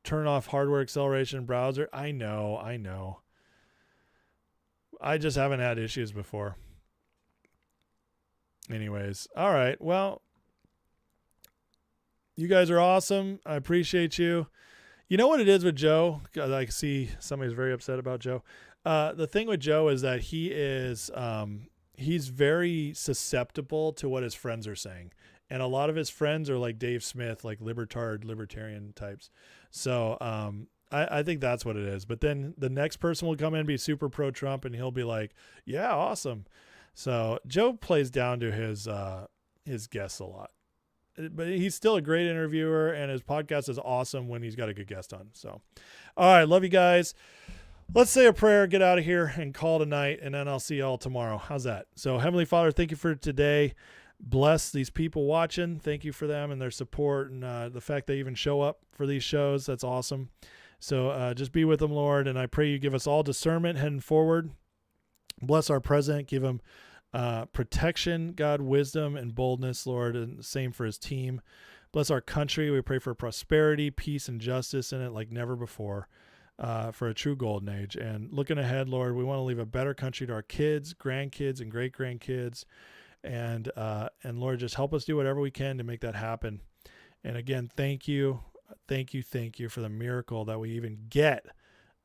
turn off hardware acceleration browser. I know. I just haven't had issues before. Anyways. All right. Well, you guys are awesome. I appreciate you. You know what it is with Joe? I see somebody's very upset about Joe. The thing with Joe is that he is, he's very susceptible to what his friends are saying. And a lot of his friends are like Dave Smith, like libertarian types. So I think that's what it is. But then the next person will come in and be super pro-Trump, and he'll be like, yeah, awesome. So Joe plays down to his guests a lot. But he's still a great interviewer, and his podcast is awesome when he's got a good guest on. So, all right, love you guys. Let's say a prayer, get out of here, and call tonight, and then I'll see y'all tomorrow. How's that? So, Heavenly Father, thank you for today. Bless these people watching. Thank you for them and their support, and the fact they even show up for these shows. That's awesome. So just be with them, Lord, and I pray you give us all discernment heading forward. Bless our president. Give him protection, God, wisdom, and boldness, Lord, and same for his team. Bless our country. We pray for prosperity, peace, and justice in it like never before. For a true golden age. And looking ahead, Lord, we want to leave a better country to our kids, grandkids, and great-grandkids. And Lord, just help us do whatever we can to make that happen. And again, thank you for the miracle that we even get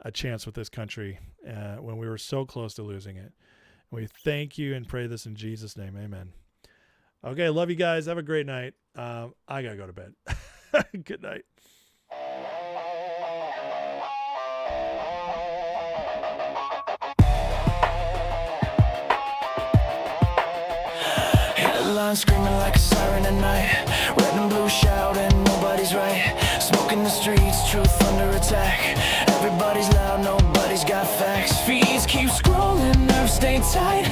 a chance with this country when we were so close to losing it. And we thank you and pray this in Jesus' name. Amen. Okay, love you guys. Have a great night. I got to go to bed. Good night. Headlines screaming like a siren at night. Red and blue shouting, nobody's right. Smoke in the streets, truth under attack. Everybody's loud, nobody's got facts. Feeds keep scrolling, nerves stay tight.